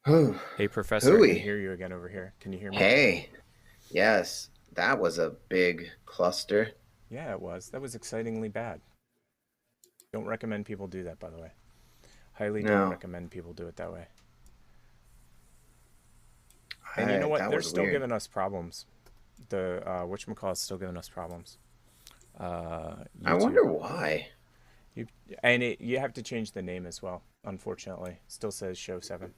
Whew. Hey, Professor, I can Hooey. hear you again over here. Can you hear me? Hey. Yes, that was a big cluster. Yeah, it was. That was excitingly bad. Don't recommend people do that, by the way. Highly don't No, recommend people do it that way. And you know what? that They're was still weird. giving us problems. The whatchamacallit's still giving us problems. I YouTube. wonder why. You and you have to change the name as well. Unfortunately, still says show 7.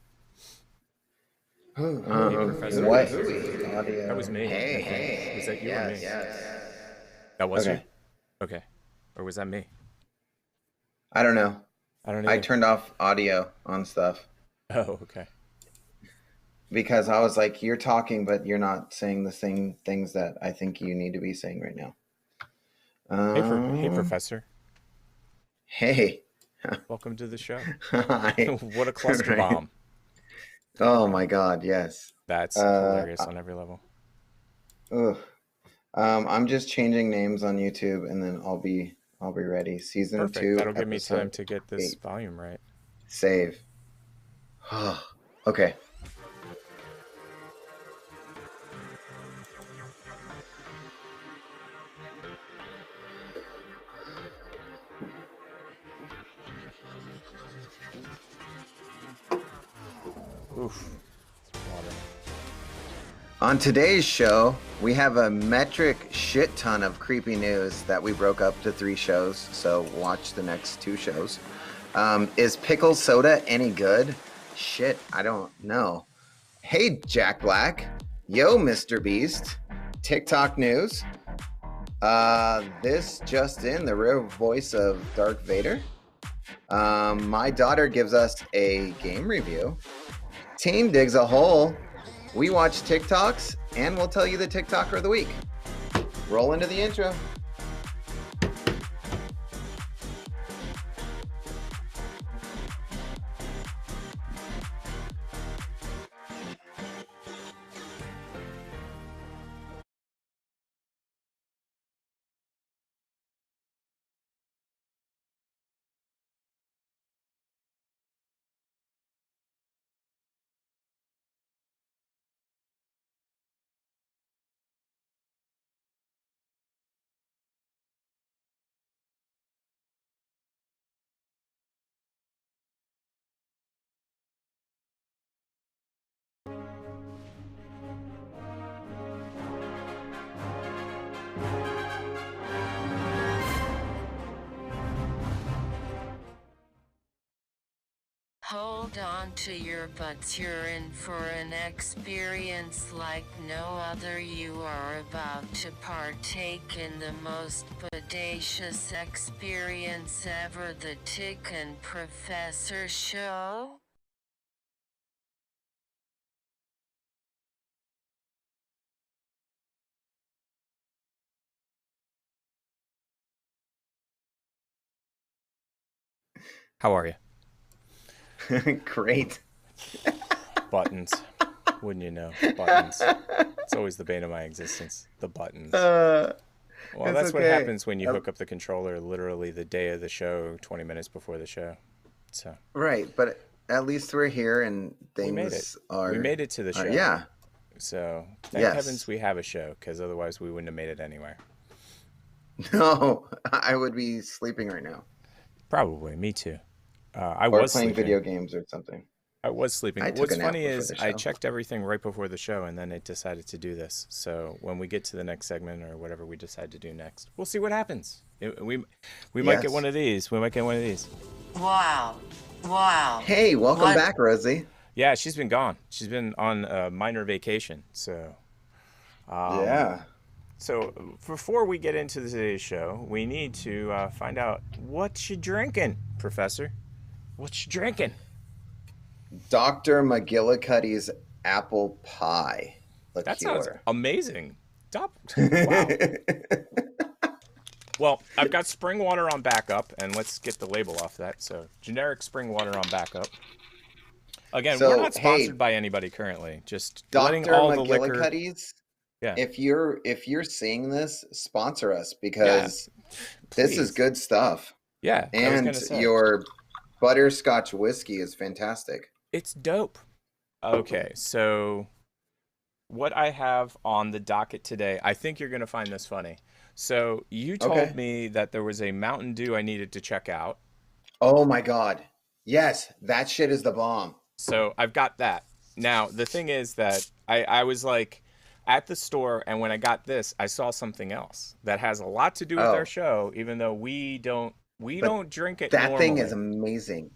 Hey, Professor. What? That was Audio. me, I Hey, think. hey. Was that you or Yes, me? yes. That was you? Okay. Okay. Or was that me? I don't know. I don't I either. turned off audio on stuff Oh, okay. because I was like, you're talking, but you're not saying the same things that I think you need to be saying right now. Hey, Um, Professor. hey. Welcome to the show. Hi. What a cluster Right. bomb. Oh my God, yes. That's Uh, hilarious on every level. ugh. I'm just changing names on YouTube, and then I'll be ready. Season Perfect. two, That'll give me time episode to get this 8. volume right. Save. Okay. Oof. Water. On today's show, we have a metric shit ton of creepy news that we broke up to 3 shows. So watch the next 2 shows. Is pickle soda any good? Shit, I don't know. Hey, Jack Black. Yo, Mr. Beast. TikTok news. This just in, the real voice of Darth Vader. My daughter gives us a game review. Team digs a hole. We watch TikToks, and we'll tell you the TikToker of the week. Roll into the intro. Hold on to your butts, you're in for an experience like no other. You are about to partake in the most bodacious experience ever, the Tick and Professor Show. How are you? Great. Buttons. Wouldn't you know? Buttons. It's always the bane of my existence. The buttons. uh, Well, it's that's what okay. happens when you hook up the controller literally the day of the show, 20 minutes before the show. So, Right, but at least we're here, and we made it. things We are, made it to the show. yeah, So, thank heavens yes. we have a show, because otherwise we wouldn't have made it anywhere. No, I would be sleeping right now, Probably. Me too. I or was playing sleeping. video games or something. I was sleeping. I took a What's nap funny before is the I show. checked everything right before the show, and then it decided to do this. So when we get to the next segment or whatever we decide to do next, we'll see what happens. We might get one Yes. of these. We might get one of these. Wow. Wow. Hey, welcome What? back, Rosie. Yeah, she's been gone. She's been on a minor vacation. Um, Yeah. so before we get into today's show, we need to find out what you drinking, Professor. What you drinking? Dr. McGillicuddy's apple pie That sounds liqueur. amazing. Top. Wow. Well, I've got spring water on backup, and let's get the label off that. So, generic spring water on backup. Again, we're So, not hey, sponsored by anybody currently. Just letting Dr. all the liquor. McGillicuddy's, Yeah, if you're seeing this, sponsor us yeah, because this is please. good stuff. Yeah, I was And gonna say your butterscotch whiskey is fantastic. it's dope. Okay, so what I have on the docket today, I think you're going to find this funny. So you told Okay. me that there was a Mountain Dew I needed to check out. Oh my God. Yes, that shit is the bomb. So I've got that. Now, the thing is that I was like at the store, and when I got this, I saw something else that has a lot to do with our Oh, show, even though we but don't drink it that thing is normally. amazing.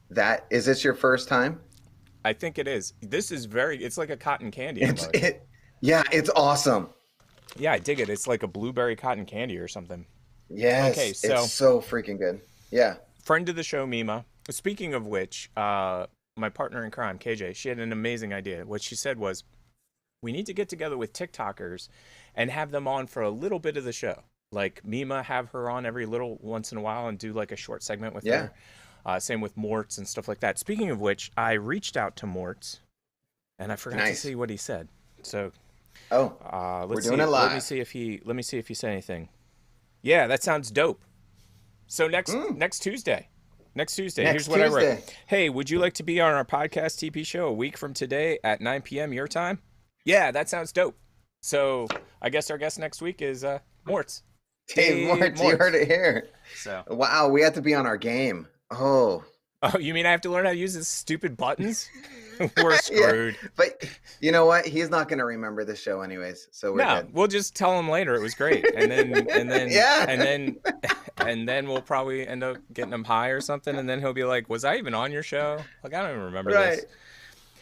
That is this your first time? I think it is. This is it's like a cotton candy It's almost. it. Yeah, it's awesome. Yeah, I dig it. It's like a blueberry cotton candy or something. Okay, Yes, it's so so freaking good. Yeah. friend of the show, Mima. Speaking of which, my partner in crime, KJ, she had an amazing idea. What she said was, we need to get together with TikTokers and have them on for a little bit of the show. Like Mima, have her on every little once in a while and do like a short segment with Yeah. her. Same with Mortz and stuff like that. Speaking of which, I reached out to Mortz and I forgot to Nice. see what he said. So Oh, we're let's doing see. it Let me live. see if he said anything. Yeah, that sounds dope. So Mm, next Tuesday. Next Tuesday. Here's next what I wrote. Tuesday. Hey, would you like to be on our podcast TP show a week from today at 9 p.m. your time? Yeah, that sounds dope. So I guess our guest next week is Mortz. Dave Dave Mortz, you heard Mortz. it here. So Wow, we have to be on our game. Oh, oh, you mean I have to learn how to use these stupid buttons? We're yeah. screwed. But you know what? He's not going to remember the show anyways, so we're No, good. we'll just tell him later it was great. Yeah. And then we'll probably end up getting him high or something, and then he'll be like, was I even on your show? Like, I don't even remember Right. this.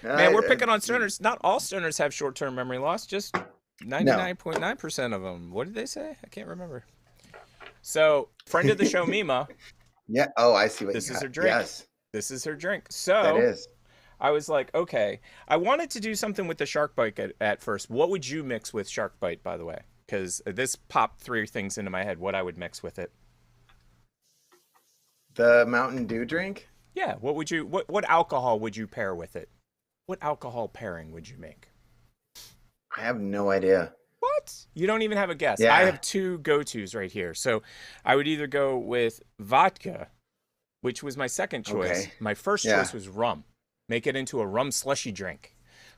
Man, we're I, picking on stoners. Not all stoners have short-term memory loss, just no. 99.9% of them. What did they say? I can't remember. So, friend of the show, Mima, Yeah. Oh, I see what this you is got. her drink. Yes, This is her drink. that So, is. I was like, okay. I wanted to do something with the shark bite at first. What would you mix with shark bite, by the way? Because this popped three things into my head, what I would mix with it. The Mountain Dew drink? Yeah, what alcohol would you pair with it? What alcohol pairing would you make? I have no idea. What? You don't even have a guess. I Yeah. have two go-tos right here. So I would either go with vodka, which was my second choice. Okay. My first Yeah. choice was rum. Make it into a rum slushy drink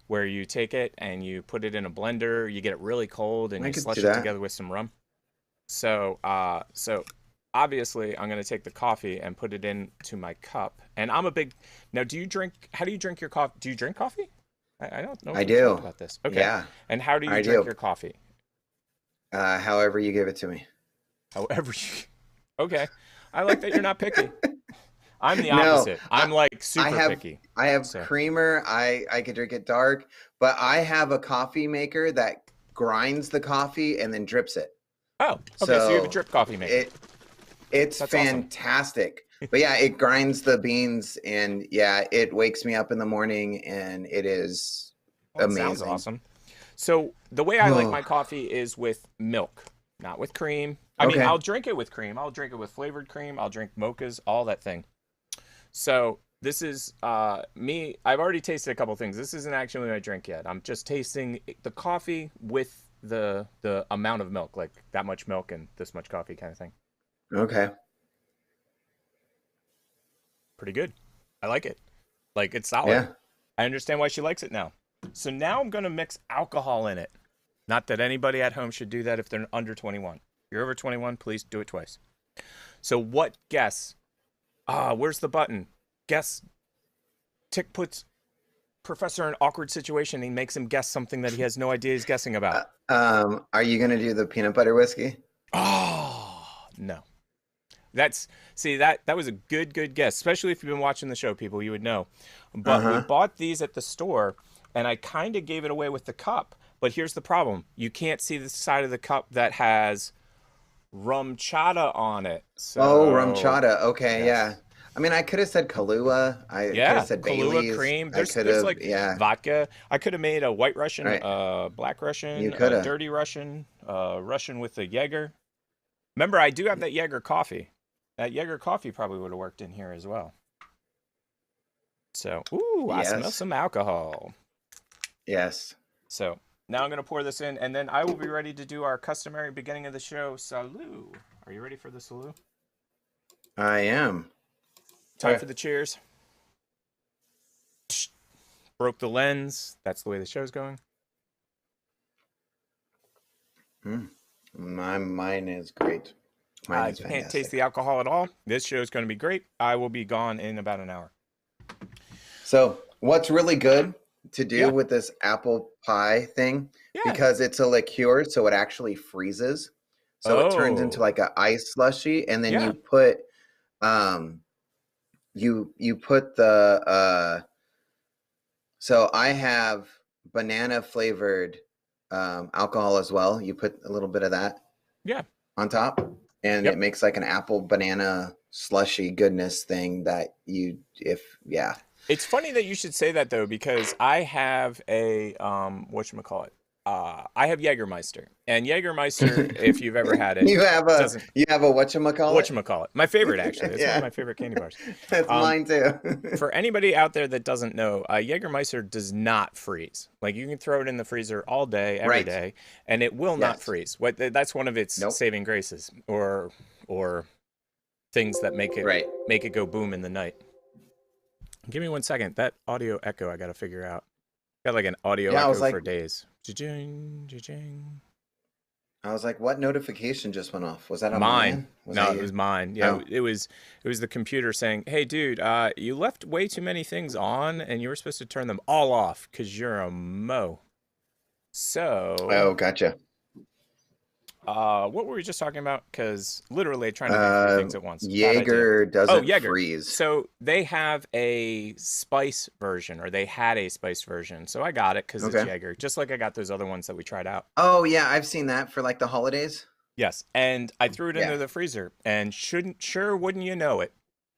where you take it and you put it in a blender, you get it really cold and I you could slush do it that. together with some rum. So obviously I'm going to take the coffee and put it into my cup. And I'm a big Now, how do you drink your coffee? Do you drink coffee? I don't know if I we talked do. about this. Okay. Yeah, And how do you I drink do. your coffee? However you give it to me. However you. Okay. I like that you're not picky. I'm the No, opposite. I'm like I super have picky. I have So, creamer. I could drink it dark, but I have a coffee maker that grinds the coffee and then drips it. oh, okay. So you have a So drip coffee maker. it's That's awesome. fantastic. But yeah, it grinds the beans and yeah, it wakes me up in the morning and it is Well, that sounds amazing. awesome. So the way I like my Oh, coffee is with milk, not with cream. I mean, okay. I'll drink it with cream. I'll drink it with flavored cream. I'll drink mochas, all that thing. So this is me. I've already tasted a couple things. This isn't actually my drink yet. I'm just tasting the coffee with the amount of milk, like that much milk and this much coffee kind of thing. Okay. Pretty good. I like it. Like it's solid. Yeah. I understand why she likes it now. So now I'm gonna mix alcohol in it. Not that anybody at home should do that if they're under 21. If you're over 21, please do it twice. So what guess? Where's the button? Guess. Tick puts Professor in an awkward situation. He makes him guess something that he has no idea he's guessing about. Are you gonna do the peanut butter whiskey? Oh no. That was a good guess, especially if you've been watching the show, people, you would know. But we Uh-huh. bought these at the store, and I kind of gave it away with the cup. But here's the problem: you can't see the side of the cup that has rum chata on it. Oh, rum So chata. Okay, yeah. yes, I mean, I could have said Kahlua. I could have yeah, said Kahlua Bailey's. cream. I could There's have, like yeah. vodka. I could have made a white Russian, Right. black You Russian, could have. dirty Russian, Russian with the Jaeger. Remember, I do have that Jaeger coffee. That Jaeger coffee probably would have worked in here as well. So, ooh, I smell Yes. some alcohol. Yes. So now I'm going to pour this in, and then I will be ready to do our customary beginning of the show, salut. Are you ready for the salut? I am. Time Okay. for the cheers. Broke the lens. That's the way the show's going. Mine is great. Mine is Can't fantastic. taste the alcohol at all. This show is going to be great. I will be gone in about an hour. So what's really good to do with this apple pie thing, because it's a liqueur, so it actually freezes. So it turns into like an ice slushy, and then you put you put the so I have banana flavored alcohol as well. You put a little bit of that on top, and it makes like an apple banana slushy goodness thing that It's funny that you should say that, though, because I have a whatchamacallit. I have Jägermeister, and Jägermeister, if you've ever had it, you have a whatchamacallit? My favorite, actually. It's one of my favorite candy bars. That's mine too. For anybody out there that doesn't know, Jägermeister does not freeze. Like, you can throw it in the freezer all day, every day, and it will not freeze. That's one of its saving graces, or things that make it go boom in the night. Give me 1 second. That audio echo I got to figure out. Got like an audio echo for days. Cha-ching, cha-ching. I was like, what notification just went off? Was that on mine? No, it was mine. Yeah, it was the computer saying, "Hey, dude, you left way too many things on, and you were supposed to turn them all off because you're a mo." So. Oh, gotcha. What were we just talking about? Because literally trying to do three things at once. Jaeger doesn't freeze. So they have a spice version, or they had a spice version. So I got it because it's Jaeger, just like I got those other ones that we tried out. Oh yeah, I've seen that for like the holidays. Yes, and I threw it into the freezer, and wouldn't you know it,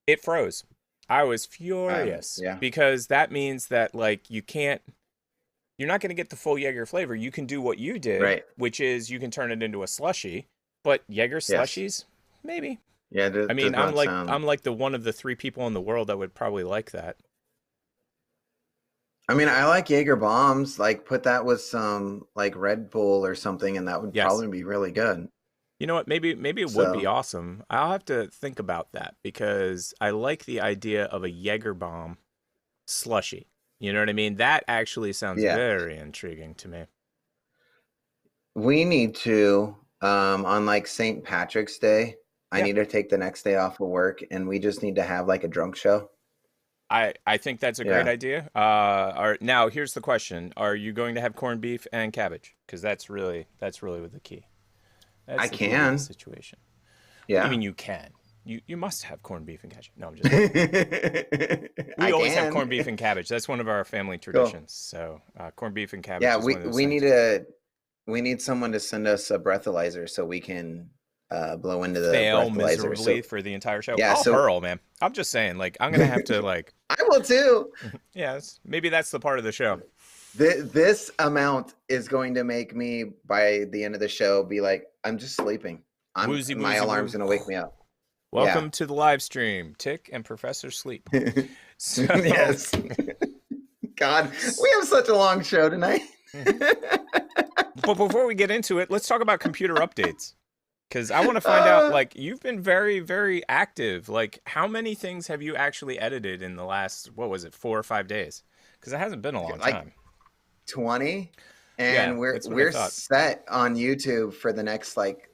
it froze. I was furious because that means that like you're not going to get the full Jaeger flavor. You can do what you did, which is you can turn it into a slushy. But Jaeger slushies, maybe. Yeah, I mean, I'm like the one of the 3 people in the world that would probably like that. I mean, I like Jaeger bombs. Like, put that with some like Red Bull or something, and that would probably be really good. You know what? Maybe it would be awesome. I'll have to think about that because I like the idea of a Jaeger bomb slushy. You know what I mean? That actually sounds very intriguing to me. We need to, on like St. Patrick's Day, I need to take the next day off of work, and we just need to have like a drunk show. I think that's a great idea. Now here's the question: are you going to have corned beef and cabbage? Because that's really the key. That's the key to the situation. Yeah. I mean, you can. You must have corned beef and cabbage. No, I'm just kidding. We always have corned beef and cabbage. That's one of our family traditions. Cool. So corned beef and cabbage. Yeah, we need someone to send us a breathalyzer so we can blow into the fail breathalyzer miserably for the entire show. Yeah, I'll hurl, man. I'm just saying, like, I'm gonna have to like. I will too. Yeah, maybe that's the part of the show. This amount is going to make me by the end of the show be like, I'm just sleeping. My alarm's gonna wake me up. Welcome to the live stream, Tick and Professor Sleep. So... Yes. God, we have such a long show tonight. But before we get into it, let's talk about computer updates. Because I want to find out, like, you've been very, very active. Like, how many things have you actually edited in the last, 4 or 5 days? Because it hasn't been a long time. 20. And we're set on YouTube for the next, like,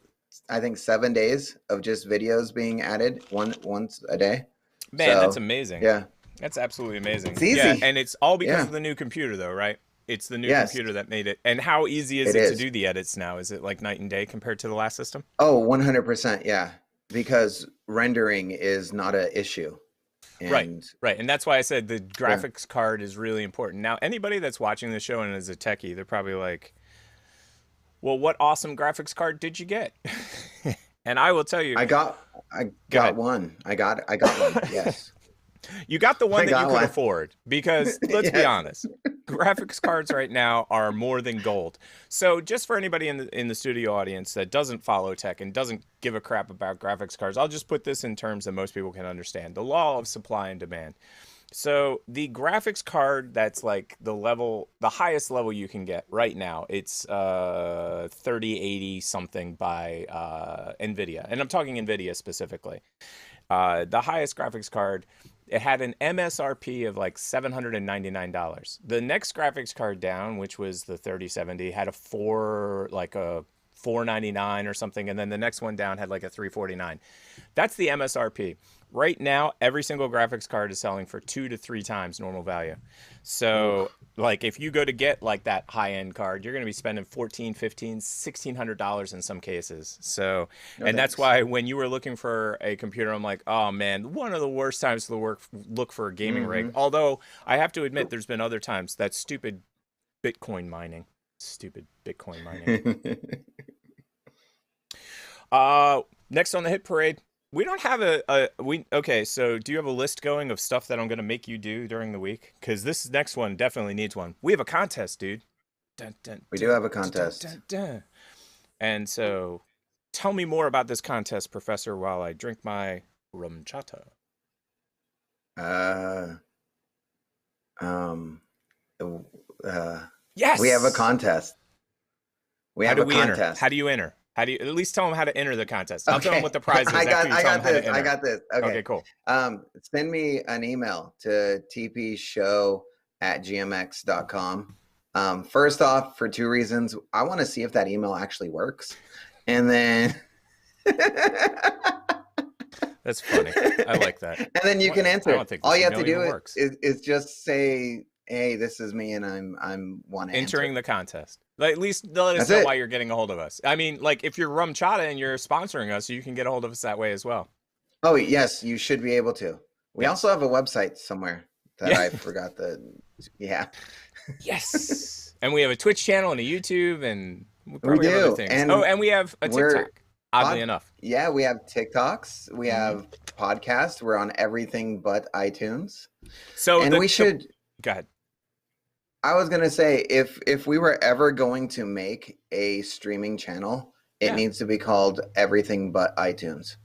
I think 7 days of just videos being added once a day. Man, that's amazing. Yeah. That's absolutely amazing. It's easy. Yeah, and it's all because of the new computer, though, right? It's the new computer that made it. And how easy is it to do the edits now? Is it like night and day compared to the last system? Oh, 100%, yeah. Because rendering is not an issue. And right. And that's why I said the graphics card is really important. Now, anybody that's watching the show and is a techie, they're probably like, well, what awesome graphics card did you get? And I will tell you, I got one. I got one. Yes. You got the one that you could afford because let's be honest, graphics cards right now are more than gold. So just for anybody in the studio audience that doesn't follow tech and doesn't give a crap about graphics cards, I'll just put this in terms that most people can understand. The law of supply and demand. So the graphics card that's like the highest level you can get right now, it's 3080 something by NVIDIA. And I'm talking NVIDIA specifically. The highest graphics card It had an MSRP of like $799. The next graphics card down, which was the 3070, had a 499 or something, and then the next one down had like a 349. That's the MSRP. Right now, every single graphics card is selling for 2 to 3 times normal value. So, like, if you go to get like that high-end card, you're going to be spending $1,400, $1,500, $1,600 in some cases. So, and that's why when you were looking for a computer, I'm like, oh man, one of the worst times to look for a gaming rig. Although I have to admit, there's been other times. That stupid Bitcoin mining. Next on the hit parade, we don't have okay, so do you have a list going of stuff that I'm going to make you do during the week? Because this next one definitely needs one. We have a contest, dude. We do have a contest. And so tell me more about this contest, Professor, while I drink my rum chata. Yes! We have a contest. We have a contest. How do you enter? How do you at least tell them how to enter the contest? I'll tell them what the prize is. I got this. Okay, cool. Send me an email to tpshow@gmx.com. First off, for 2 reasons. I want to see if that email actually works. And then that's funny. I like that. And then you can answer. All you have to do is just say, hey, this is me, and I'm one entering the contest. Like, at least let us know why you're getting a hold of us. I mean, like, if you're Rum Chata and you're sponsoring us, you can get a hold of us that way as well. Oh yes, you should be able to. We also have a website somewhere that I forgot Yes. And we have a Twitch channel and a YouTube, and we probably have other things. And we have a TikTok. Oddly enough. Yeah, we have TikToks. We have podcasts. We're on everything but iTunes. So we should go ahead. I was gonna say, if we were ever going to make a streaming channel, it needs to be called Everything But iTunes.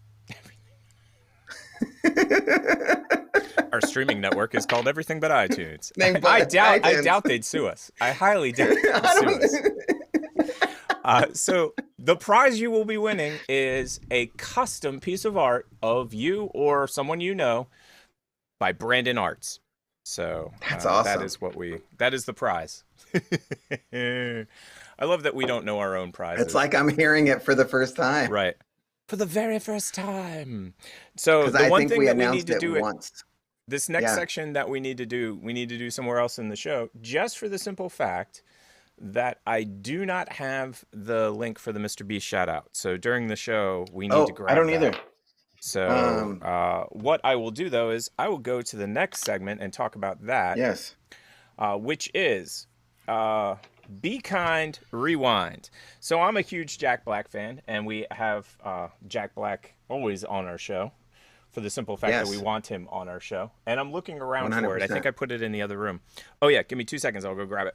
Our streaming network is called Everything But iTunes. I doubt they'd sue us. I highly doubt they'd sue us. So the prize you will be winning is a custom piece of art of you or someone you know by Brandon Arts. So that's awesome. That is the prize. I love that we don't know our own prizes. It's like I'm hearing it for the first time. Right. For the very first time. So the one thing that we need to do once. This next section that we need to do somewhere else in the show, just for the simple fact that I do not have the link for the Mr. Beast shout out. So during the show, we need to grab that. I don't either. So what I will do, though, is I will go to the next segment and talk about that. Yes. Which is Be Kind, Rewind. So I'm a huge Jack Black fan, and we have Jack Black always on our show for the simple fact that we want him on our show. And I'm looking around 100%. For it. I think I put it in the other room. Oh, yeah. Give me 2 seconds. I'll go grab it.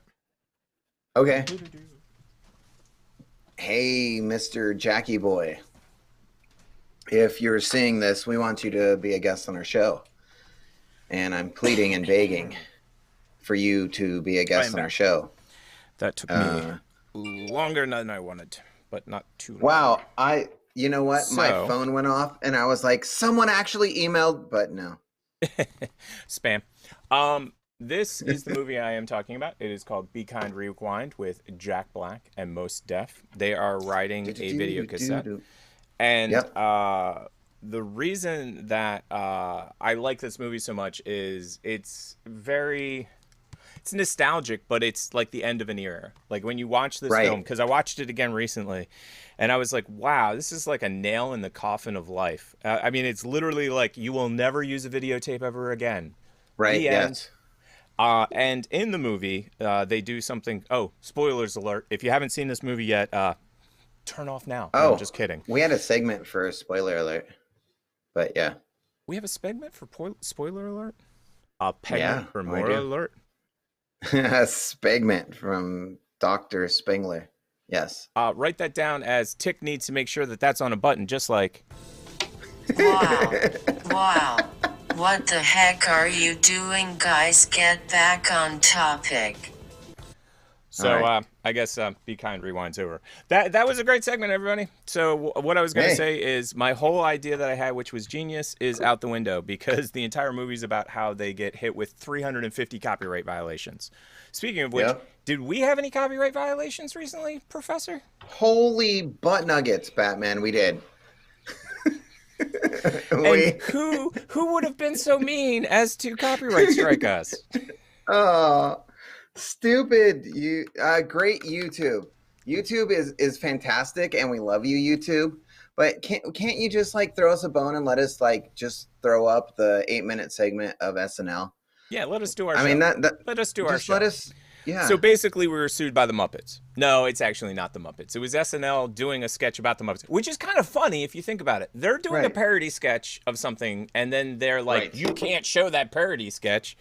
Okay. Hey, Mr. Jackie Boy. If you're seeing this, we want you to be a guest on our show. And I'm pleading and begging for you to be a guest on our show. That took me longer than I wanted, but not too long. Wow. You know what? My phone went off and I was like, someone actually emailed, but no. Spam. This is the movie I am talking about. It is called Be Kind, Rewind with Jack Black and Mos Def. They are writing a video cassette. And the reason that I like this movie so much is it's nostalgic, but it's like the end of an era. Like when you watch this film, because I watched it again recently, and I was like, wow, this is like a nail in the coffin of life. I mean, it's literally like you will never use a videotape ever again. Right, yes. And in the movie, they do something. Oh, spoilers alert. If you haven't seen this movie yet, turn off now. Oh, I'm just kidding. We had a segment for spoiler alert, but yeah. We have a segment for spoiler alert? A segment for moral alert? A segment from Dr. Spengler. Yes. Write that down as Tick needs to make sure that that's on a button, just like. Wow. What the heck are you doing, guys? Get back on topic. So I guess Be Kind rewinds over. That was a great segment, everybody. So what I was going to say is my whole idea that I had, which was genius, is out the window because the entire movie's about how they get hit with 350 copyright violations. Speaking of which, did we have any copyright violations recently, Professor? Holy butt nuggets, Batman, we did. And who would have been so mean as to copyright strike us? Oh, stupid! Great YouTube. YouTube is fantastic, and we love you, YouTube. But can't you just like throw us a bone and let us like just throw up the 8-minute segment of SNL? Yeah, let us do our show. I mean, let us do our show. Let us. Yeah. So basically, we were sued by the Muppets. No, it's actually not the Muppets. It was SNL doing a sketch about the Muppets, which is kind of funny if you think about it. They're doing a parody sketch of something, and then they're like, you can't show that parody sketch,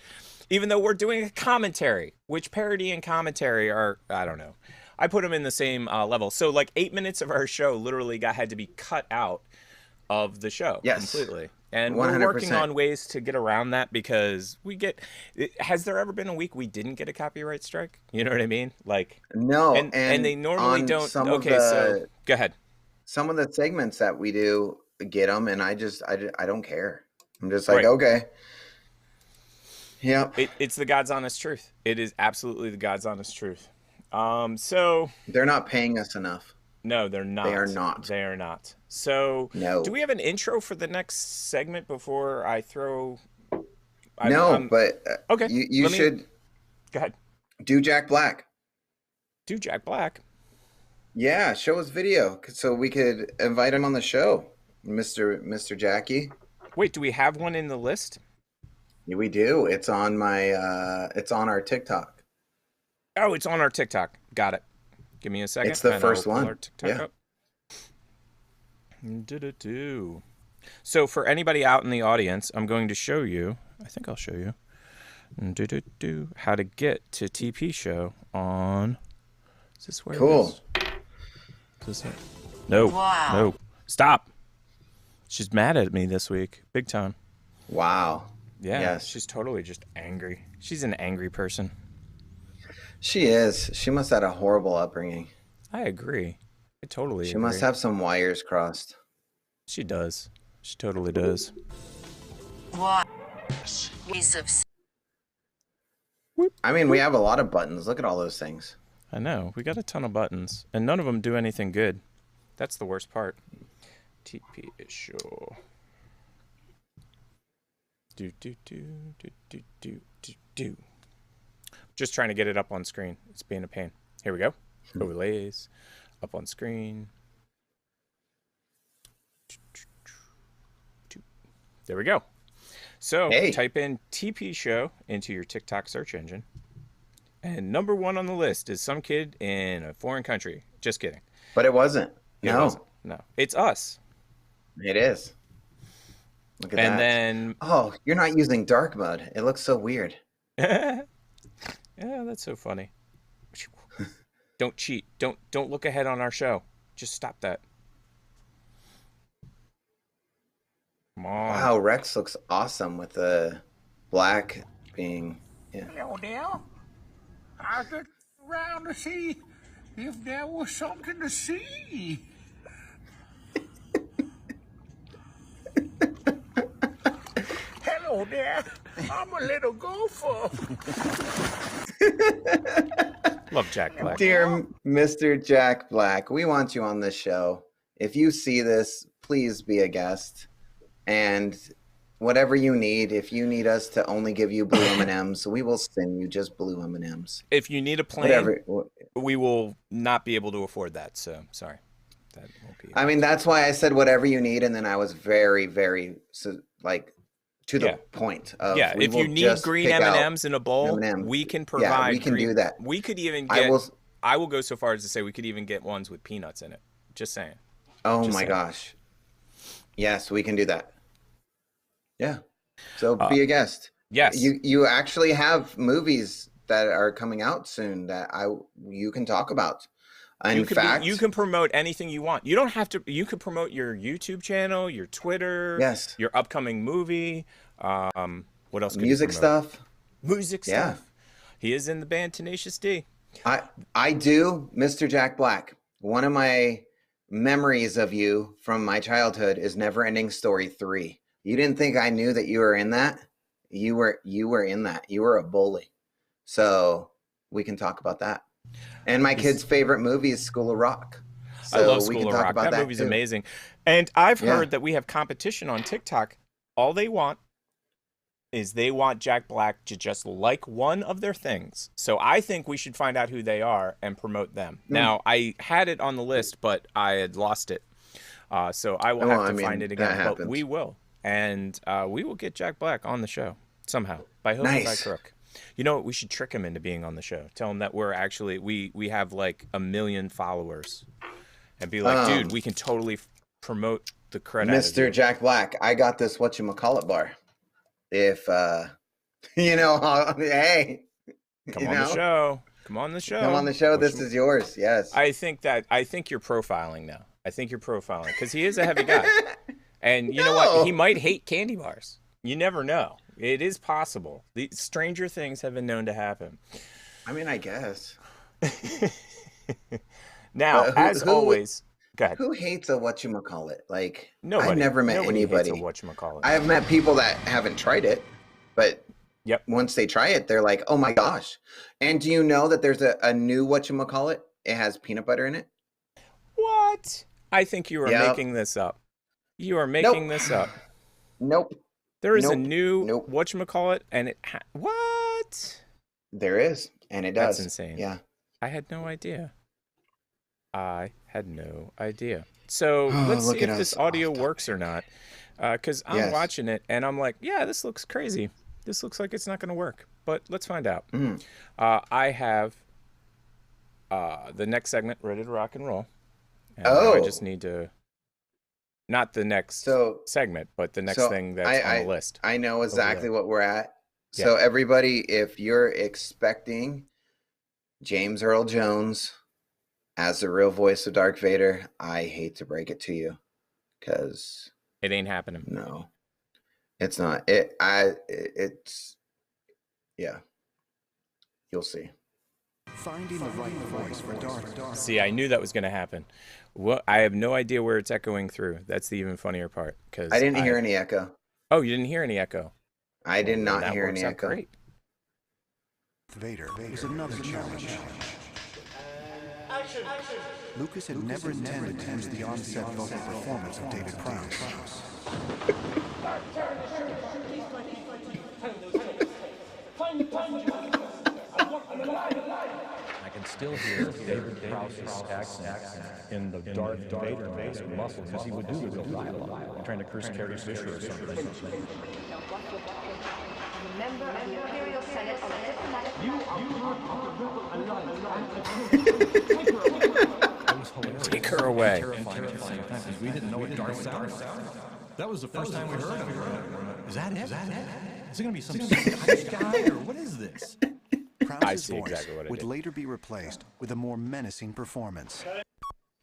even though we're doing a commentary, which parody and commentary are, I don't know. I put them in the same level. So like 8 minutes of our show literally had to be cut out of the show completely. And 100%. We're working on ways to get around that because has there ever been a week we didn't get a copyright strike? You know what I mean? Like, no. And they normally don't. Okay, so go ahead. Some of the segments that we do get them, and I don't care. I'm just like, okay. Yeah. It's the God's honest truth. It is absolutely the God's honest truth. So they're not paying us enough. No, they're not. They are not. They are not. So, do we have an intro for the next segment before I throw? But okay, you should. Go ahead. Do Jack Black. Do Jack Black. Yeah, show us video so we could invite him on the show, Mr. Jackie. Wait, do we have one in the list? Yeah, we do. It's on it's on our TikTok. Oh, it's on our TikTok. Got it. Give me a second. It's the first one. Yeah. So for anybody out in the audience, I'm going to show you. I think I'll show you. How to get to TP show on. Is this where? Cool. Is this it? No. Wow. No. Stop. She's mad at me this week, big time. Wow. Yeah. Yes. She's totally just angry. She's an angry person. She is. She must have had a horrible upbringing. I agree. I totally agree. She must have some wires crossed. She does. She totally does. What? I mean, we have a lot of buttons. Look at all those things. I know. We got a ton of buttons, and none of them do anything good. That's the worst part. TP issue. Do. Just trying to get it up on screen. It's being a pain. Here we go. Overlays. Up on screen. There we go. So type in TP show into your TikTok search engine. And number 1 on the list is some kid in a foreign country. Just kidding. But it wasn't. No. It's us. It is. Look at that. And then... Oh, you're not using dark mode. It looks so weird. Yeah, that's so funny. Don't cheat. Don't look ahead on our show. Just stop that. Come on. Wow, Rex looks awesome with the black being. Yeah. Hello there. I was looking around to see if there was something to see. Hello there. I'm a little gopher. Love Jack Black. Dear Mr. Jack Black, we want you on this show. If you see this, please be a guest. And whatever you need, if you need us to only give you blue M&Ms, we will send you just blue M&Ms. If you need a plane, we will not be able to afford that. So sorry. That won't be. I mean, that's why I said whatever you need, and then I was very, very to the point of if you need green M&Ms in a bowl, we can provide. Yeah, we can do that. We could even get. I will go so far as to say we could even get ones with peanuts in it. Just saying. Oh my gosh. Yes, we can do that. Yeah. So be a guest. Yes. You actually have movies that are coming out soon that you can talk about. In fact, you can promote anything you want. You don't have to. You could promote your YouTube channel, your Twitter, your upcoming movie. What else? Music stuff. Music stuff. He is in the band Tenacious D. I do, Mr. Jack Black. One of my memories of you from my childhood is Neverending Story 3. You didn't think I knew that you were in that? You were in that. You were a bully. So we can talk about that. And my kid's favorite movie is School of Rock. So I love we School can of talk Rock. about That movie's too. amazing. And I've heard that we have competition on TikTok. All they want is they want Jack Black to just like one of their things. So I think we should find out who they are and promote them. Now, I had it on the list, but I had lost it. So I will have to find it again. But we will. And we will get Jack Black on the show somehow, by hook or by crook. You know what? We should trick him into being on the show. Tell him that we're actually, we have like 1 million followers. And be like, dude, we can totally promote the credit. Mr. Jack Black, I got this whatchamacallit bar. If, you know, hey. Come on the show. Come on the show. Come on the show. This is yours. Yes. I think you're profiling now. I think you're profiling because he is a heavy guy. And you know what? He might hate candy bars. You never know. It is possible. The stranger things have been known to happen. I mean, I guess. Now, as always, go ahead. Who hates a whatchamacallit? Like, nobody. I've never met anybody. Hates a whatchamacallit. I have met people that haven't tried it, but once they try it, they're like, oh my gosh. And do you know that there's a new whatchamacallit? It has peanut butter in it. What? I think you are making this up. You are making this up. Nope. There is a new whatchamacallit, and it what? There is, and it does. That's insane. Yeah. I had no idea. So let's see if this audio works or not. Because I'm watching it, and I'm like, yeah, this looks crazy. This looks like it's not going to work. But let's find out. I have the next segment ready to rock and roll. And I just need to... Not the next segment, but the next thing that's on the list. I know exactly what we're at. So everybody, if you're expecting James Earl Jones as the real voice of Darth Vader, I hate to break it to you, because it ain't happening. No, it's not. It's you'll see. Finding the right voice for Darth. See, I knew that was going to happen. Well, I have no idea where it's echoing through. That's the even funnier part. Because I didn't hear any echo. Oh, you didn't hear any echo? I did not hear any echo. Great. Vader is another challenge. Action. Lucas had never intended to use the on-set vocal performance of David Prowse. I can still hear David Prowse's accent in the Darth Vader muscles as he would do the real dialogue, trying to curse Carrie Fisher or something. Member of the Imperial Senate on a diplomatic... You are part of the Rebel Alliance. Take her away. We didn't know what Darth sounded like. That was the first time we heard him. Is that it? Is it going to be some Scottish guy, or what is this? Prowse's voice would later be replaced with a more menacing performance,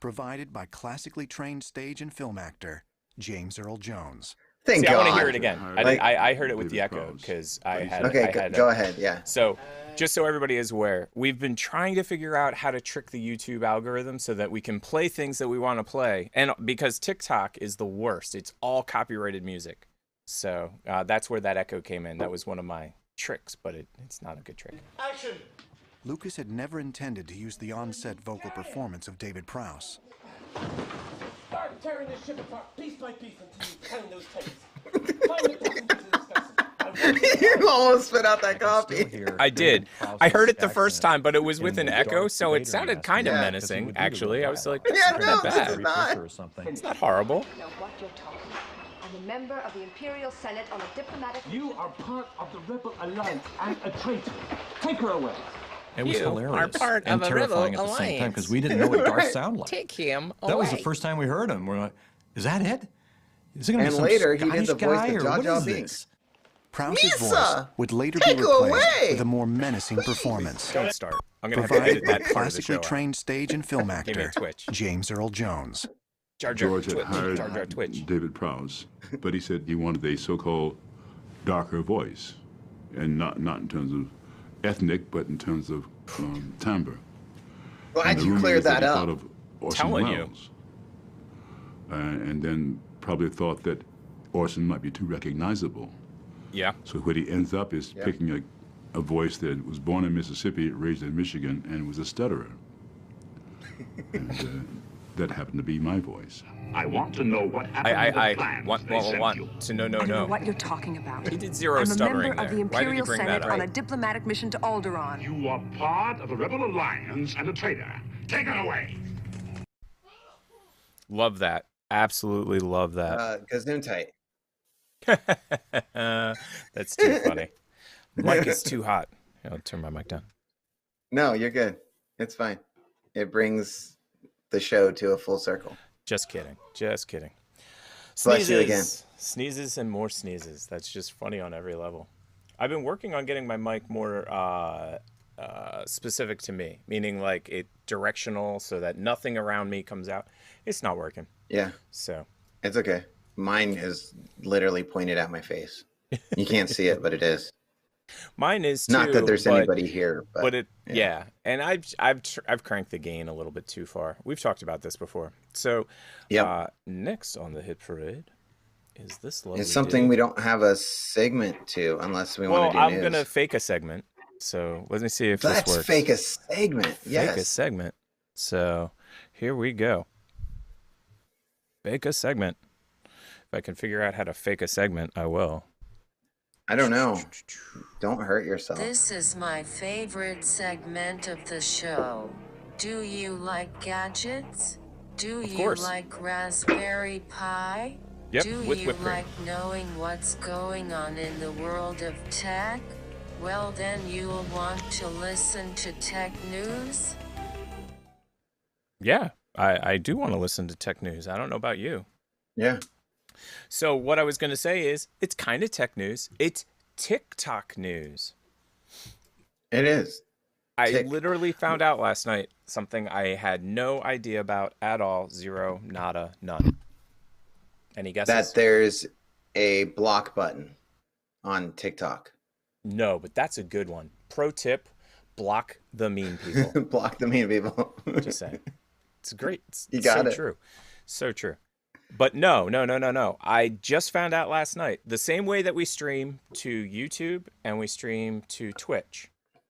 provided by classically trained stage and film actor James Earl Jones. Thank God. I want to hear it again. I heard it with the echo because I had. Okay, go ahead. Yeah. So, just so everybody is aware, we've been trying to figure out how to trick the YouTube algorithm so that we can play things that we want to play, and because TikTok is the worst, it's all copyrighted music. So that's where that echo came in. That was one of my tricks, but it's not a good trick. Action. Lucas had never intended to use the on-set vocal performance of David Prowse. Start tearing this ship apart piece by piece until you find those tapes. Find the passengers to discuss it. You almost spit out that coffee. I did. I heard it the first time, but it was with an echo, so it sounded kind of menacing, actually. I was like, that's not that bad. It's not horrible. Know what you're talking about. I'm a member of the Imperial Senate on a diplomatic... You are part of the Rebel Alliance and a traitor. Take her away. It was hilarious are part and of terrifying Rebel at the same time Alliance. because we didn't know what Darth sounded like. Take him away. That was the first time we heard him. We're like, is that it? Is it going to be some later, Scottish he did the voice guy, of or Jar what Jar is Binks. this? Prowse's Misa, voice would later be replaced with a more menacing performance, Don't start. I'm going to have to edit provided by that part of the classically show out. trained stage and film me a actor twitch. James Earl Jones. Jar Jar George had Twitch. hired Jar Jar Twitch. David Prowse, but he said he wanted a so-called darker voice, and not in terms of ethnic, but in terms of timbre. Glad you cleared that up. Thought of Orson Telling Welles. And then probably thought that Orson might be too recognizable. Yeah. So what he ends up is picking a voice that was born in Mississippi, raised in Michigan, and was a stutterer. And that happened to be my voice. I want to know what happened I want to know. I don't know what you're talking about. He did zero I'm stuttering a member of the there. Why did you Imperial bring Senate that up? on a diplomatic mission to Alderaan. You are part of the Rebel Alliance and a traitor. Take it away. Love that. Absolutely love that. Gesundheit. That's too funny. Mic is too hot. I'll turn my mic down. No, you're good. It's fine. It brings the show to a full circle. Just kidding. Just kidding. Bless you again. Sneezes and more sneezes. That's just funny on every level. I've been working on getting my mic more specific to me, meaning like it directional so that nothing around me comes out. It's not working. Yeah. So it's okay. Mine is literally pointed at my face. You can't see it, but it is. Mine is too. Not that there's anybody here, but it yeah. And I've cranked the gain a little bit too far. We've talked about this before. So next on the hit parade is this lovely It's something we don't have a segment to unless we want to do I'm news. gonna fake a segment. So let me see if this works. Let's fake a segment. Yes. Fake a segment. So here we go. Fake a segment. If I can figure out how to fake a segment, I will. I don't know. Don't hurt yourself. This is my favorite segment of the show. Do you like gadgets? Do you like Raspberry Pi? Yep, Do with you whipped cream. like knowing what's going on in the world of tech? Well, then you'll want to listen to Tech News. Yeah, I do want to listen to tech news. I don't know about you. Yeah. So what I was going to say is it's kind of tech news. It's TikTok news. It is. I literally found out last night something I had no idea about at all. Zero, nada, none. Any guesses? That there's a block button on TikTok. No, but that's a good one. Pro tip, block the mean people. Block the mean people. Just saying. It's great. It's You got so it. true. So true. But no. I just found out last night. The same way that we stream to YouTube and we stream to Twitch,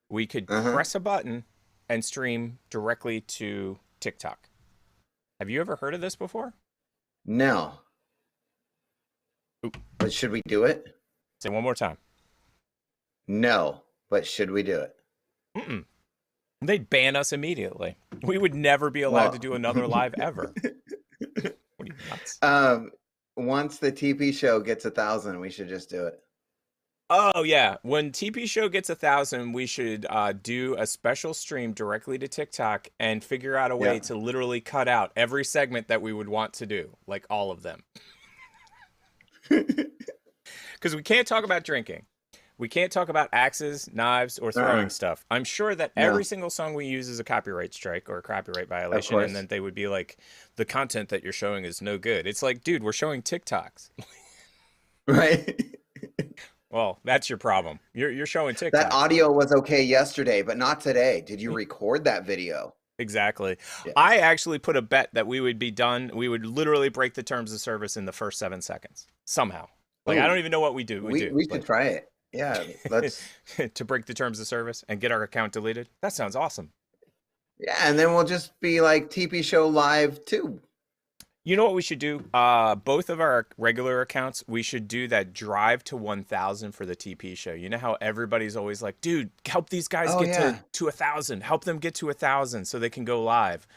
we could press a button and stream directly to TikTok. Have you ever heard of this before? No. Oop. But should we do it? Say one more time. No, but should we do it? Mm-mm. They'd ban us immediately. We would never be allowed to do another live ever. What are you, nuts? Once the TP show gets 1,000, we should just do it. Oh yeah, when TP show gets 1,000, we should do a special stream directly to TikTok and figure out a way to literally cut out every segment that we would want to do, like all of them. Because we can't talk about drinking. We can't talk about axes, knives, or throwing stuff. I'm sure that every single song we use is a copyright strike or a copyright violation, and then they would be like, the content that you're showing is no good. It's like, dude, we're showing TikToks. Right. Well, that's your problem. You're showing TikTok. That audio was okay yesterday, but not today. Did you record that video? Exactly. Yeah. I actually put a bet that we would be done. We would literally break the terms of service in the first 7 seconds. Somehow. Like, I don't even know what we do. We should try it. Yeah, let's to break the terms of service and get our account deleted. That sounds awesome. Yeah, and then we'll just be like TP Show Live too. You know what we should do? Both of our regular accounts, we should do that drive to 1,000 for the TP show. You know how everybody's always like, dude, help these guys get to 1,000. Help them get to 1,000 so they can go live.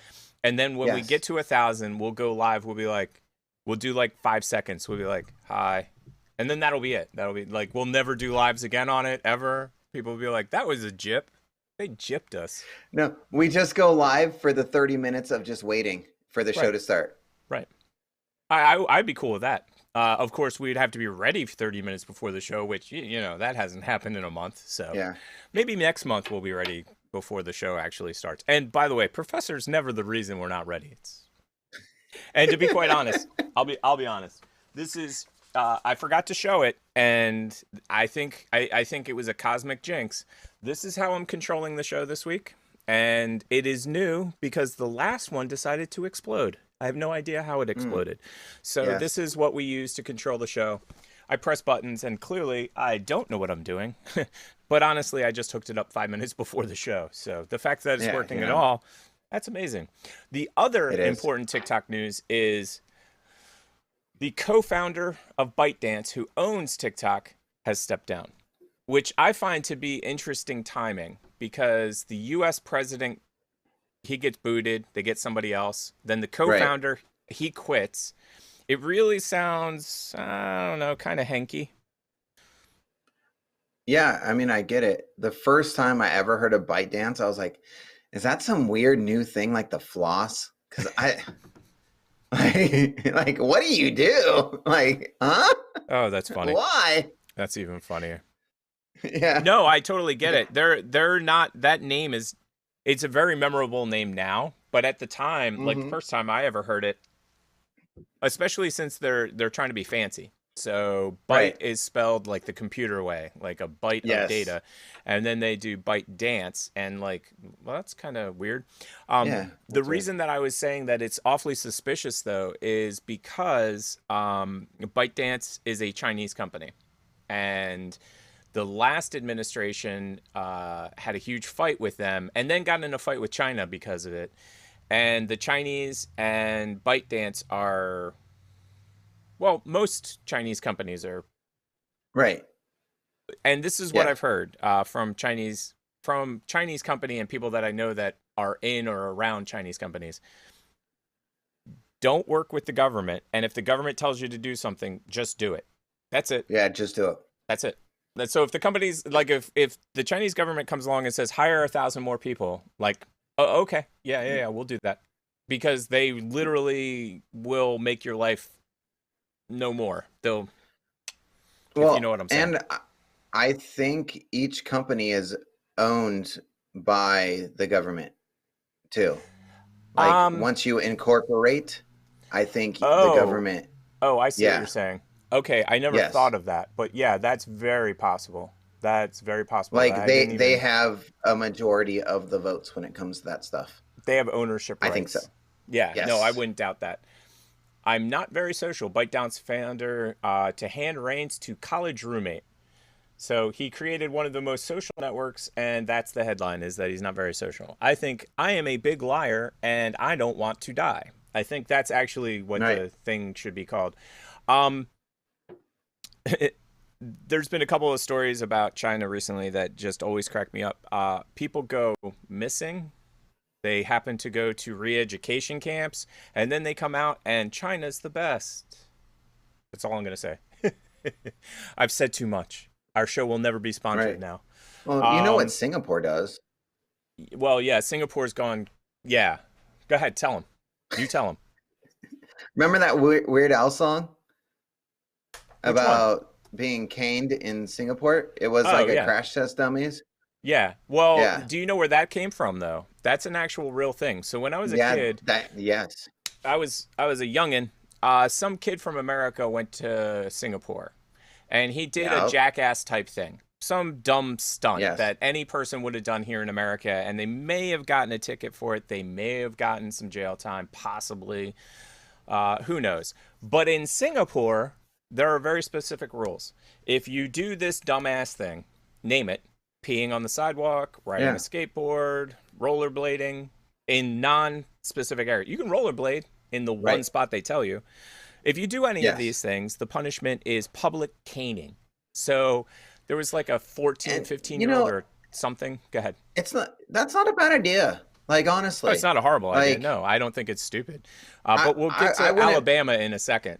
And then when we get to 1,000, we'll go live. We'll be like, we'll do like 5 seconds. We'll be like, hi. And then that'll be it. That'll be like, we'll never do lives again on it ever. People will be like, that was a gyp. They gypped us. No, we just go live for the 30 minutes of just waiting for the show to start. Right. I'd be cool with that. Of course, we'd have to be ready 30 minutes before the show, which, you know, that hasn't happened in a month. So maybe next month we'll be ready before the show actually starts. And by the way, Professor's never the reason we're not ready. And to be quite honest, I'll be honest. This is I forgot to show it, and I think it was a cosmic jinx. This is how I'm controlling the show this week, and it is new because the last one decided to explode. I have no idea how it exploded. So this is what we use to control the show. I press buttons, and clearly I don't know what I'm doing. But honestly, I just hooked it up 5 minutes before the show. So the fact that it's working at all, that's amazing. The other important TikTok news is the co-founder of ByteDance, who owns TikTok, has stepped down, which I find to be interesting timing because the U.S. president, he gets booted, they get somebody else. Then the co-founder, he quits. It really sounds, I don't know, kind of hanky. Yeah, I mean, I get it. The first time I ever heard of ByteDance, I was like, is that some weird new thing like the floss? Because like, what do you do? Like, huh? Oh, that's funny. Why? That's even funnier. Yeah. No, I totally get it. They're not, that name is, it's a very memorable name now, but at the time, like the first time I ever heard it, especially since they're trying to be fancy. So byte is spelled like the computer way, like a byte of data. And then they do ByteDance, and like, well, that's kind of weird. The reason that I was saying that it's awfully suspicious, though, is because ByteDance is a Chinese company. And the last administration had a huge fight with them and then got in a fight with China because of it. And the Chinese and ByteDance are... Well, most Chinese companies are. Right. And this is what I've heard from Chinese company and people that I know that are in or around Chinese companies. Don't work with the government. And if the government tells you to do something, just do it. That's it. Yeah, just do it. That's it. So if the company's like, if the Chinese government comes along and says, hire 1,000 more people, like, oh, okay. Yeah, we'll do that. Because they literally will make your life no more. They'll, if you know what I'm saying. And I think each company is owned by the government too. Like once you incorporate, I think the government. Oh, I see what you're saying. Okay, I never thought of that, but yeah, that's very possible. That's very possible. Like they have a majority of the votes when it comes to that stuff. They have ownership rights. I think so. Yeah, no, I wouldn't doubt that. I'm not very social. ByteDance founder to hand reins to college roommate. So he created one of the most social networks, and that's the headline, is that he's not very social. I think I am a big liar, and I don't want to die. I think that's actually what the thing should be called. There's been a couple of stories about China recently that just always crack me up. People go missing. They happen to go to re-education camps, and then they come out, and China's the best. That's all I'm going to say. I've said too much. Our show will never be sponsored now. Well, you know what Singapore does. Well, yeah, Singapore's gone. Yeah. Go ahead, tell him. You tell him. Remember that Weird Al song? About being caned in Singapore? It was like a crash test dummies. Yeah. Well, do you know where that came from, though? That's an actual real thing. So when I was a kid, I was a youngin'. Some kid from America went to Singapore, and he did a jackass type thing, some dumb stunt that any person would have done here in America, and they may have gotten a ticket for it. They may have gotten some jail time, possibly. Who knows? But in Singapore, there are very specific rules. If you do this dumbass thing, name it, peeing on the sidewalk, riding a skateboard, rollerblading in non-specific area. You can rollerblade in the one spot they tell you. If you do any of these things, the punishment is public caning. So there was like a 14, 15-year-old or something. Go ahead. That's not a bad idea. Like, honestly. No, it's not a horrible idea. No, I don't think it's stupid. But we'll get to Alabama in a second.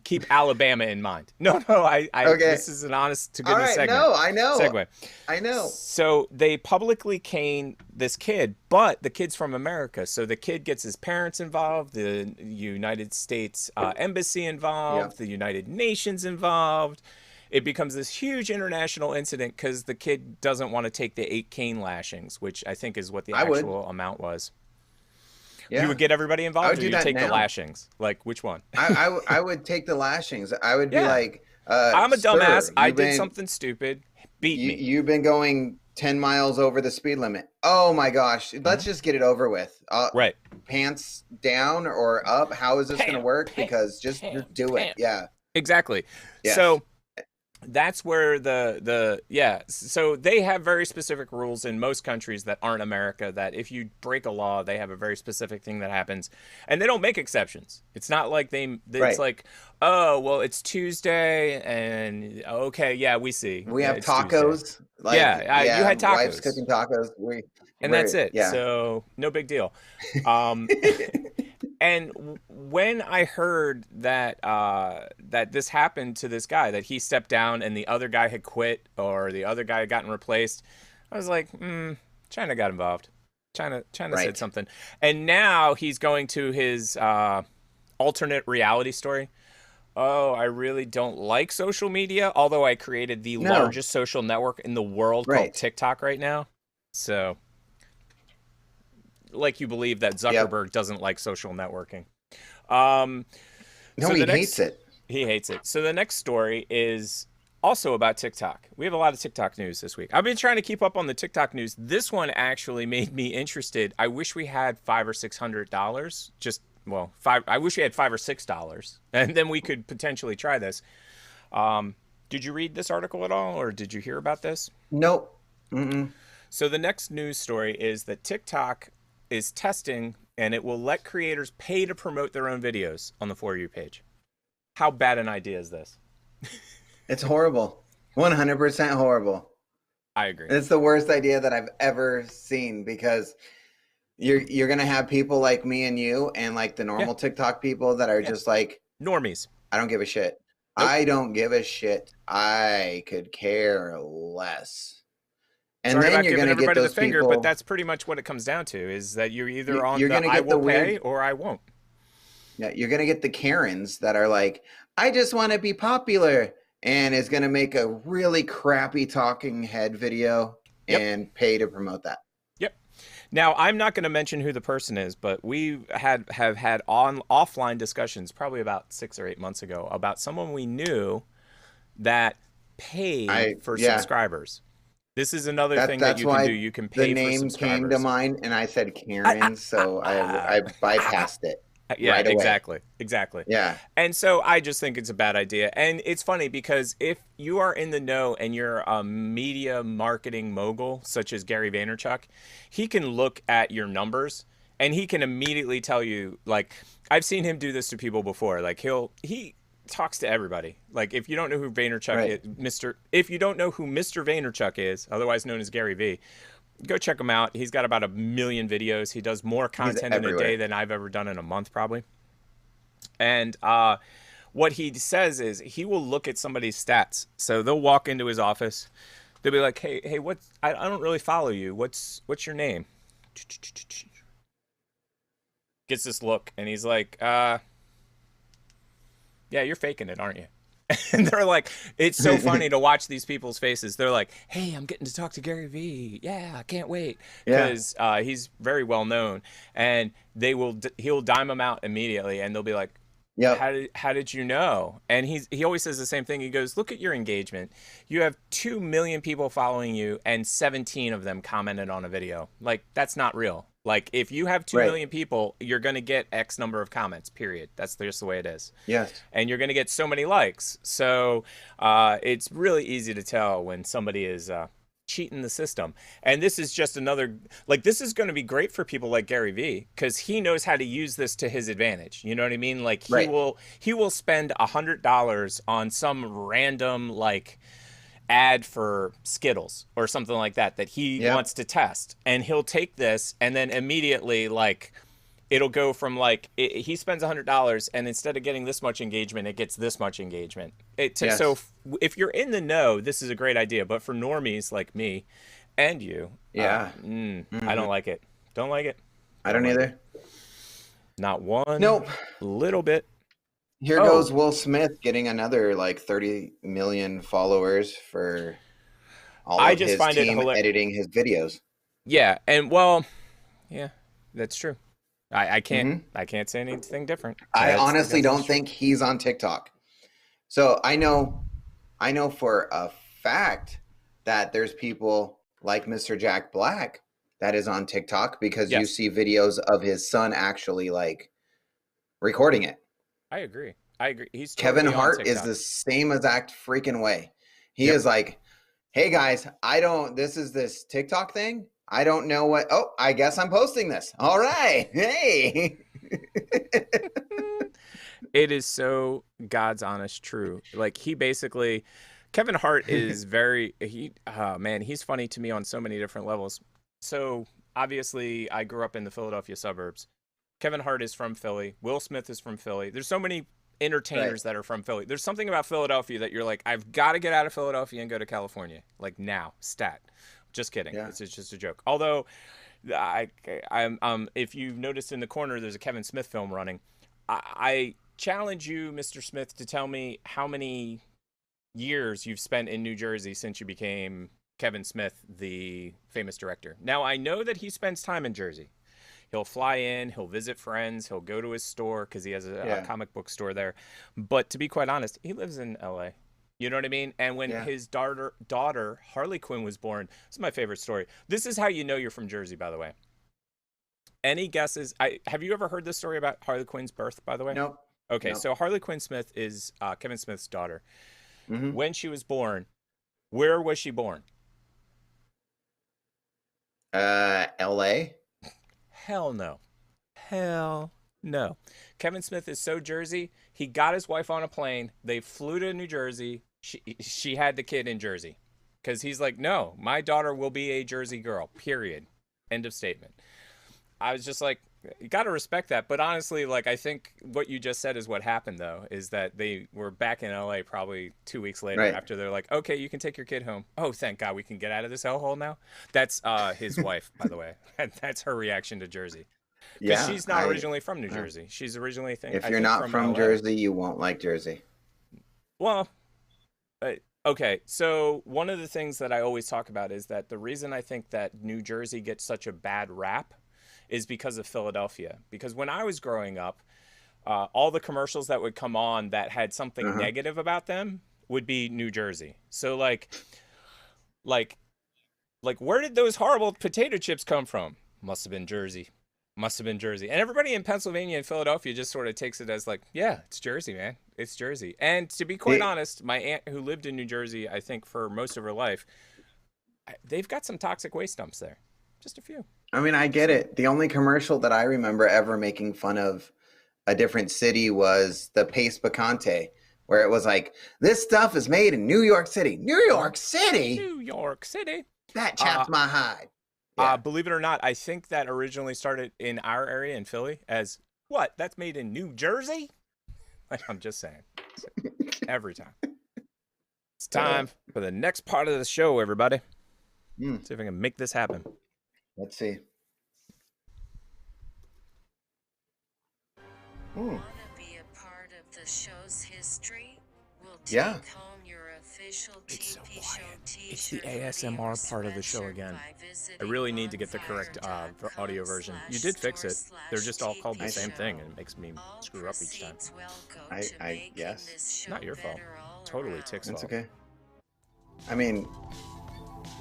Keep Alabama in mind. No, this is an honest to goodness segment. No, I know. Segue. I know. So they publicly cane this kid, but the kid's from America. So the kid gets his parents involved, the United States Embassy involved, the United Nations involved. It becomes this huge international incident because the kid doesn't want to take the 8 cane lashings, which I think is what the actual amount was. Yeah. You would get everybody involved, would or do you that take the now. lashings? Like, which one? I would take the lashings. I would be Yeah. like, I'm a dumbass. "Sir, I did something stupid. Beat me. You've been going 10 miles over the speed limit. Oh my gosh. Let's just get it over with. Right. Pants down or up? How is this going to work? Because just do it. Yeah. Exactly. Yes. So that's where so they have very specific rules in most countries that aren't America, that if you break a law, they have a very specific thing that happens, and they don't make exceptions. It's not like it's like, oh, well, it's Tuesday and okay, yeah, we see. We have tacos. Like, you had tacos. Wife's cooking tacos. And that's it. Yeah. So no big deal. And when I heard that that this happened to this guy, that he stepped down and the other guy had quit or the other guy had gotten replaced, I was like, China got involved. China said something. And now he's going to his alternate reality story. Oh, I really don't like social media, although I created the largest social network in the world called TikTok right now. So, like, you believe that Zuckerberg doesn't like social networking. No, he hates it. He hates it. So the next story is also about TikTok. We have a lot of TikTok news this week. I've been trying to keep up on the TikTok news. This one actually made me interested. I wish we had $500 or $600. I wish we had $5 or $6, and then we could potentially try this. Did you read this article at all, or did you hear about this? Nope. Mm-mm. So the next news story is that TikTok is testing, and it will let creators pay to promote their own videos on the For You page. How bad an idea is this? It's horrible. 100% horrible. I agree. It's the worst idea that I've ever seen, because you're going to have people like me and you and like the normal TikTok people that are just like normies. I don't give a shit. Nope. I don't give a shit. I could care less. And Sorry then about you're giving going to get everybody those the finger, people, but that's pretty much what it comes down to, is that you're either on you're the gonna I get will the pay weird, or I won't. Yeah, you're going to get the Karens that are like, I just want to be popular, and is going to make a really crappy talking head video and pay to promote that. Yep. Now, I'm not going to mention who the person is, but we have had offline discussions probably about 6 or 8 months ago about someone we knew that paid for subscribers. This is another thing that you can do. You can pay for subscribers. The name came to mind, and I said Karen, so I bypassed it. Yeah, right away. Exactly. Yeah. And so I just think it's a bad idea. And it's funny because if you are in the know and you're a media marketing mogul, such as Gary Vaynerchuk, he can look at your numbers and he can immediately tell you, like, I've seen him do this to people before. Like, he talks to everybody. Like, if you don't know who Vaynerchuk is, if you don't know who Mr. Vaynerchuk is, otherwise known as Gary V, go check him out. He's got about 1 million videos. He does more content in a day than I've ever done in a month, probably. And what he says is he will look at somebody's stats. So they'll walk into his office. They'll be like, hey, I don't really follow you. What's your name? Gets this look, and he's like, yeah, you're faking it, aren't you? And they're like, it's so funny to watch these people's faces. They're like, hey, I'm getting to talk to Gary V. Yeah, I can't wait. Because he's very well known. And he'll dime them out immediately. And they'll be like, how did you know? And he always says the same thing. He goes, look at your engagement. You have 2 million people following you, and 17 of them commented on a video. Like, that's not real. Like, if you have 2 million people, you're going to get X number of comments, period. That's just the way it is. Yes. And you're going to get so many likes. So it's really easy to tell when somebody is cheating the system. And this is just another, like, this is going to be great for people like Gary V, because he knows how to use this to his advantage. You know what I mean? Like, he will spend $100 on some random, like, ad for Skittles or something like that he wants to test, and he'll take this and then immediately, like, it'll go from, like, he spends $100 and instead of getting this much engagement, it gets this much engagement. So if you're in the know, this is a great idea, but for normies like me and you, I don't like it. Don't like it. I don't either. Not one. Nope. Little bit. Here goes Will Smith getting another, like, 30 million followers for all of his team editing his videos. Yeah, and, well, yeah, that's true. I can't say anything different. I honestly don't think he's on TikTok. So I know for a fact that there's people like Mr. Jack Black that is on TikTok because you see videos of his son actually like recording it. I agree. He's Kevin totally Hart is the same exact freaking way. He is like, hey guys, this is this TikTok thing. I don't know what, I guess I'm posting this. All right. Hey. It is so God's honest true. Like he basically, Kevin Hart is he's funny to me on so many different levels. So obviously I grew up in the Philadelphia suburbs. Kevin Hart is from Philly. Will Smith is from Philly. There's so many entertainers that are from Philly. There's something about Philadelphia that you're like, I've got to get out of Philadelphia and go to California. Like now, stat. Just kidding. Yeah. It's just a joke. Although, if you've noticed in the corner, there's a Kevin Smith film running. I challenge you, Mr. Smith, to tell me how many years you've spent in New Jersey since you became Kevin Smith, the famous director. Now, I know that he spends time in Jersey. He'll fly in, he'll visit friends, he'll go to his store because he has a comic book store there. But to be quite honest, he lives in L.A. You know what I mean? And when his daughter Harley Quinn was born, this is my favorite story. This is how you know you're from Jersey, by the way. Any guesses? Have you ever heard this story about Harley Quinn's birth, by the way? Nope. Okay, so Harley Quinn Smith is Kevin Smith's daughter. Mm-hmm. When she was born, where was she born? L.A.? Hell no. Hell no. Kevin Smith is so Jersey. He got his wife on a plane. They flew to New Jersey. She had the kid in Jersey. Because he's like, no, my daughter will be a Jersey girl, period. End of statement. I was just like, you got to respect that. But honestly, like, I think what you just said is what happened, though, is that they were back in L.A. probably 2 weeks later after they're like, okay, you can take your kid home. Oh, thank God we can get out of this hellhole now. That's his wife, by the way. That's her reaction to Jersey. Because she's not originally from New Jersey. She's originally, if you're not from Jersey, you won't like Jersey. Well, okay. So one of the things that I always talk about is that the reason I think that New Jersey gets such a bad rap is because of Philadelphia. Because when I was growing up, all the commercials that would come on that had something negative about them would be New Jersey. So like where did those horrible potato chips come from? Must have been Jersey. Must have been Jersey. And everybody in Pennsylvania and Philadelphia just sort of takes it as like, yeah, it's Jersey, man. It's Jersey. And to be quite honest, my aunt who lived in New Jersey, I think for most of her life, they've got some toxic waste dumps there. Just a few. I mean, I get it. The only commercial that I remember ever making fun of a different city was the Pace Picante, where it was like, this stuff is made in New York City. New York City? New York City. That chaps my hide. Believe it or not, I think that originally started in our area in Philly as, what, that's made in New Jersey? I'm just saying. Every time. It's time for the next part of the show, everybody. See if I can make this happen. Let's see. Want to be a part of the show's history? We'll take home your official TV show t-shirt. It's the ASMR part of the show again. I really need to get the correct audio version. You did fix it. They're just all called the same thing, and it makes me screw up each time. I guess. Not your fault. Totally Tick's fault. It's okay. I mean,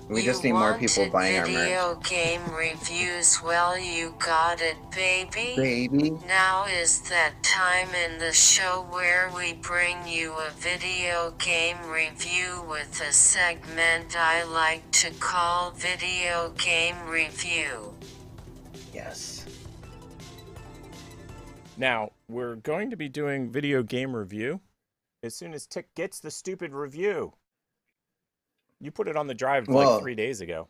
we just need more people buying our merch. Video game reviews? Well, you got it, baby. Baby. Now is that time in the show where we bring you a video game review with a segment I like to call Video Game Review. Yes. Now, we're going to be doing video game review as soon as Tick gets the stupid review. You put it on the drive like 3 days ago.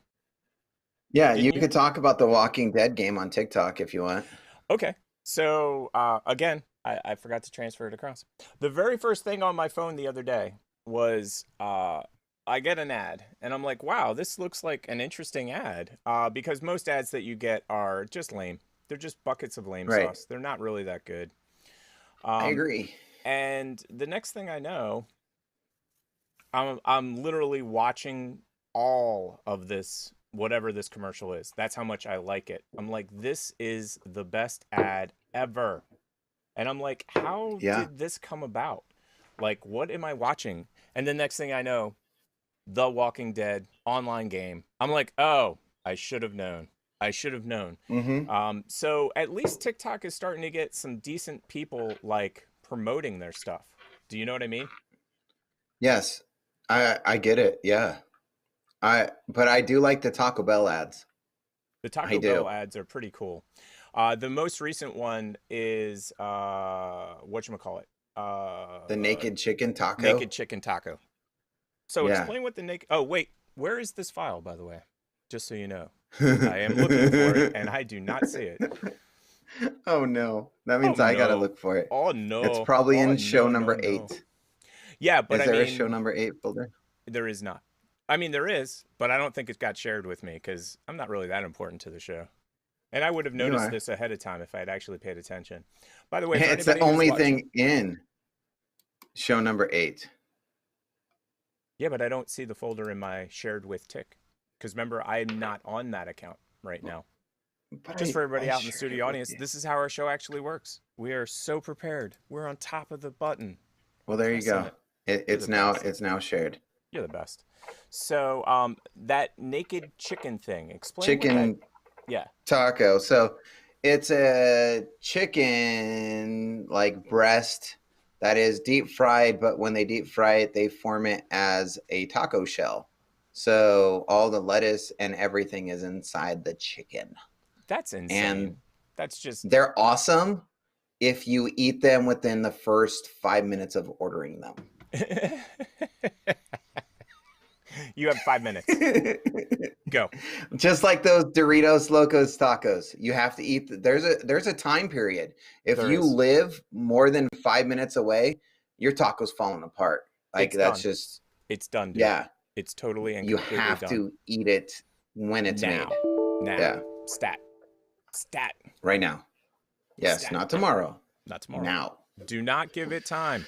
Yeah, you could talk about the Walking Dead game on TikTok if you want. Okay. So, again, I forgot to transfer it across. The very first thing on my phone the other day was I get an ad. And I'm like, wow, this looks like an interesting ad. Because most ads that you get are just lame. They're just buckets of lame sauce. They're not really that good. I agree. And the next thing I know, I'm literally watching all of this whatever this commercial is. That's how much I like it. I'm like, this is the best ad ever. And I'm like, how did this come about? Like, what am I watching? And the next thing I know, The Walking Dead online game. I'm like, oh, I should have known. I should have known. So at least TikTok is starting to get some decent people like promoting their stuff. Do you know what I mean? Yes, I get it. Yeah, but I do like the Taco Bell ads. The Taco Bell ads are pretty cool. The most recent one is whatchamacallit? The naked chicken taco. Naked chicken taco. So explain what the naked. Oh wait, where is this file, by the way? Just so you know, I am looking for it and I do not see it. Oh no, that means I gotta look for it. Oh no, it's probably in show number 8. Yeah, but is there a show number 8 folder? There is not. I mean, there is, but I don't think it got shared with me because I'm not really that important to the show. And I would have noticed this ahead of time if I had actually paid attention. By the way, it's the only thing in show number 8. Yeah, but I don't see the folder in my shared with Tick. Because remember, I'm not on that account right now. But just for everybody out in the studio audience, this is how our show actually works. We are so prepared. We're on top of the button. Well, there you go. It's now shared. You're the best. So that naked chicken thing. Explain. Taco. So it's a chicken like breast that is deep fried, but when they deep fry it, they form it as a taco shell. So all the lettuce and everything is inside the chicken. That's insane. And they're awesome if you eat them within the first 5 minutes of ordering them. You have 5 minutes. Go. Just like those Doritos Locos tacos. You have to eat. There's a time period. If you live more than 5 minutes away, your taco's falling apart. Like it's done. Dude. Yeah. It's totally and you have to eat it when it's made. Now. Yeah. Stat. Right now. Yes, Stat. Not tomorrow. Not tomorrow. Now. Do not give it time.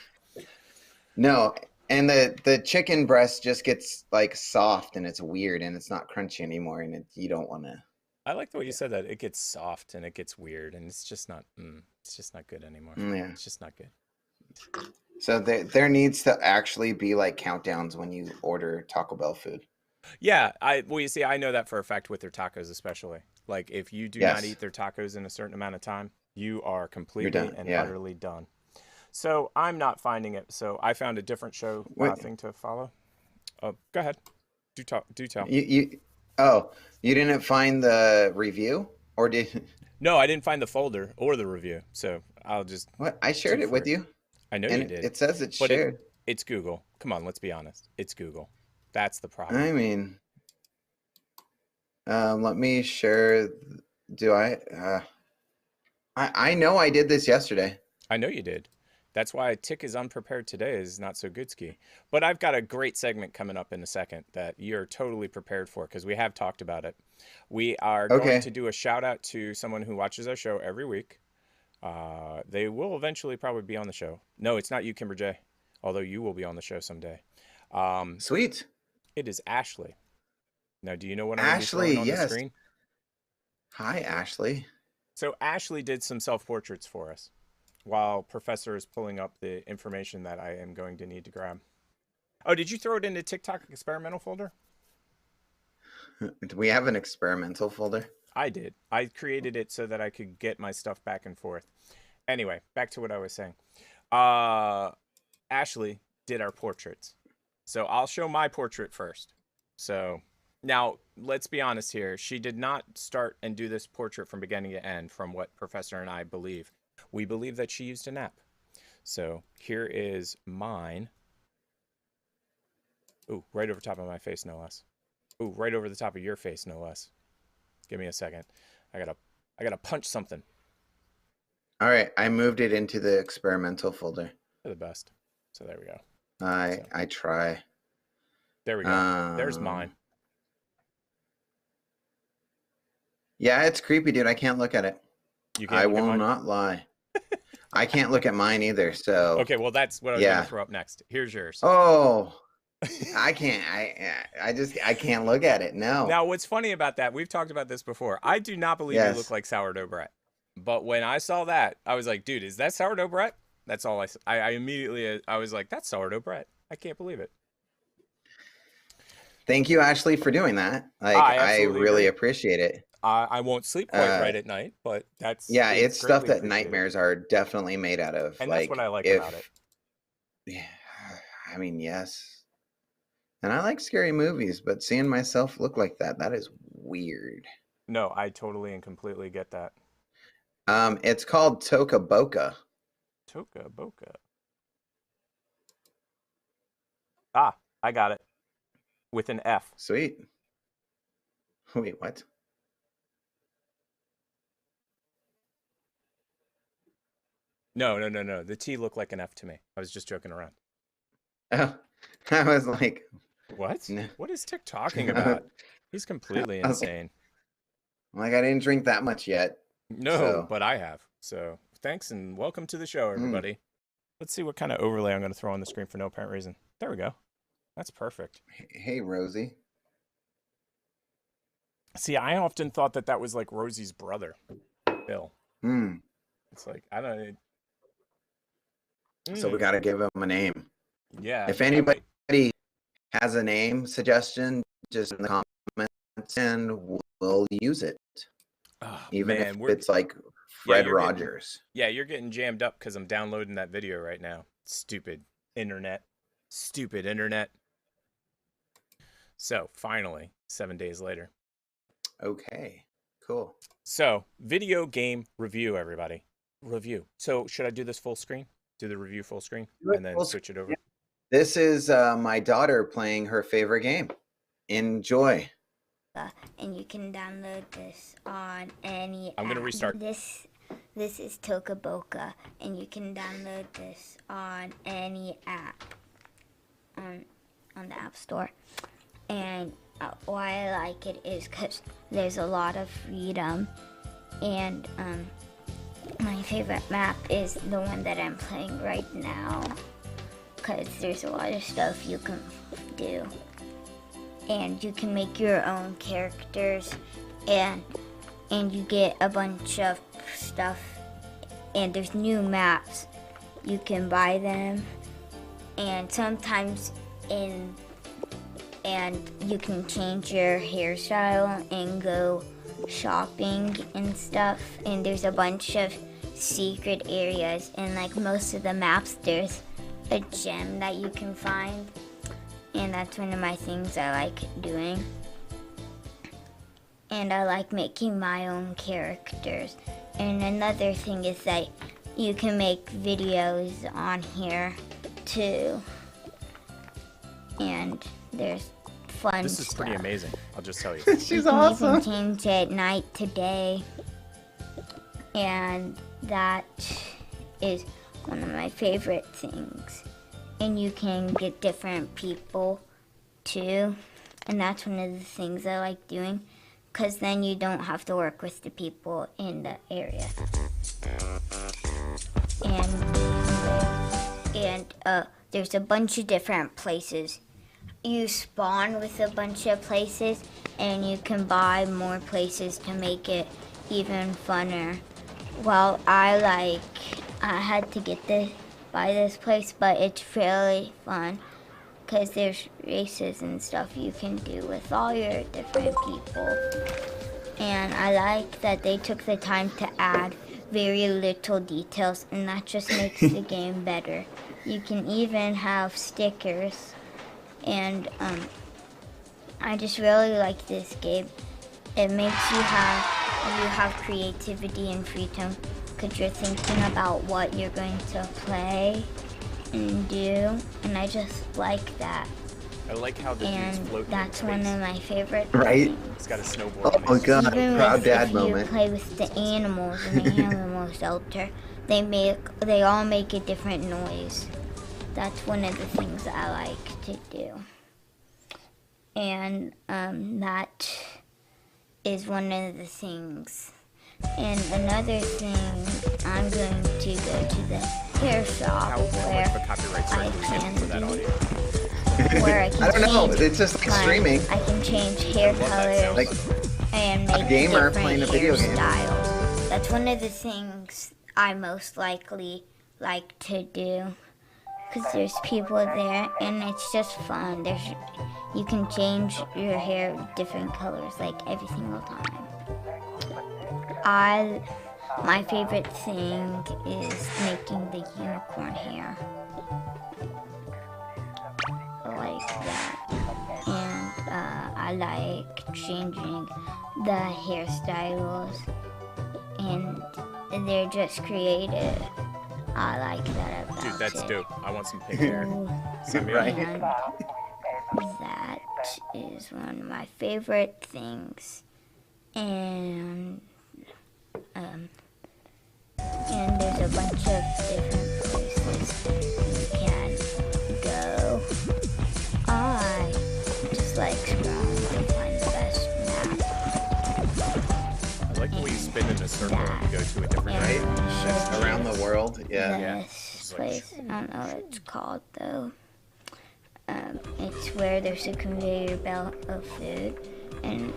No, and the chicken breast just gets like soft and it's weird and it's not crunchy anymore and you don't want to. I like the way you said that. It gets soft and it gets weird and it's just not. It's just not good anymore. Yeah. It's just not good. So there needs to actually be like countdowns when you order Taco Bell food. Yeah, you see, I know that for a fact with their tacos, especially. Like if you do not eat their tacos in a certain amount of time, you are completely and utterly done. So I'm not finding it. So I found a different show thing to follow. Go ahead. Do tell. You didn't find the review, or did? No, I didn't find the folder or the review. So I'll just. What? I shared it with you. I know you did. It says it's shared. It's Google. Come on, let's be honest. It's Google. That's the problem. I mean, let me share. Do I? I know I did this yesterday. I know you did. That's why Tick is unprepared today is not so good ski. But I've got a great segment coming up in a second that you're totally prepared for because we have talked about it. We are going to do a shout out to someone who watches our show every week. They will eventually probably be on the show. No, it's not you, Kimber J, although you will be on the show someday. Sweet. It is Ashley. Now, do you know what I'm going to be on the screen? Hi, Ashley. So Ashley did some self-portraits for us while Professor is pulling up the information that I am going to need to grab. Oh, did you throw it into TikTok experimental folder? Do we have an experimental folder? I did. I created it so that I could get my stuff back and forth. Anyway, back to what I was saying. Ashley did our portraits. So I'll show my portrait first. So now let's be honest here. She did not start and do this portrait from beginning to end from what Professor and I believe. We believe that she used an app. So here is mine. Ooh, right over top of my face, no less. Ooh, right over the top of your face, no less. Give me a second. I gotta punch something. All right, I moved it into the experimental folder. You're the best. So there we go. I try. There we go. There's mine. Yeah, it's creepy, dude. I can't look at it. I will not lie. I can't look at mine either. So okay, well that's what I was gonna throw up next. Here's yours. Oh, I can't. I can't look at it. No. Now, what's funny about that? We've talked about this before. I do not believe you look like sourdough bread. But when I saw that, I was like, dude, is that sourdough bread? That's all I immediately, I was like, that's sourdough bread. I can't believe it. Thank you, Ashley, for doing that. Like, I really appreciate it. I won't sleep quite right at night, but that's it's stuff that nightmares are definitely made out of. And that's what I like about it. Yeah, I mean, yes. And I like scary movies, but seeing myself look like that is weird. No, I totally and completely get that. It's called Toca Boca. Toca Boca. Ah, I got it. With an F. Sweet. Wait, what? No. The T looked like an F to me. I was just joking around. Oh, I was like, what? No. What is Tick talking about? He's completely insane. Like, I didn't drink that much yet. No, but I have. So thanks and welcome to the show, everybody. Let's see what kind of overlay I'm going to throw on the screen for no apparent reason. There we go. That's perfect. Hey, Rosie. See, I often thought that was like Rosie's brother, Bill. It's like, I don't know. So we got to give him a name. Yeah. If anybody has a name suggestion, just in the comments and we'll use it. Oh, Even man, if it's like Fred Rogers. You're getting jammed up because I'm downloading that video right now. Stupid internet. So, finally, 7 days later. Okay, cool. So, video game review, everybody. Review. So, should I do this full screen? Do the review full screen and then switch it over? Yeah. This is my daughter playing her favorite game. Enjoy. And you can download this on any I'm going to restart. This is Toca Boca, and you can download this on any app on the App Store. And why I like it is because there's a lot of freedom, and my favorite map is the one that I'm playing right now because there's a lot of stuff you can do. And you can make your own characters, and you get a bunch of stuff, and there's new maps. You can buy them, and sometimes and you can change your hairstyle and go shopping and stuff. And there's a bunch of secret areas, and like most of the maps, there's a gem that you can find. And that's one of my things I like doing. And I like making my own characters. And another thing is that you can make videos on here too. And there's fun This is stuff. pretty amazing, I'll just tell you. She's awesome. You can change at night to day. And that is one of my favorite things. And you can get different people too, and that's one of the things I like doing, because then you don't have to work with the people in the area. And there's a bunch of different places. You spawn with a bunch of places, and you can buy more places to make it even funner. Well, I had to get buy this place, but it's really fun because there's races and stuff you can do with all your different people. And I like that they took the time to add very little details, and that just makes the game better. You can even have stickers, and I just really like this game. It makes you have creativity and freedom, because you're thinking about what you're going to play and do, and I just like that. I like how the dude's floating in That's space. one of my favorite Right? things. He's got a snowboard on Oh his god, Even proud dad if moment. you play with the animals in the animal shelter, they all make a different noise. That's one of the things I like to do. And that is one of the things. And another thing, I'm going to go to the hair shop How much where of a copyright strike I do we get can for that do audio? where I can I don't know. change It's just like streaming. I can change hair colors Like and make a gamer different playing a video game. hairstyles. That's one of the things I most likely like to do, because there's people there and it's just fun. You can change your hair different colors like every single time. My favorite thing is making the unicorn hair. Like that. And I like changing the hairstyles, and they're just creative. I like that about Dude, that's it. dope. I want some pink hair. Send me Right. And that is one of my favorite things. And there's a bunch of different places you can go. I just like scrolling to find the best map. I like the way you spin in a circle and go to a different Right? right? Around the world. Yeah. This place, I don't know what it's called though. It's where there's a conveyor belt of food, and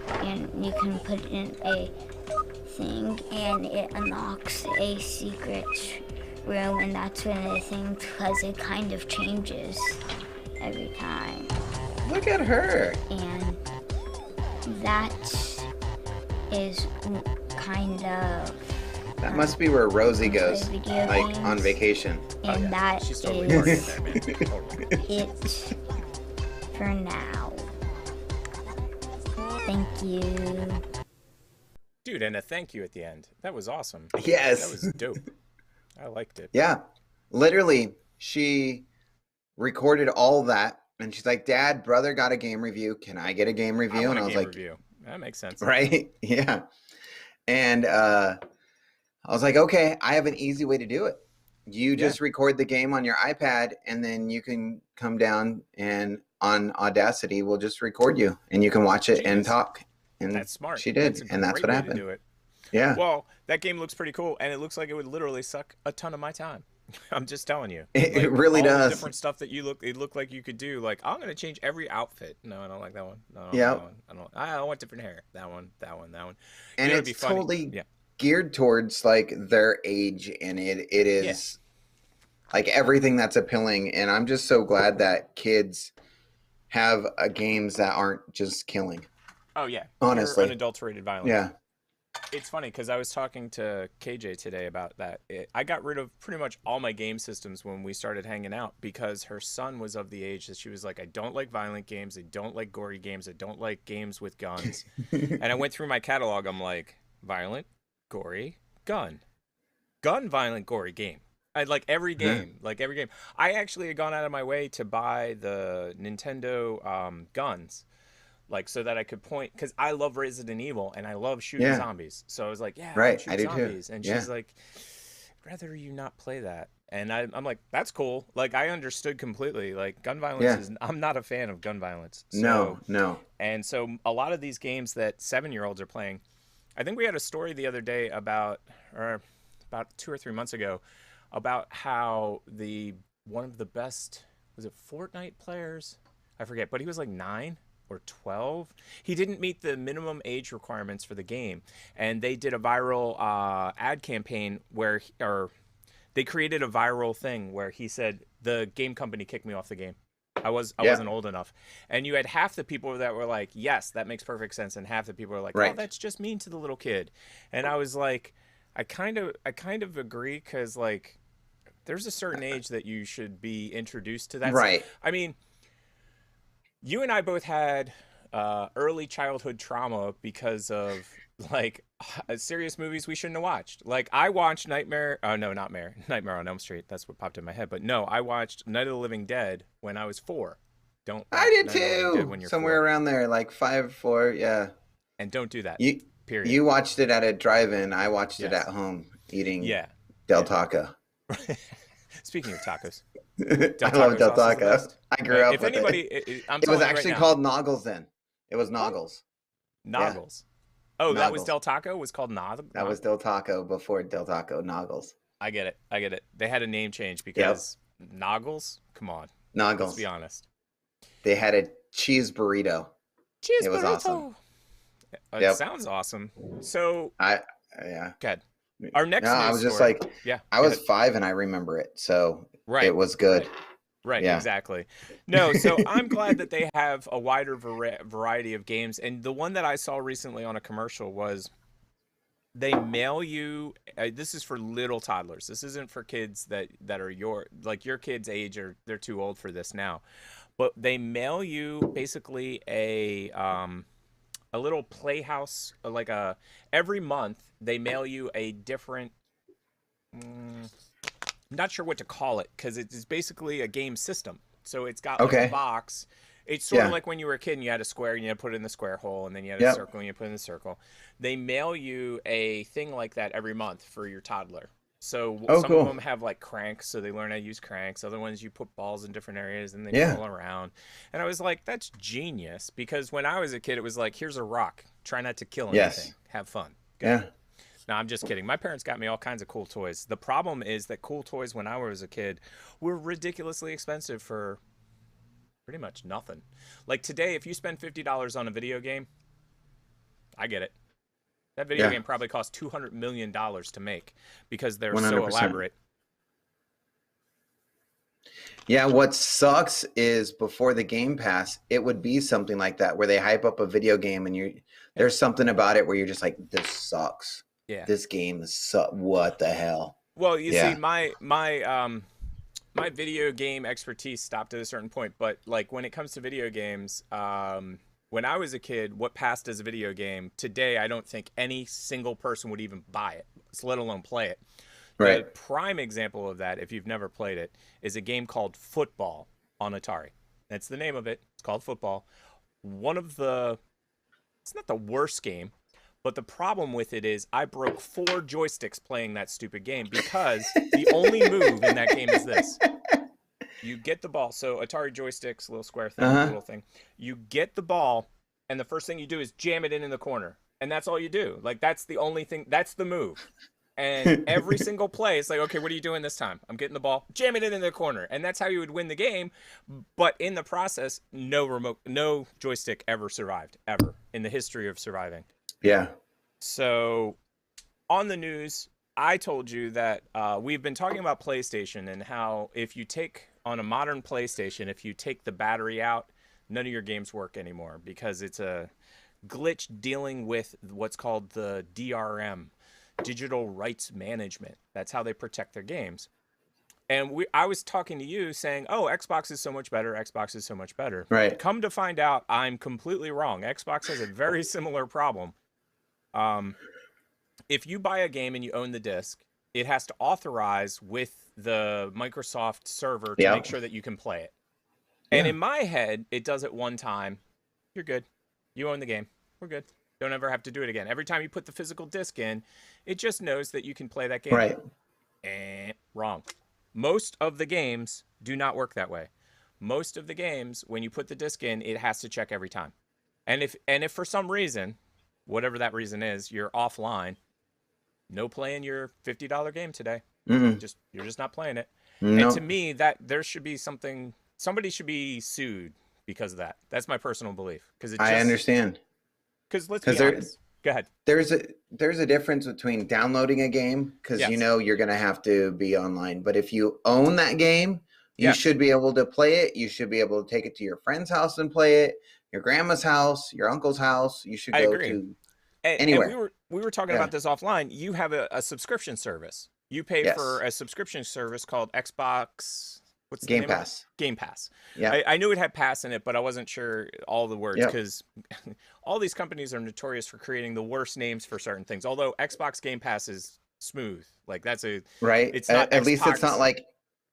you can put it in a thing, and it unlocks a secret room, and that's one of the things, because it kind of changes every time. Look at her. And that is kind of. That must be where Rosie goes, video like games. on vacation. And that She's is totally partying there, man. Totally. it for now. Thank you. Dude, and a thank you at the end. That was awesome. Yes. That was dope. I liked it. Yeah. Literally, she recorded all that, and she's like, Dad, brother got a game review. Can I get a game review? Want And a I was game like, review. That makes sense. right? Yeah. And I was like, okay, I have an easy way to do it. You just record the game on your iPad, and then you can come down and on Audacity, we'll just record you, and you can watch it and talk. And That's smart. She did, That's a and that's great what way to happened. do it. Yeah. Well, that game looks pretty cool, and it looks like it would literally suck a ton of my time. I'm just telling you. It really all does. The different stuff that it looked like you could do. Like, I'm gonna change every outfit. No, I don't like that one. No, I don't Yeah. like that one. I want different hair. That one. And It'd be it's funny. totally geared towards like their age, and it is like everything that's appealing. And I'm just so glad that kids have games that aren't just killing. Oh yeah, honestly, pure unadulterated violence. Yeah. It's funny because I was talking to KJ today about that. I got rid of pretty much all my game systems when we started hanging out because her son was of the age that she was like, I don't like violent games. I don't like gory games. I don't like games with guns. And I went through my catalog. I'm like, violent, gory, gun, violent, gory game. I like every game, I actually had gone out of my way to buy the Nintendo guns. Like, so that I could point, because I love Resident Evil and I love shooting zombies. So I was like, right, I do zombies. Too. And she's like, I'd rather you not play that. And I'm like, that's cool. Like, I understood completely. Like, gun violence I'm not a fan of gun violence. So, No. And so a lot of these games that 7-year-olds are playing, I think we had a story the other day about 2 or 3 months ago, about how one of the best, was it Fortnite players? I forget, but he was like 9 or 12. He didn't meet the minimum age requirements for the game, and they did a viral ad campaign where they created a viral thing where he said the game company kicked me off the game. I wasn't old enough. And you had half the people that were like, yes, that makes perfect sense, and half the people were like, oh, that's just mean to the little kid. And I was like, I kind of agree, because like there's a certain age that you should be introduced to that. Right. I mean, you and I both had early childhood trauma because of like serious movies we shouldn't have watched. Like, I watched Nightmare on Elm Street. That's what popped in my head. But no, I watched Night of the Living Dead when I was 4. I did too. Somewhere 4. around there, like 5, 4, yeah. And don't do that. Period. You watched it at a drive-in. I watched it at home eating Del Taco. Speaking of tacos. I love Del Taco. I grew up with it. It was actually called Noggles then. It was Noggles. Noggles. Yeah. Oh, that was Del Taco? Was called Noggles? That was Del Taco before Del Taco. Noggles. I get it. They had a name change because Noggles? Come on. Noggles. Let's be honest. They had a cheese burrito. Cheese it was burrito. Awesome. It sounds awesome. So yeah. Good. Our next news I was just story, like, I was 5 and I remember it, so it was good. Right, Yeah. exactly. No, so I'm glad that they have a wider variety of games. And the one that I saw recently on a commercial was they mail you. This is for little toddlers. This isn't for kids that are your kids' age, or they're too old for this now. But they mail you basically a little playhouse, every month they mail you a different. I'm not sure what to call it because it's basically a game system. So it's got like a box. It's sort of like when you were a kid and you had a square and you had to put it in the square hole, and then you had a circle and you put it in the circle. They mail you a thing like that every month for your toddler. So some of them have like cranks, so they learn how to use cranks. Other ones you put balls in different areas and they roll around. And I was like, that's genius, because when I was a kid, it was like, here's a rock. Try not to kill anything. Have fun. Good. Yeah. No, I'm just kidding. My parents got me all kinds of cool toys. The problem is that cool toys when I was a kid were ridiculously expensive for pretty much nothing. Like today, if you spend $50 on a video game, I get it. That video game probably cost $200 million to make because they're 100%. So elaborate. Yeah, what sucks is before the Game Pass, it would be something like that where they hype up a video game and there's something about it where you're just like, this sucks. Yeah. This game is what the hell? Well, you see, my video game expertise stopped at a certain point, but like when it comes to video games, when I was a kid, what passed as a video game, today I don't think any single person would even buy it, let alone play it. Right. The prime example of that, if you've never played it, is a game called Football on Atari. That's the name of it. It's called Football. It's not the worst game, but the problem with it is I broke 4 joysticks playing that stupid game because the only move in that game is this. You get the ball. So Atari joysticks, little square thing, little thing. You get the ball, and the first thing you do is jam it in the corner. And that's all you do. Like, that's the only thing. That's the move. And every single play, it's like, okay, what are you doing this time? I'm getting the ball, jam it in the corner. And that's how you would win the game. But in the process, no joystick ever survived, ever, in the history of surviving. Yeah. So on the news, I told you that we've been talking about PlayStation and how if you take on a modern PlayStation, if you take the battery out, none of your games work anymore because it's a glitch dealing with what's called the DRM, digital rights management. That's how they protect their games. And I was talking to you saying, oh, Xbox is so much better. Xbox is so much better. Right. Come to find out, I'm completely wrong. Xbox has a very similar problem. If you buy a game and you own the disc, it has to authorize with the Microsoft server to make sure that you can play it. And in my head, it does it one time. You're good. You own the game. We're good. Don't ever have to do it again. Every time you put the physical disc in, it just knows that you can play that game. Right. Wrong. Most of the games do not work that way. Most of the games, when you put the disc in, it has to check every time. And if for some reason, whatever that reason is, you're offline, no playing your $50 game today. You're just not playing it. No. And to me, that there should be somebody should be sued because of that. That's my personal belief. I understand. Because let's be honest. Go ahead. There's a difference between downloading a game because you're going to have to be online. But if you own that game, you should be able to play it. You should be able to take it to your friend's house and play it, your grandma's house, your uncle's house. You should go to anywhere. And we were talking about this offline. You have a subscription service. You pay for a subscription service called Xbox. What's the Game name Pass. Game Pass. Yeah. I knew it had pass in it, but I wasn't sure all the words because all these companies are notorious for creating the worst names for certain things. Although Xbox Game Pass is smooth. Like that's right. It's not at least it's not like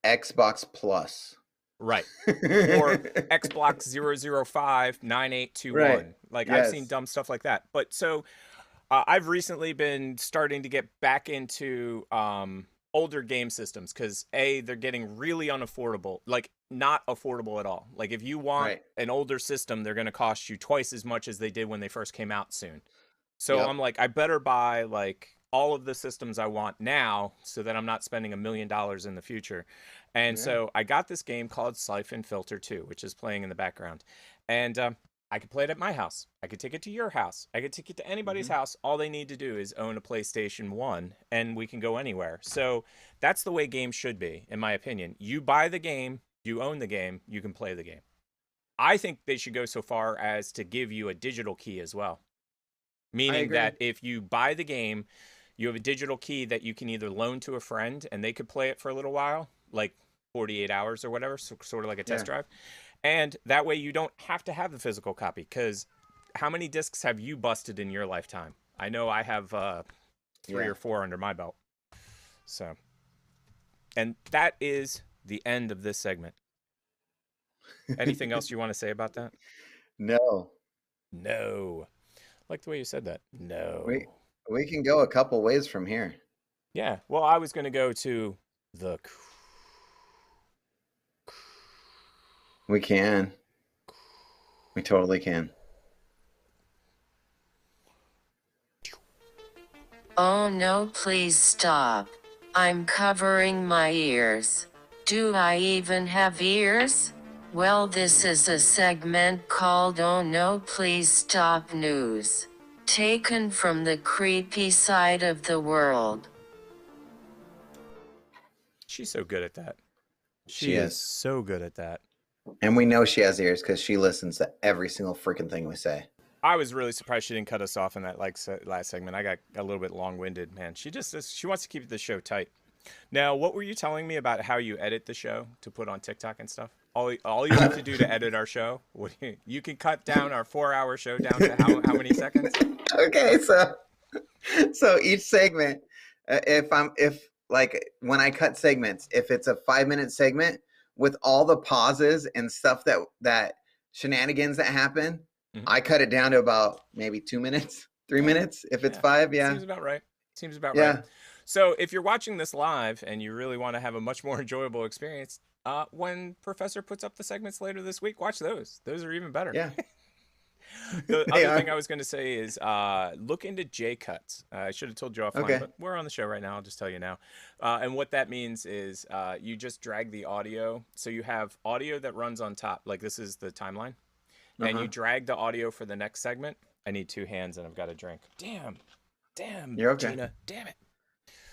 Xbox Plus. Right. Or Xbox 0059821. Right. Like I've seen dumb stuff like that. But so I've recently been starting to get back into older game systems because they're getting really unaffordable, like not affordable at all. Like if you want an older system, they're going to cost you twice as much as they did when they first came out soon. So I'm like, I better buy like all of the systems I want now so that I'm not spending $1 million in the future. And so I got this game called Siphon Filter 2, which is playing in the background. And I could play it at my house. I could take it to your house. I could take it to anybody's house. All they need to do is own a PlayStation 1, and we can go anywhere. So that's the way games should be, in my opinion. You buy the game, you own the game, you can play the game. I think they should go so far as to give you a digital key as well. Meaning that if you buy the game, you have a digital key that you can either loan to a friend, and they could play it for a little while, like 48 hours or whatever, so sort of like a test drive. And that way you don't have to have the physical copy, because how many discs have you busted in your lifetime? I know I have 3 or 4 under my belt. So, and that is the end of this segment. Anything else you want to say about that? No. No. I like the way you said that. No. We can go a couple ways from here. Yeah. Well, I was going to go to the... We can. We totally can. Oh no, please stop. I'm covering my ears. Do I even have ears? Well, this is a segment called Oh No Please Stop News. Taken from the creepy side of the world. She's so good at that. She is so good at that. And we know she has ears because she listens to every single freaking thing we say. I was really surprised she didn't cut us off in that last segment. I got a little bit long-winded, man. She wants to keep the show tight. Now, what were you telling me about how you edit the show to put on TikTok and stuff? All you have to do to edit our show, you can cut down our 4-hour show down to how many seconds? Okay, so each segment, if when I cut segments, if it's a 5-minute segment with all the pauses and stuff that shenanigans that happen, I cut it down to about maybe 2 minutes, 3 minutes. If it's 5, Seems about right. Right. So if you're watching this live and you really want to have a much more enjoyable experience, when Professor puts up the segments later this week, watch those. Those are even better. Yeah. The other thing I was going to say is look into J-Cuts. I should have told you offline, but we're on the show right now. I'll just tell you now. And what that means is you just drag the audio. So you have audio that runs on top. Like this is the timeline. And you drag the audio for the next segment. I need 2 hands and I've got a drink. Damn. You're okay. Gina. Damn it.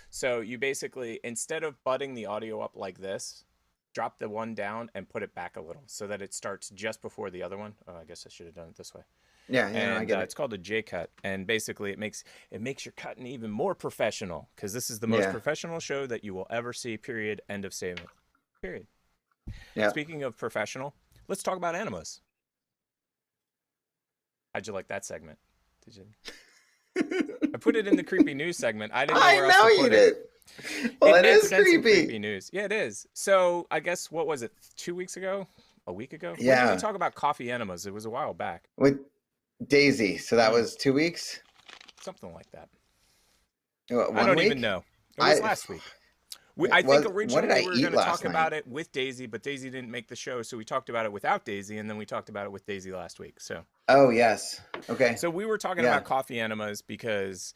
So you basically, instead of butting the audio up like this, drop the one down and put it back a little so that it starts just before the other one. Oh, I guess I should have done it this way. Yeah, and I get it. It's called a J-cut, and basically it makes your cutting even more professional, because this is the most professional show that you will ever see. Period. End of statement. Period. Yeah. Speaking of professional, let's talk about enemas. How'd you like that segment? Did you? I put it in the creepy news segment. I didn't know where else to put it. Well, it is creepy news. Yeah, it is. So I guess, what was it, 2 weeks ago? A week ago? Yeah. When did we talk about coffee enemas? It was a while back. With Daisy. So that was 2 weeks? Something like that. What, I don't even know. It was last week. I think originally we were going to talk about it with Daisy, but Daisy didn't make the show, so we talked about it without Daisy, and then we talked about it with Daisy last week. So. Oh, yes. Okay. So we were talking about coffee enemas because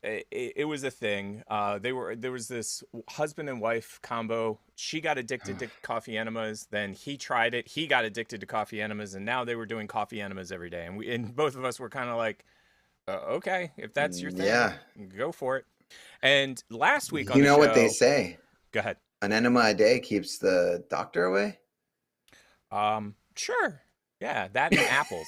it was a thing. There was this husband and wife combo. She got addicted to coffee enemas. Then he tried it. He got addicted to coffee enemas, and now they were doing coffee enemas every day. And both of us were kind of like, okay, if that's your thing, go for it. And last week on the show, what they say? Go ahead. An enema a day keeps the doctor away? Sure. Yeah, that and apples.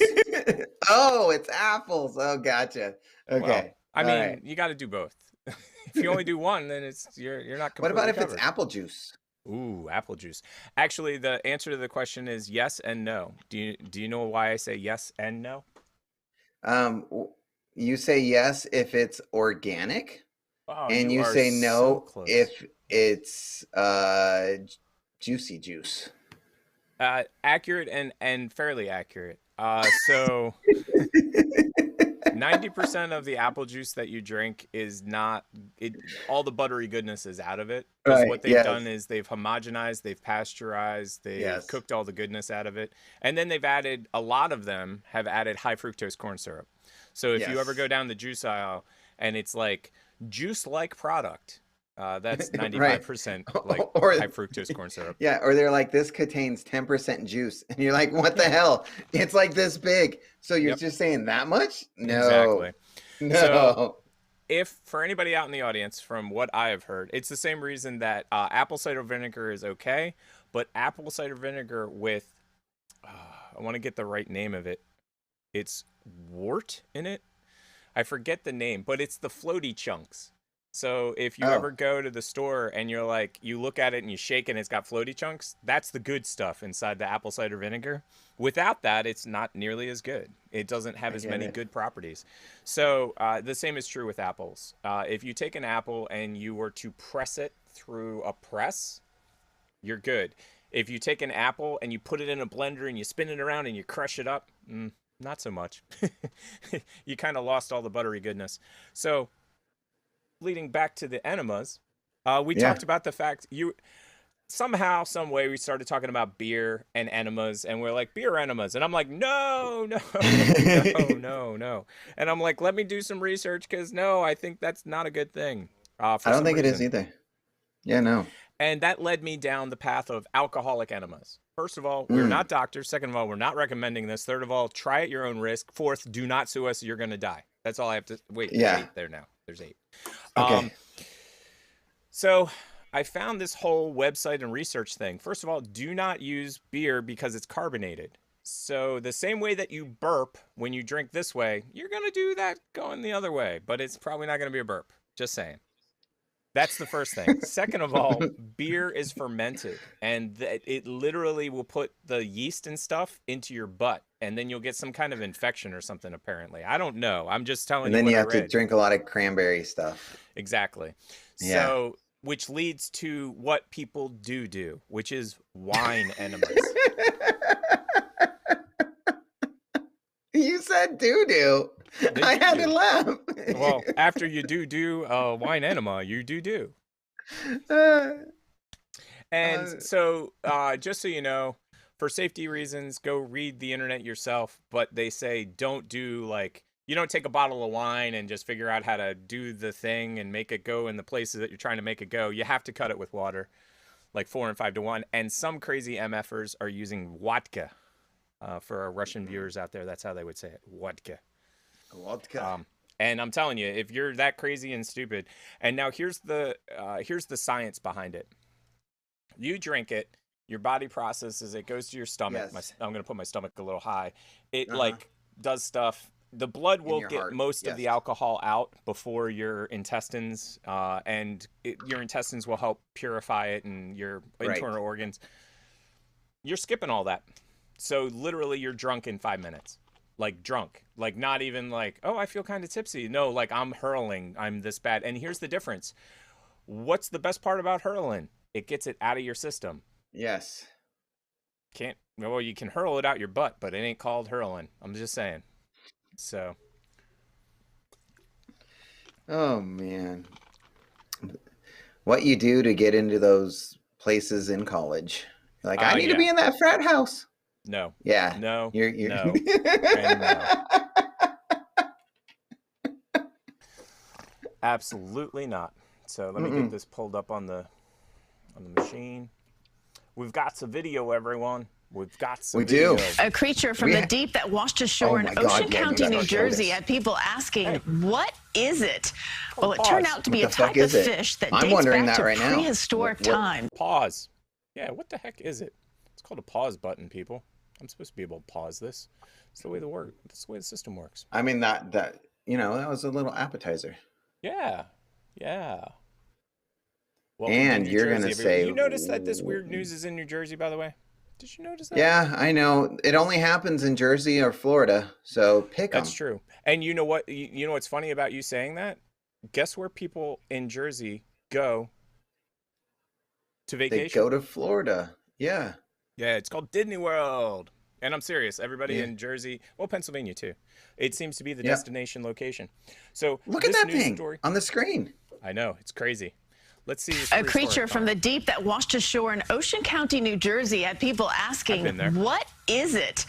Oh, it's apples. Oh, gotcha. Okay. Well, I mean, you got to do both. If you only do one, then you're not completely What about if covered. it's apple juice? Ooh, apple juice. Actually, the answer to the question is yes and no. Do you know why I say yes and no? You say yes if it's organic. Oh, and you say no if it's juicy juice. Accurate and fairly accurate. So 90% of the apple juice that you drink is not it. All the buttery goodness is out of it. Because what they've done is they've homogenized, they've pasteurized, they've cooked all the goodness out of it, and then they've added, a lot of them have added high fructose corn syrup. So if you ever go down the juice aisle and it's like juice-like product. That's 95% like or high fructose corn syrup. Yeah, or they're like, this contains 10% juice, and you're like, what the hell? It's like this big. So you're just saying that much? No. Exactly. No. So if for anybody out in the audience, from what I have heard, it's the same reason that apple cider vinegar is okay, but apple cider vinegar with, I want to get the right name of it. It's wort in it. I forget the name, but it's the floaty chunks. So if you ever go to the store and you're like, you look at it and you shake and it's got floaty chunks, that's the good stuff inside the apple cider vinegar. Without that, it's not nearly as good. It doesn't have as many good properties. So the same is true with apples. If you take an apple and you were to press it through a press, you're good. If you take an apple and you put it in a blender and you spin it around and you crush it up, not so much. You kind of lost all the buttery goodness. So leading back to the enemas, we talked about the fact somehow, some way, we started talking about beer and enemas, and we're like, beer enemas, and I'm like, no. And I'm like, let me do some research, because no, I think that's not a good thing. I don't think it is either. Yeah, no. And that led me down the path of alcoholic enemas. First of all, we're not doctors. Second of all, we're not recommending this. Third of all, try at your own risk. Fourth, do not sue us. You're going to die. That's all I have to... Wait, there's 8 there now. There's 8. Okay. So I found this whole website and research thing. First of all, do not use beer because it's carbonated. So the same way that you burp when you drink this way, you're going to do that going the other way. But it's probably not going to be a burp. Just saying. That's the first thing. Second of all, beer is fermented, and it literally will put the yeast and stuff into your butt, and then you'll get some kind of infection or something, apparently. I don't know. I'm just telling you. And then you have to drink a lot of cranberry stuff. Exactly. Yeah. So, which leads to what people do, which is wine enemas. You said doo-doo. I had to laugh. Well, after you do wine enema, you do. And so, just so you know, for safety reasons, go read the internet yourself. But they say don't do, like, you don't take a bottle of wine and just figure out how to do the thing and make it go in the places that you're trying to make it go. You have to cut it with water, like 4 and 5 to 1. And some crazy MFers are using vodka. For our Russian viewers out there, that's how they would say it. Vodka. And I'm telling you, if you're that crazy and stupid, and now here's the science behind it. You drink it, your body processes it, goes to your stomach. Yes. I'm gonna put my stomach a little high. It like does stuff. The blood will get heart. most of the alcohol out before your intestines, and your intestines will help purify it, and your internal organs. You're skipping all that. So literally you're drunk in 5 minutes. Like drunk. Like not even like, oh, I feel kind of tipsy. No, like I'm hurling. I'm this bad. And here's the difference. What's the best part about hurling? It gets it out of your system. Yes. Well, you can hurl it out your butt, but it ain't called hurling. I'm just saying. So. Oh, man. What you do to get into those places in college. Like, I need to be in that frat house. No. Yeah. No. You're... No. And no. Absolutely not. So let me get this pulled up on the machine. We've got some video, everyone. We've got some video. Do. A creature from the deep that washed ashore in Ocean County, New Jersey, had people asking, what is it? Well, it turned out to be a type of fish that dates back to prehistoric time. Pause. Yeah, what the heck is it? It's called a pause button, people. I'm supposed to be able to pause this. It's the way that's the way the system works. I mean, that was a little appetizer. Yeah. Yeah. Well, and you're going to say... You notice that this weird news is in New Jersey, by the way? Did you notice that? Yeah, I know. It only happens in Jersey or Florida, so pick 'em. That's true. And you know what? You know what's funny about you saying that? Guess where people in Jersey go to vacation? They go to Florida. Yeah. Yeah, it's called Disney World. And I'm serious. Everybody in Jersey, well, Pennsylvania too. It seems to be the destination location. So look at that thing on the screen. I know, it's crazy. Let's see. A creature from the deep that washed ashore in Ocean County, New Jersey, had people asking, what is it?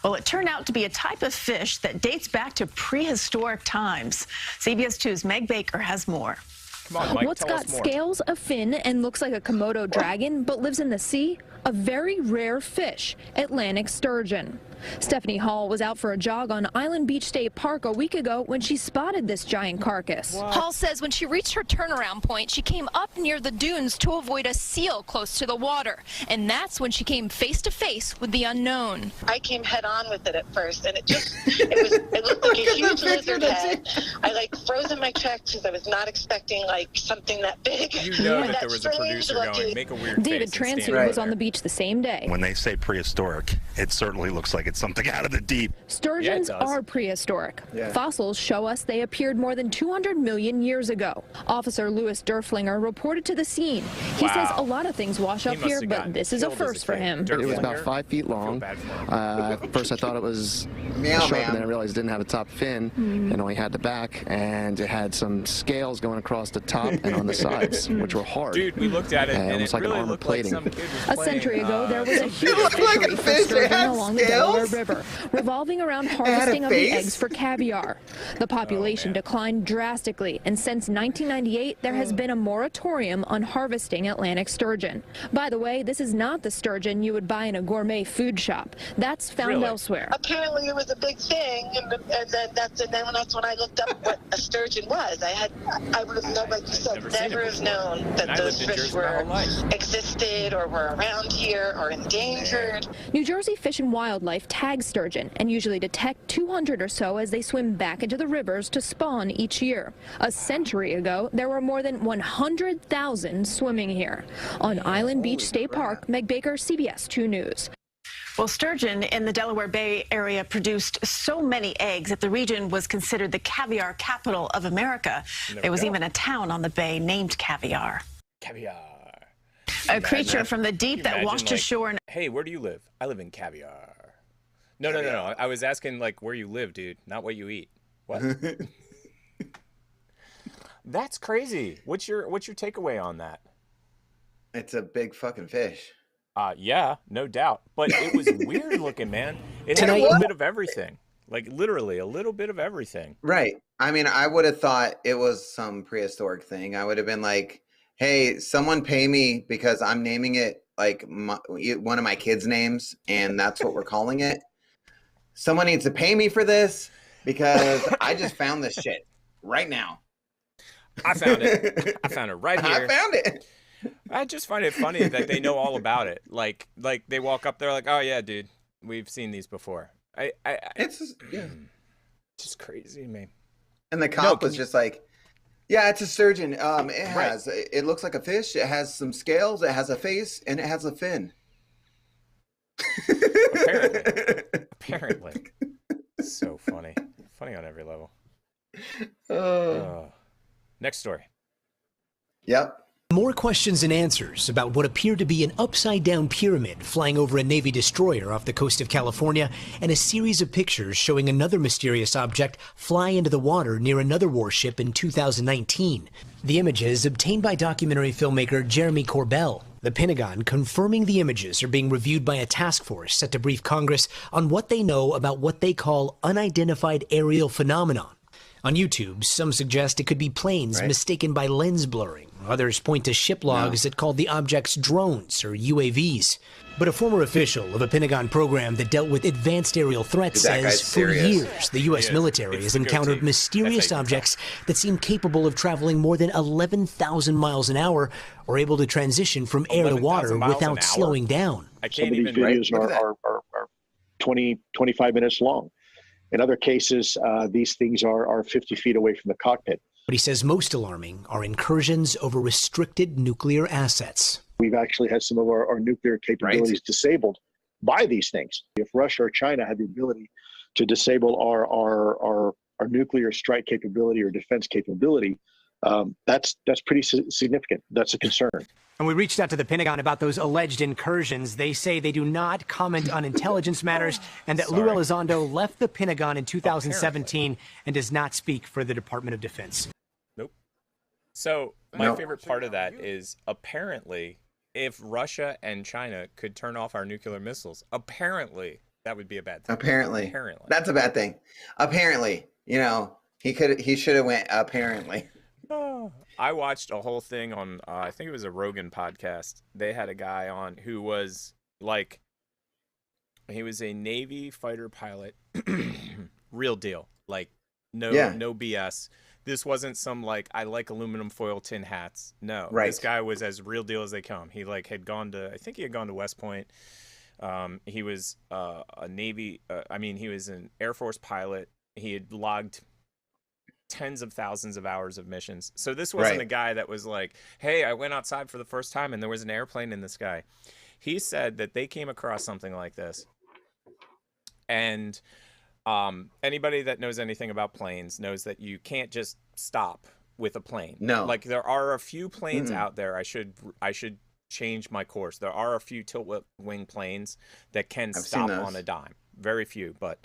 Well, it turned out to be a type of fish that dates back to prehistoric times. CBS 2's Meg Baker has more. Come on, Mike, What's got scales, a fin, and looks like a Komodo dragon, but lives in the sea? A very rare fish, Atlantic sturgeon. Stephanie Hall was out for a jog on Island Beach State Park a week ago when she spotted this giant carcass. Hall says when she reached her turnaround point, she came up near the dunes to avoid a seal close to the water. And that's when she came face to face with the unknown. I came head on with it at first, and it looked like a huge lizard head. I froze in my tracks because I was not expecting something that big. You know that there was a producer going, make a weird David Transu was on the beach the same day. When they say prehistoric, it certainly looks like it's something out of the deep. Sturgeons are prehistoric. Fossils show us they appeared more than 200 million years ago. Officer Louis Derflinger reported to the scene. He says a lot of things wash up here, but this is a first for him. It was about 5 feet long. First I thought it was a shark, and then I realized it didn't have a top fin and only had the back, and it had some scales going across the top and on the sides, which were hard. Dude, we looked at it, and it was like really an armor plating. A century ago, there was a huge fishery for sturgeon along the Delaware River, revolving around harvesting of the eggs for caviar. The population declined drastically, and since 1998, there has been a moratorium on harvesting Atlantic sturgeon. By the way, this is not the sturgeon you would buy in a gourmet food shop. That's found elsewhere. Apparently, it was a big thing, and then that's when I looked up what a sturgeon was. I would have known, like you said, never have known that those fish existed or were around here or endangered. New Jersey Fish and Wildlife tags sturgeon and usually detect 200 or so as they swim back into the rivers to spawn each year. A century ago, there were more than 100,000 swimming here. On Island Beach State Park, Meg Baker, CBS 2 News. Well, sturgeon in the Delaware Bay area produced so many eggs that the region was considered the caviar capital of America. There was even a town on the bay named Caviar. Caviar. A creature from the deep that washed ashore. Hey, where do you live? I live in Caviar. No. I was asking where you live, dude, not what you eat. What? That's crazy. What's your takeaway on that? It's a big fucking fish. Yeah, no doubt. But it was weird looking, man. It had a little bit of everything. Literally a little bit of everything. Right. I mean, I would have thought it was some prehistoric thing. I would have been like, hey, someone pay me because I'm naming it one of my kids' names, and that's what we're calling it. Someone needs to pay me for this because I just found this shit right now. I found it. I found it right here. I found it. I just find it funny that they know all about it. Like they walk up there like, oh yeah, dude, we've seen these before. It's just crazy, man. And the cop was just like, yeah, it's a sturgeon. It looks like a fish. It has some scales. It has a face, and it has a fin. Apparently. So funny. Funny on every level. Next story. Yep. More questions and answers about what appeared to be an upside-down pyramid flying over a Navy destroyer off the coast of California, and a series of pictures showing another mysterious object fly into the water near another warship in 2019. The images obtained by documentary filmmaker Jeremy Corbell. The Pentagon confirming the images are being reviewed by a task force set to brief Congress on what they know about what they call unidentified aerial phenomenon. On YouTube, some suggest it could be planes mistaken by lens blurring. Others point to ship logs that called the objects drones or UAVs. But a former official of a Pentagon program that dealt with advanced aerial threats says for years the U.S. military has encountered mysterious objects that seem capable of traveling more than 11,000 miles an hour or able to transition from air to water without slowing down. Some of these videos are 20, 25 minutes long. In other cases, these things are 50 feet away from the cockpit. But he says most alarming are incursions over restricted nuclear assets. We've actually had some of our nuclear capabilities disabled by these things. If Russia or China had the ability to disable our nuclear strike capability or defense capability, that's pretty significant. That's a concern. And we reached out to the Pentagon about those alleged incursions. They say they do not comment on intelligence matters and that Lou Elizondo left the Pentagon in 2017 and does not speak for the Department of Defense. Nope. So My favorite part of that is apparently if Russia and China could turn off our nuclear missiles, apparently that would be a bad thing. Apparently. That's a bad thing. Apparently. You know, he should have went apparently. I watched a whole thing on, I think it was a Rogan podcast. They had a guy on who was like, he was a Navy fighter pilot, real deal, like no BS. This wasn't some like, I like aluminum foil tin hats. No, this guy was as real deal as they come. He like had gone to, I think he had gone to West Point. He was a Navy, he was an Air Force pilot. He had logged tens of thousands of hours of missions. So this wasn't a guy that was like, hey, I went outside for the first time and there was an airplane in the sky. He said that they came across something like this. And anybody that knows anything about planes knows that you can't just stop with a plane. No. Like there are a few planes out there. I should change my course. There are a few tilt wing planes that can stop on a dime. Very few, but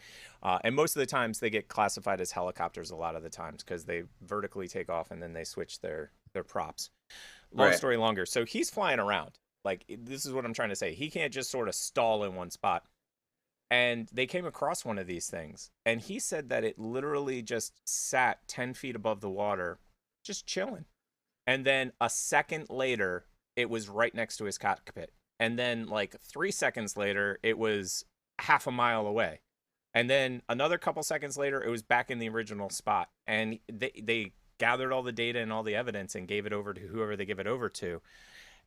and most of the times they get classified as helicopters a lot of the times because they vertically take off and then they switch their props. Long story longer. So he's flying around. Like, this is what I'm trying to say. He can't just sort of stall in one spot. And they came across one of these things. And he said that it literally just sat 10 feet above the water, just chilling. And then a second later, it was right next to his cockpit. And then like 3 seconds later, it was half a mile away. And then another couple seconds later, it was back in the original spot. And they gathered all the data and all the evidence and gave it over to whoever they give it over to.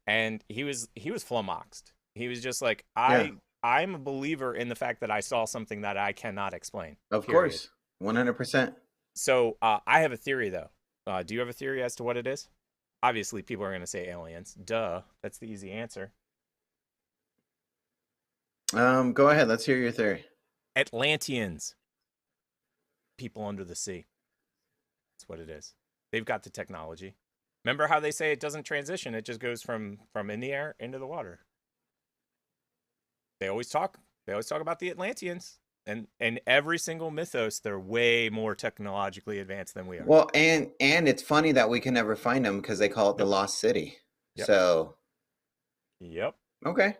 And he was flummoxed. He was just like, I'm a believer in the fact that I saw something that I cannot explain. Of course. 100%. So I have a theory, though. Do you have a theory as to what it is? Obviously, people are going to say aliens. Duh. That's the easy answer. Go ahead. Let's hear your theory. Atlanteans. People under the sea. That's what it is. They've got the technology. Remember how they say it doesn't transition? It just goes from in the air into the water. They always talk about the Atlanteans. And every single mythos, they're way more technologically advanced than we are. Well, and it's funny that we can never find them because they call it the Lost City. Yep. So. Yep. Okay.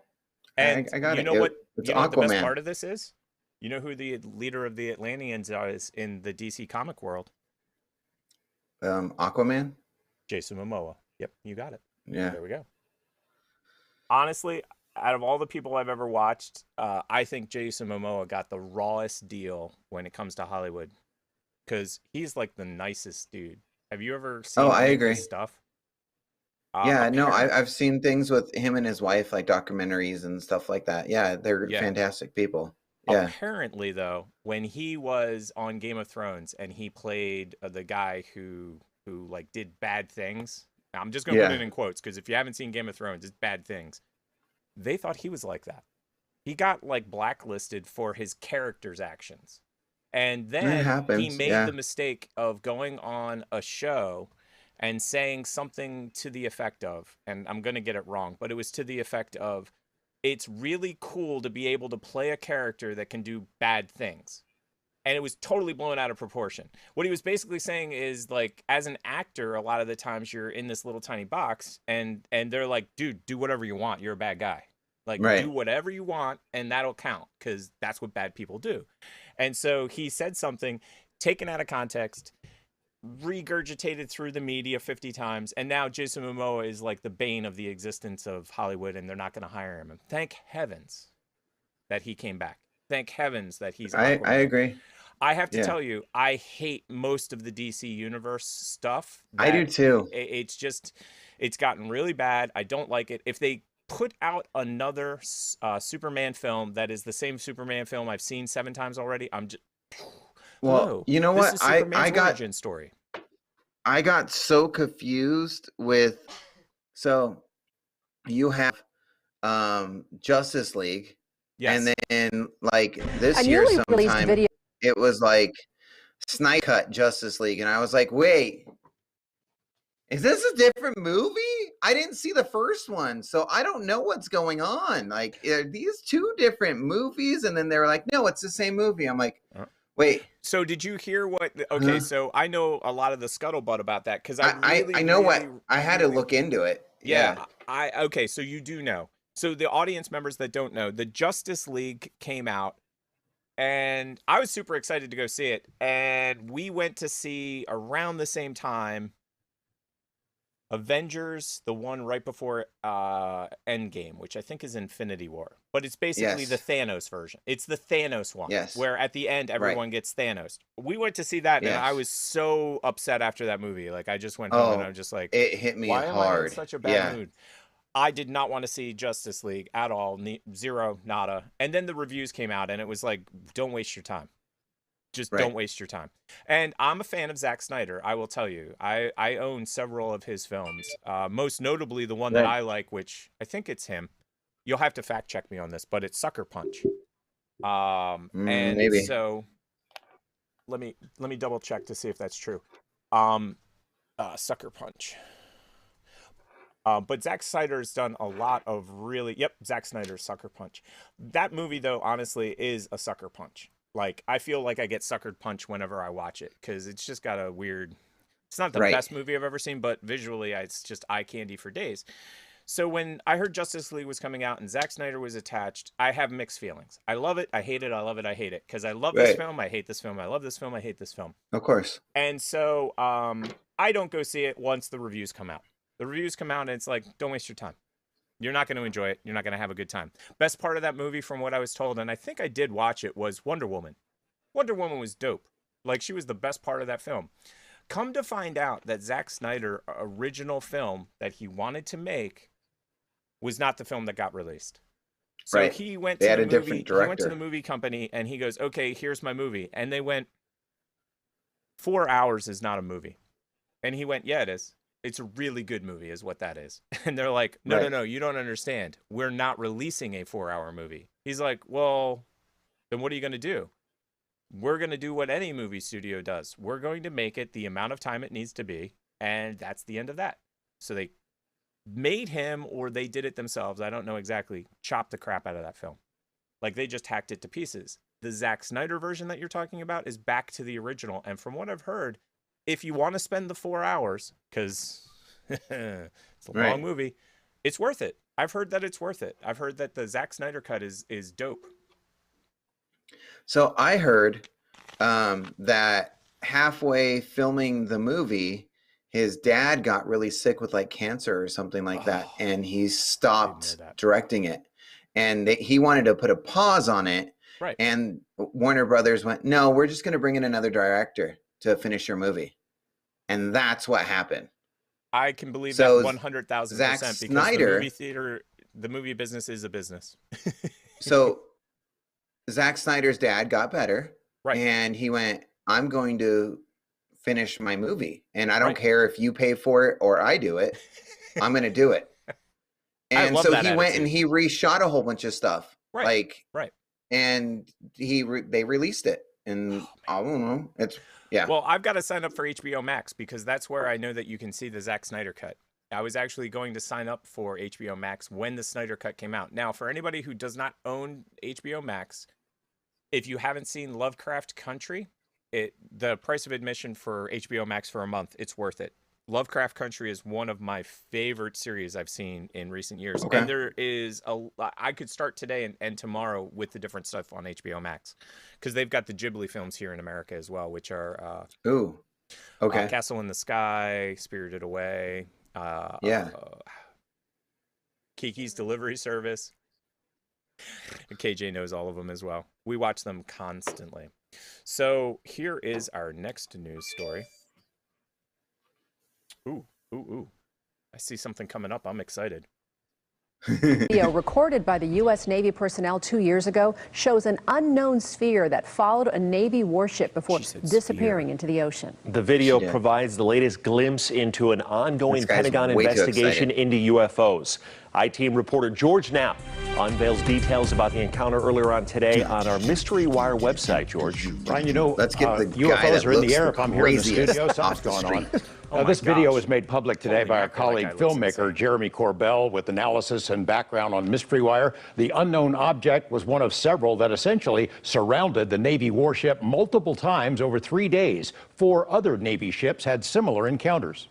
And I got you it. know what? It's you know what the best Aquaman. part of this is? You know who the leader of the Atlanteans is in the DC comic world? Aquaman. Jason Momoa. Yep, you got it. Yeah. There we go. Honestly, out of all the people I've ever watched, I think Jason Momoa got the rawest deal when it comes to Hollywood, because he's like the nicest dude. Have you ever seen I agree. his stuff? Yeah, no, I've seen things with him and his wife, like documentaries and stuff like that. Yeah, they're fantastic people. Yeah. Apparently, though, when he was on Game of Thrones and he played the guy who like did bad things. Now, I'm just going to put it in quotes because if you haven't seen Game of Thrones, it's bad things. They thought he was like that. He got like blacklisted for his character's actions. And then he made the mistake of going on a show and saying something to the effect of, and I'm going to get it wrong, but it was to the effect of, it's really cool to be able to play a character that can do bad things. And it was totally blown out of proportion. What he was basically saying is, like, as an actor, a lot of the times you're in this little tiny box and they're like, dude, do whatever you want. You're a bad guy. Like, do whatever you want and that'll count because that's what bad people do. And so he said something taken out of context, regurgitated through the media 50 times, and now Jason Momoa is like the bane of the existence of Hollywood, and they're not going to hire him. And thank heavens that he came back. Thank heavens that he's I agree. I have to tell you, I hate most of the DC Universe stuff. I do too. It's just, it's gotten really bad. I don't like it. If they put out another Superman film that is the same Superman film I've seen 7 times already, I'm just... Well, you know what? I got origin story. I got so confused with. So you have Justice League, and then like this year sometime it was like Snyder Cut Justice League, and I was like, wait, is this a different movie? I didn't see the first one, so I don't know what's going on. Like, are these 2 different movies? And then they were like, no, it's the same movie. I'm like, wait. So did you hear what? Okay, so I know a lot of the scuttlebutt about that because I know what I had to look into it. Yeah, okay, so you do know. So the audience members that don't know, the Justice League came out, and I was super excited to go see it. And we went to see around the same time Avengers, the one right before Endgame, which I think is Infinity War. But it's basically the Thanos version. It's the Thanos one, where at the end everyone gets Thanos. We went to see that, and I was so upset after that movie. Like, I just went home, and I'm just like, it hit me why hard. am I in such a bad mood? I did not want to see Justice League at all. Zero, nada. And then the reviews came out, and it was like, don't waste your time. Just don't waste your time. And I'm a fan of Zack Snyder, I will tell you. I own several of his films. Most notably, the one that I like, which I think it's him. You'll have to fact check me on this, but it's Sucker Punch. And maybe. So let me double check to see if that's true. Sucker Punch. But Zack Snyder's done a lot of really... Yep, Zack Snyder's Sucker Punch. That movie, though, honestly, is a sucker punch. Like, I feel like I get suckered punch whenever I watch it, because it's just got a weird... It's not the best movie I've ever seen, but visually, it's just eye candy for days. So when I heard Justice League was coming out and Zack Snyder was attached, I have mixed feelings. I love it, I hate it, I love it, I hate it. Because I love this film, I hate this film, I love this film, I hate this film. Of course. And so I don't go see it once the reviews come out. The reviews come out and it's like, don't waste your time. You're not going to enjoy it. You're not going to have a good time. Best part of that movie, from what I was told, and I think I did watch it, was Wonder Woman. Wonder Woman was dope. Like, she was the best part of that film. Come to find out that Zack Snyder's original film that he wanted to make was not the film that got released. So he went to the movie company and he goes, okay, here's my movie. And they went, 4 hours is not a movie. And he went, yeah, it is. It's a really good movie is what that is. And they're like, no, you don't understand. We're not releasing a 4-hour movie. He's like, well, then what are you going to do? We're going to do what any movie studio does. We're going to make it the amount of time it needs to be. And that's the end of that. So they made him, or they did it themselves, I don't know exactly, chop the crap out of that film. Like, they just hacked it to pieces. The Zack Snyder version that you're talking about is back to the original. And from what I've heard, if you want to spend the 4 hours, because it's a long movie, it's worth it. I've heard that it's worth it. I've heard that the Zack Snyder cut is dope. So I heard that halfway filming the movie, his dad got really sick with like cancer or something like that, and he stopped directing it. And he wanted to put a pause on it. Right. And Warner Brothers went, no, we're just going to bring in another director to finish your movie. And that's what happened. I can believe that 100,000% because Snyder, the movie theater, the movie business is a business. So Zack Snyder's dad got better. Right. And he went, I'm going to finish my movie. And I don't care if you pay for it or I do it. I'm going to do it. And so he went and he reshot a whole bunch of stuff. And they released it. And I don't know. Well, I've got to sign up for HBO Max because that's where I know that you can see the Zack Snyder cut. I was actually going to sign up for HBO Max when the Snyder cut came out. Now, for anybody who does not own HBO Max, if you haven't seen Lovecraft Country, the price of admission for HBO Max for a month, it's worth it. Lovecraft Country is one of my favorite series I've seen in recent years. And there is I could start today and tomorrow with the different stuff on HBO Max because they've got the Ghibli films here in America as well, which are Castle in the Sky, Spirited Away, Kiki's Delivery Service. KJ knows all of them as well. We watch them constantly. So here is our next news story. Ooh. I see something coming up. I'm excited. Video recorded by the U.S. Navy personnel 2 years ago shows an unknown sphere that followed a Navy warship before disappearing into the ocean. The video provides the latest glimpse into an ongoing Pentagon investigation into UFOs. I-Team reporter George Knapp unveils details about the encounter earlier on today on our Mystery Wire website, George. Brian, you know, Let's get the UFOs are in the air if I'm here in the studio. Something's going on. This video was made public today by our colleague filmmaker Jeremy Corbell with analysis and background on Mystery Wire. The unknown object was one of several that essentially surrounded the Navy warship multiple times over 3 days. 4 other Navy ships had similar encounters.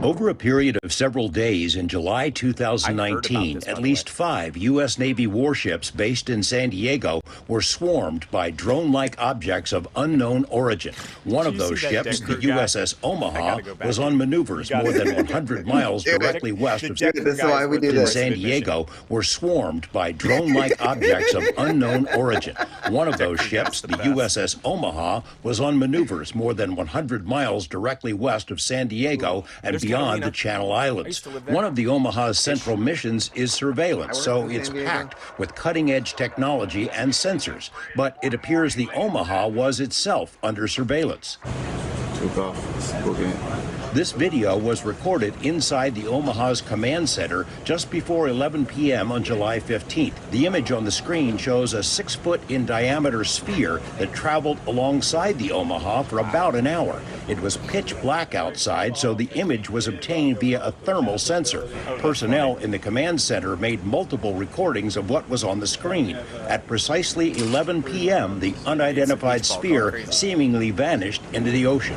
Over a period of several days in July 2019, at least 5 U.S. Navy warships based in San Diego were swarmed by drone-like objects of unknown origin. One of those ships, the USS Omaha, was on maneuvers more than 100 miles directly west of San Diego, were swarmed by drone-like objects of unknown origin. One of those ships, the USS Omaha, was on maneuvers more than 100 miles directly west of San Diego and beyond the Channel Islands. One of the Omaha's central missions is surveillance, so it's packed with cutting-edge technology and sensors. But it appears the Omaha was itself under surveillance. Took off. Okay. This video was recorded inside the Omaha's command center just before 11 p.m. on July 15th. The image on the screen shows a 6-foot in diameter sphere that traveled alongside the Omaha for about an hour. It was pitch black outside, so the image was obtained via a thermal sensor. Personnel in the command center made multiple recordings of what was on the screen. At precisely 11 p.m., the unidentified sphere seemingly vanished into the ocean.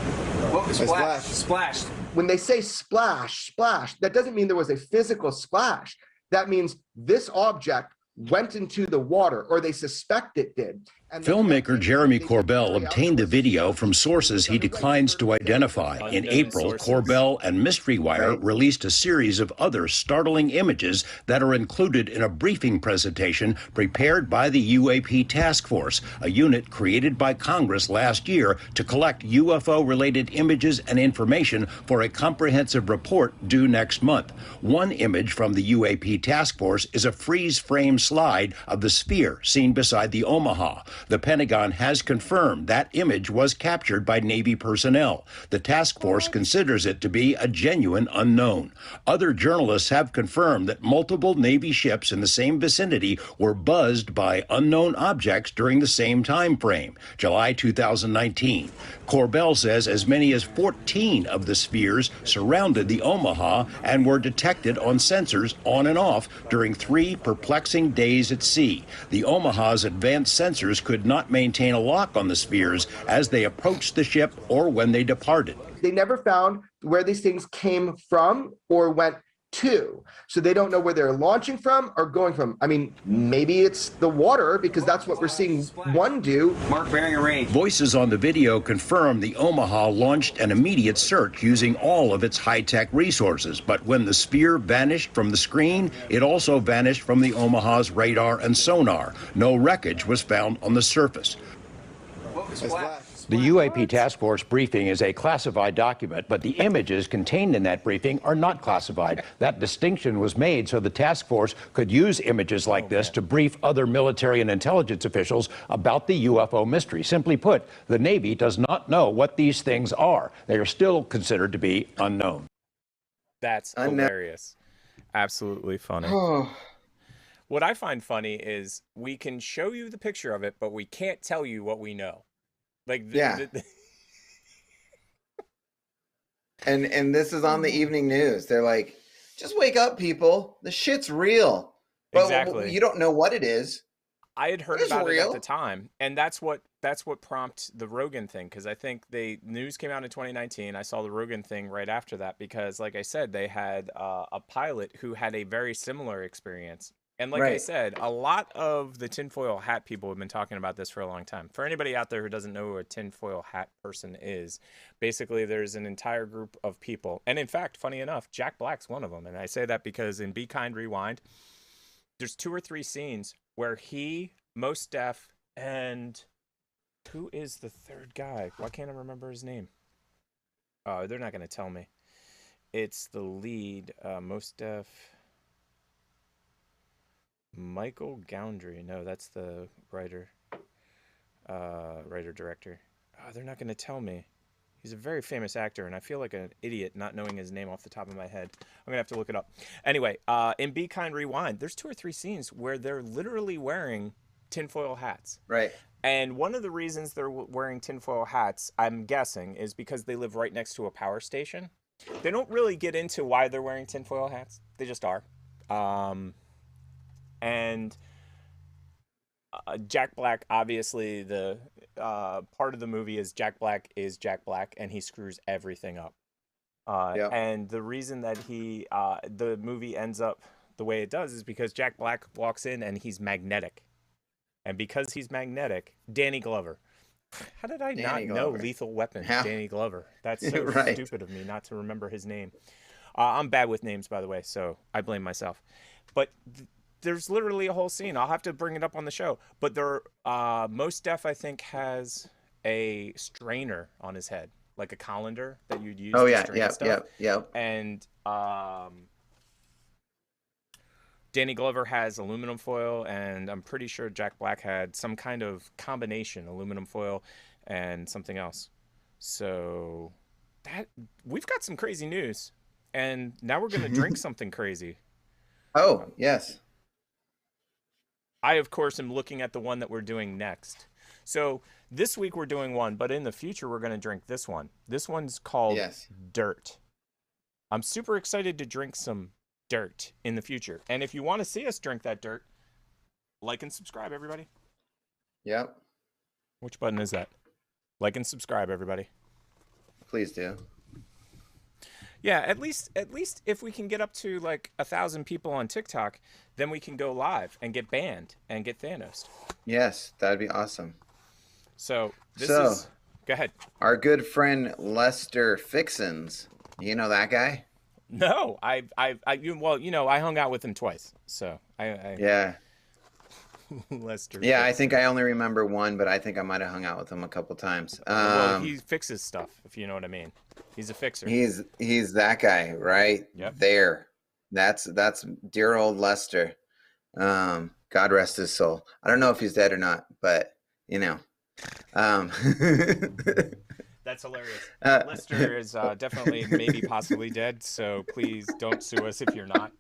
Oh, splash, splash. When they say splash, splash, that doesn't mean there was a physical splash. That means this object went into the water, or they suspect it did. Filmmaker Jeremy Corbell obtained the video from sources he declines to identify. In April, Corbell and Mystery Wire released a series of other startling images that are included in a briefing presentation prepared by the UAP Task Force, a unit created by Congress last year to collect UFO-related images and information for a comprehensive report due next month. One image from the UAP Task Force is a freeze-frame slide of the sphere seen beside the Omaha. The Pentagon has confirmed that image was captured by Navy personnel. The task force considers it to be a genuine unknown. Other journalists have confirmed that multiple Navy ships in the same vicinity were buzzed by unknown objects during the same time frame, July 2019. Corbell says as many as 14 of the spheres surrounded the Omaha and were detected on sensors on and off during 3 perplexing days at sea. The Omaha's advanced sensors could not maintain a lock on the spheres as they approached the ship or when they departed. They never found where these things came from or went to. So they don't know where they're launching from or going from. I mean, maybe it's the water, because that's what we're seeing one do. Mark bearing a range. Voices on the video confirm the Omaha launched an immediate search using all of its high-tech resources. But when the sphere vanished from the screen, it also vanished from the Omaha's radar and sonar. No wreckage was found on the surface. The UAP Task Force briefing is a classified document, but the images contained in that briefing are not classified. That distinction was made so the task force could use images like this to brief other military and intelligence officials about the UFO mystery. Simply put, the Navy does not know what these things are. They are still considered to be unknown. That's hilarious. Absolutely funny. What I find funny is we can show you the picture of it, but we can't tell you what we know. Like, and this is on the evening news. They're like, just wake up, people. The shit's real. But exactly. You don't know what it is. I had heard about it at the time, and that's what prompted the Rogan thing, because I think news came out in 2019. I saw the Rogan thing right after that because, like I said, they had a pilot who had a very similar experience. And like I said, a lot of the tinfoil hat people have been talking about this for a long time. For anybody out there who doesn't know who a tinfoil hat person is, basically there's an entire group of people. And in fact, funny enough, Jack Black's one of them. And I say that because in Be Kind, Rewind, there's 2 or 3 scenes where he, Mos Def, and who is the third guy? Why can't I remember his name? Oh, they're not going to tell me. It's the lead, Mos Def... Michael Goundry. No, that's the writer-director. Oh, they're not going to tell me. He's a very famous actor, and I feel like an idiot not knowing his name off the top of my head. I'm going to have to look it up. Anyway, in Be Kind Rewind, there's 2 or 3 scenes where they're literally wearing tinfoil hats. Right. And one of the reasons they're wearing tinfoil hats, I'm guessing, is because they live right next to a power station. They don't really get into why they're wearing tinfoil hats. They just are. And Jack Black, obviously, the part of the movie is Jack Black, and he screws everything up. And the reason that the movie ends up the way it does is because Jack Black walks in and he's magnetic. And because he's magnetic, Danny Glover. How did I not know Lethal Weapon? Yeah. Danny Glover. That's so Right. stupid of me not to remember his name. I'm bad with names, by the way, so I blame myself. But there's literally a whole scene. I'll have to bring it up on the show. But Mos Def, I think, has a strainer on his head, like a colander that you'd use to strain stuff. And Danny Glover has aluminum foil, and I'm pretty sure Jack Black had some kind of combination, aluminum foil and something else. So we've got some crazy news, and now we're going to drink something crazy. Oh, yes. I, of course, am looking at the one that we're doing next. So this week we're doing one, but in the future we're going to drink this one. This one's called Dirt. I'm super excited to drink some dirt in the future. And if you want to see us drink that dirt, like and subscribe, everybody. Yep. Which button is that? Like and subscribe, everybody. Please do. Yeah, at least if we can get up to like 1,000 people on TikTok, then we can go live and get banned and get Thanos. Yes, that'd be awesome. So go ahead. Our good friend Lester Fixins. You know that guy? No, I hung out with him twice, so yeah. Lester. Yeah, I think I only remember one, but I think I might have hung out with him a couple times. Well, he fixes stuff, if you know what I mean. He's a fixer. He's that guy right there. That's dear old Lester. God rest his soul. I don't know if he's dead or not, but you know. That's hilarious. Lester is definitely, maybe, possibly dead. So please don't sue us if you're not.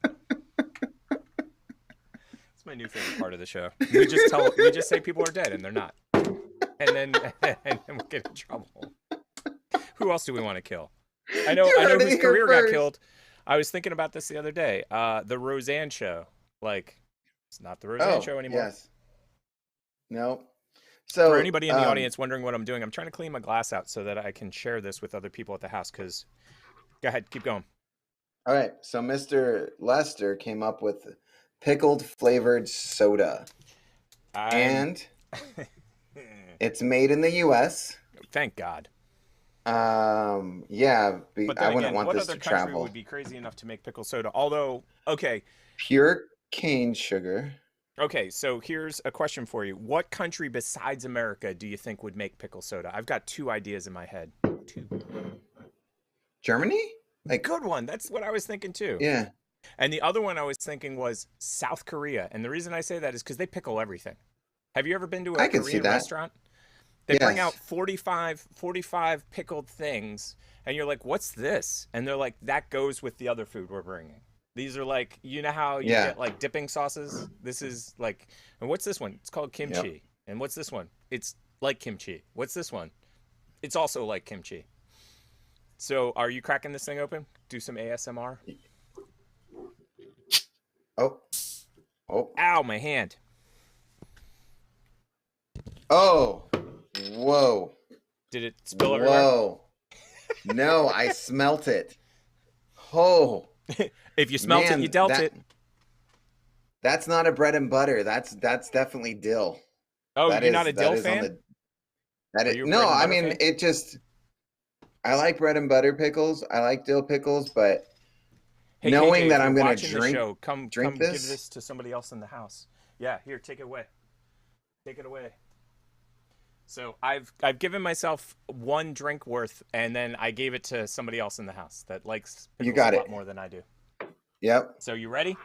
It's my new favorite part of the show. We just say people are dead and they're not, and then we get in trouble. Who else do we want to kill? I know whose career got killed. I was thinking about this the other day. The Roseanne show. Like, it's not the Roseanne show anymore. Yes. No. So, for anybody in the audience wondering what I'm doing, I'm trying to clean my glass out so that I can share this with other people at the house. Because, go ahead, keep going. All right. So Mr. Lester came up with pickled flavored soda, and it's made in the U.S. Thank God. Yeah, but I wouldn't again, want this to travel. What other country travel. would be crazy enough to make pickle soda? Although, okay. Pure cane sugar. Okay, so here's a question for you. What country besides America do you think would make pickle soda? I've got 2 ideas in my head. 2. Germany? Like, good one. That's what I was thinking too. Yeah. And the other one I was thinking was South Korea. And the reason I say that is because they pickle everything. Have you ever been to a Korean restaurant? They bring out 45 pickled things, and you're like, what's this? And they're like, that goes with the other food we're bringing. These are like, you know how you get like dipping sauces? This is like, and what's this one? It's called kimchi. Yep. And what's this one? It's like kimchi. What's this one? It's also like kimchi. So are you cracking this thing open? Do some ASMR. Oh. Ow, my hand. Oh. Whoa. Did it spill everywhere? Whoa. No, I smelt it. Oh. If you smelt it, you dealt it. That's not a bread and butter. That's definitely dill. Oh, you're not a dill fan? No, I mean, it just, I like bread and butter pickles. I like dill pickles, but hey, knowing KJ, that I'm going to drink the show, come this, give this to somebody else in the house. Yeah, here, take it away. Take it away. So I've given myself 1 drink worth, and then I gave it to somebody else in the house that likes pickles a lot more than I do. Yep. So you ready?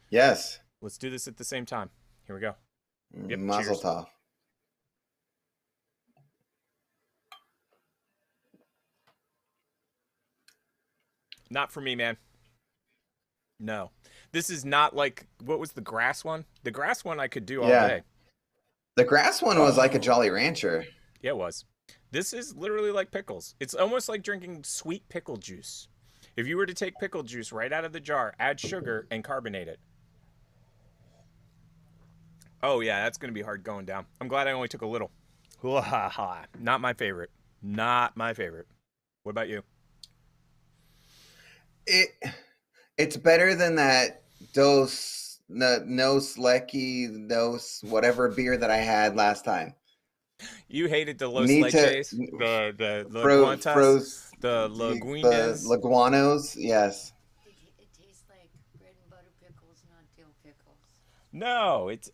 Yes. Let's do this at the same time. Here we go. Yep, Mazel tov. Not for me, man. No. This is not like, what was the grass one? The grass one I could do all day. The grass one was like a Jolly Rancher. Yeah, it was. This is literally like pickles. It's almost like drinking sweet pickle juice. If you were to take pickle juice right out of the jar, add sugar, and carbonate it. Oh, yeah, that's going to be hard going down. I'm glad I only took a little. Not my favorite. Not my favorite. What about you? It's better than that Dos whatever beer that I had last time. You hated the Los Leches, the Laguantas, the Laguinas. The Laguanos, yes. It tastes like bread and butter pickles, not dill pickles. No, it's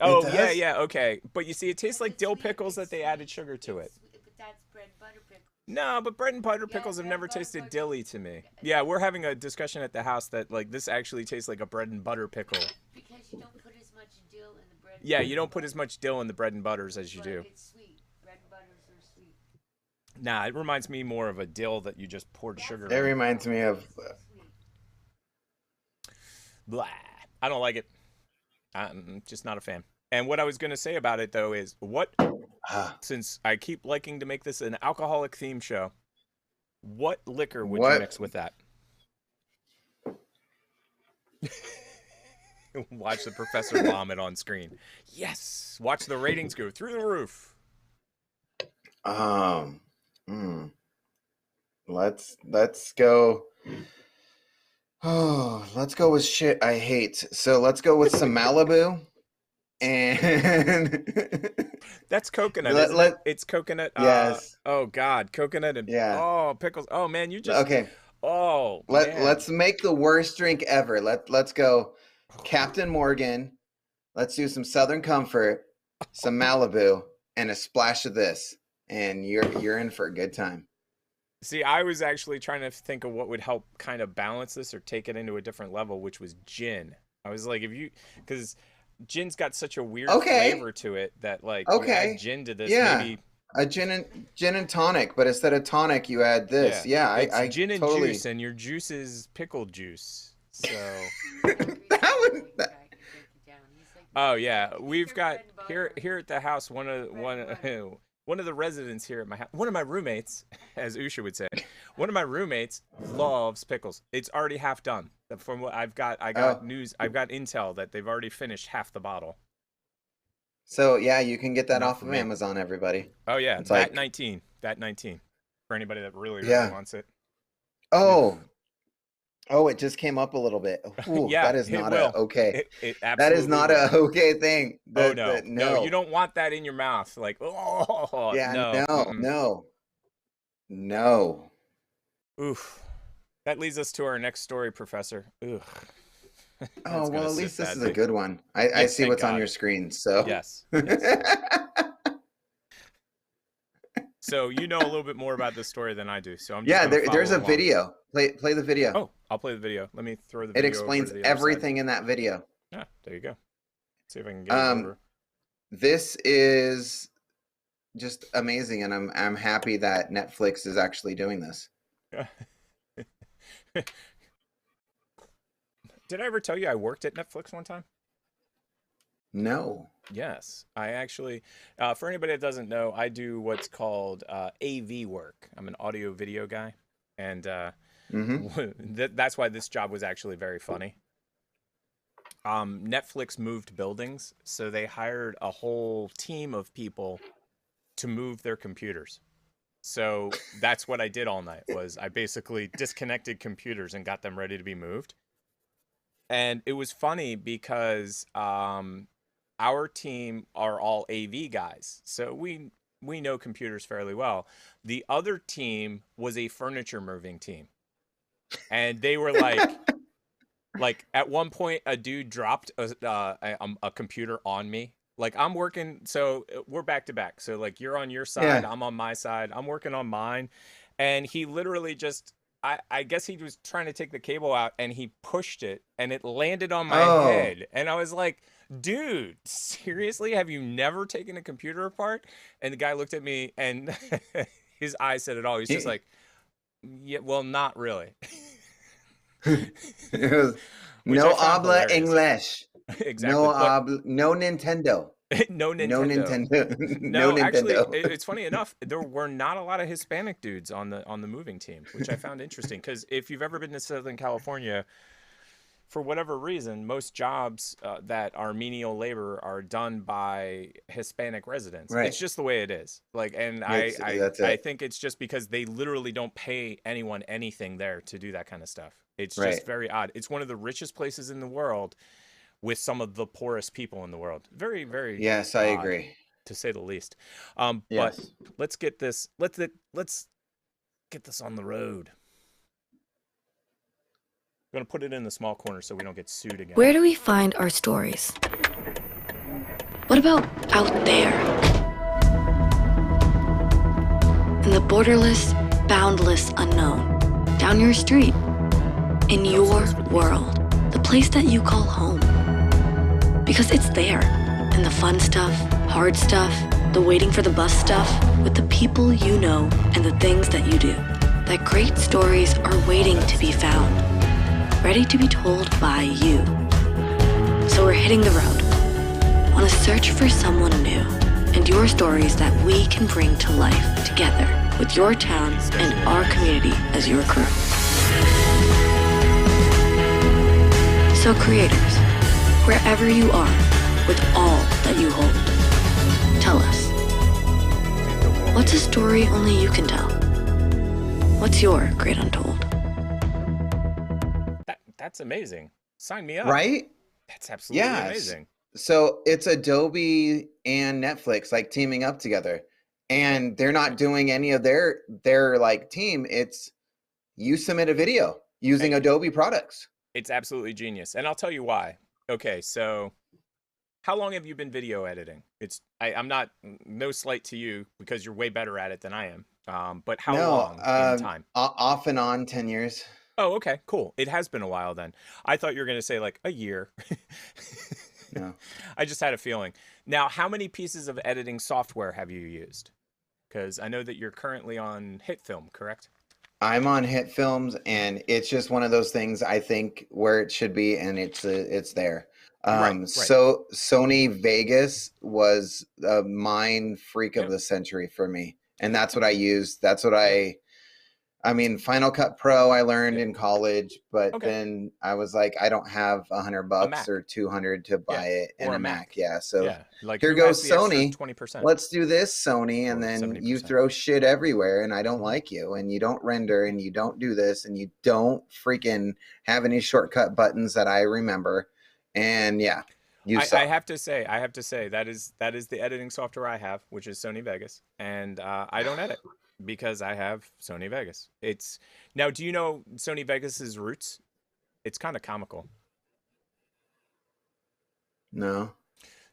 yeah, okay. But you see, it tastes like dill pickles that they added sugar to it. But that's bread and butter pickles. No, but bread and butter pickles have never tasted dilly to me. Yeah, we're having a discussion at the house that like this actually tastes like a bread and butter pickle. Because you don't put as much dill in the bread. Yeah, you don't put as much dill in the bread and butters as you do. It's sweet. Bread and butters are sweet. Nah, it reminds me more of a dill that you just poured sugar in. It reminds me of... Blah. I don't like it. I'm just not a fan. And what I was going to say about it, though, is since I keep liking to make this an alcoholic theme show, what liquor would you mix with that? Watch the professor vomit on screen. Yes. Watch the ratings go through the roof. Let's go. Oh, let's go with shit I hate. So let's go with some Malibu. And that's coconut. Isn't it? It's coconut. Yes. Oh God, coconut and oh pickles. Oh man, you just okay. Oh, let's make the worst drink ever. Let's go, Captain Morgan. Let's do some Southern Comfort, some Malibu, and a splash of this, and you're in for a good time. See, I was actually trying to think of what would help kind of balance this or take it into a different level, which was gin. I was like, because gin's got such a weird flavor to it that like you add gin to this, maybe a gin and tonic, but instead of tonic you add this. I gin and totally... juice, and your juice is pickle juice. So oh yeah, we've got here at the house one of the residents here at my house, one of my roommates, as Usha would say, one of my roommates loves pickles. It's already half done. From what I've got, I've got intel that they've already finished half the bottle. So yeah, you can get that off of Amazon, everybody. Oh yeah, it's that 19 for anybody that really wants it. Oh, it just came up a little bit. Ooh, yeah, that is not okay. It that is not a okay thing. No, you don't want that in your mouth. Like, oh, yeah, no. Oof. That leads us to our next story, Professor. Ugh. Oh well, at least this is a good one. I see what's on your screen. So yes. So you know a little bit more about this story than I do. So I'm just there's a video. Play the video. Oh, I'll play the video. Let me throw the video. It explains everything in that video. Yeah, there you go. Let's see if I can get it over. This is just amazing, and I'm happy that Netflix is actually doing this. Did I ever tell you I worked at Netflix one time? No. Yes, I actually, for anybody that doesn't know, I do what's called AV work. I'm an audio video guy, and that's why this job was actually very funny. Netflix moved buildings, so they hired a whole team of people to move their computers. So that's what I did all night, was I basically disconnected computers and got them ready to be moved. And it was funny because our team are all AV guys, so we know computers fairly well. The other team was a furniture moving team, and they were like at one point a dude dropped a computer on me. Like I'm working, so we're back to back. So like you're on your side, I'm on my side. I'm working on mine, and he literally just. I guess he was trying to take the cable out, and he pushed it, and it landed on my head. And I was like, dude, seriously? Have you never taken a computer apart? And the guy looked at me, and his eyes said it all. He's just like, yeah, well, not really. It was Which no I found habla hilarious. English. Exactly. No Nintendo. No Nintendo. No Nintendo. No, actually, Nintendo. it's funny enough. There were not a lot of Hispanic dudes on the moving team, which I found interesting. Because if you've ever been to Southern California, for whatever reason, most jobs that are menial labor are done by Hispanic residents. Right. It's just the way it is. Like, and That's I it. think it's just because they literally don't pay anyone anything there to do that kind of stuff. It's Right. just very odd. It's one of the richest places in the world, with some of the poorest people in the world. Very, very. Yes, I odd, agree. to say the least. Yes. But let's get this. Let's get this on the road. I'm gonna put it in the small corner so we don't get sued again. Where do we find our stories? What about out there? In the borderless, boundless unknown. Down your street. In your world. The place that you call home. Because it's there. In the fun stuff, hard stuff, the waiting for the bus stuff, with the people you know and the things that you do. That great stories are waiting to be found. Ready to be told by you. So we're hitting the road on a search for someone new and your stories that we can bring to life together with your town and our community as your crew. So creators, wherever you are, with all that you hold, tell us, what's a story only you can tell? What's your great untold? That's amazing. Sign me up. Right? That's absolutely Yes. amazing. So it's Adobe and Netflix like teaming up together, and they're not doing any of their like team. It's you submit a video using Adobe products. It's absolutely genius, and I'll tell you why. Okay, so how long have you been video editing? I'm not, no slight to you because you're way better at it than I am. But how long in time? Off and on 10 years. Oh, okay, cool. It has been a while then. I thought you were going to say like a year. No. I just had a feeling. Now, how many pieces of editing software have you used? Because I know that you're currently on HitFilm, correct? I'm on Hit Films, and it's just one of those things I think where it should be, and it's there. Right. So Sony Vegas was a mind freak of the century for me, and that's what I used. That's what I mean, Final Cut Pro I learned in college, but then I was like, I don't have $100 or 200 to buy it and a Mac. Yeah, so like here who goes has the extra Sony. 20%? Let's do this, Sony, and then you throw shit everywhere, and I don't like you, and you don't render, and you don't do this, and you don't freaking have any shortcut buttons that I remember, and yeah. I have to say that is the editing software I have, which is Sony Vegas, and I don't edit because I have Sony Vegas. Now, do you know Sony Vegas's roots? It's kind of comical. No.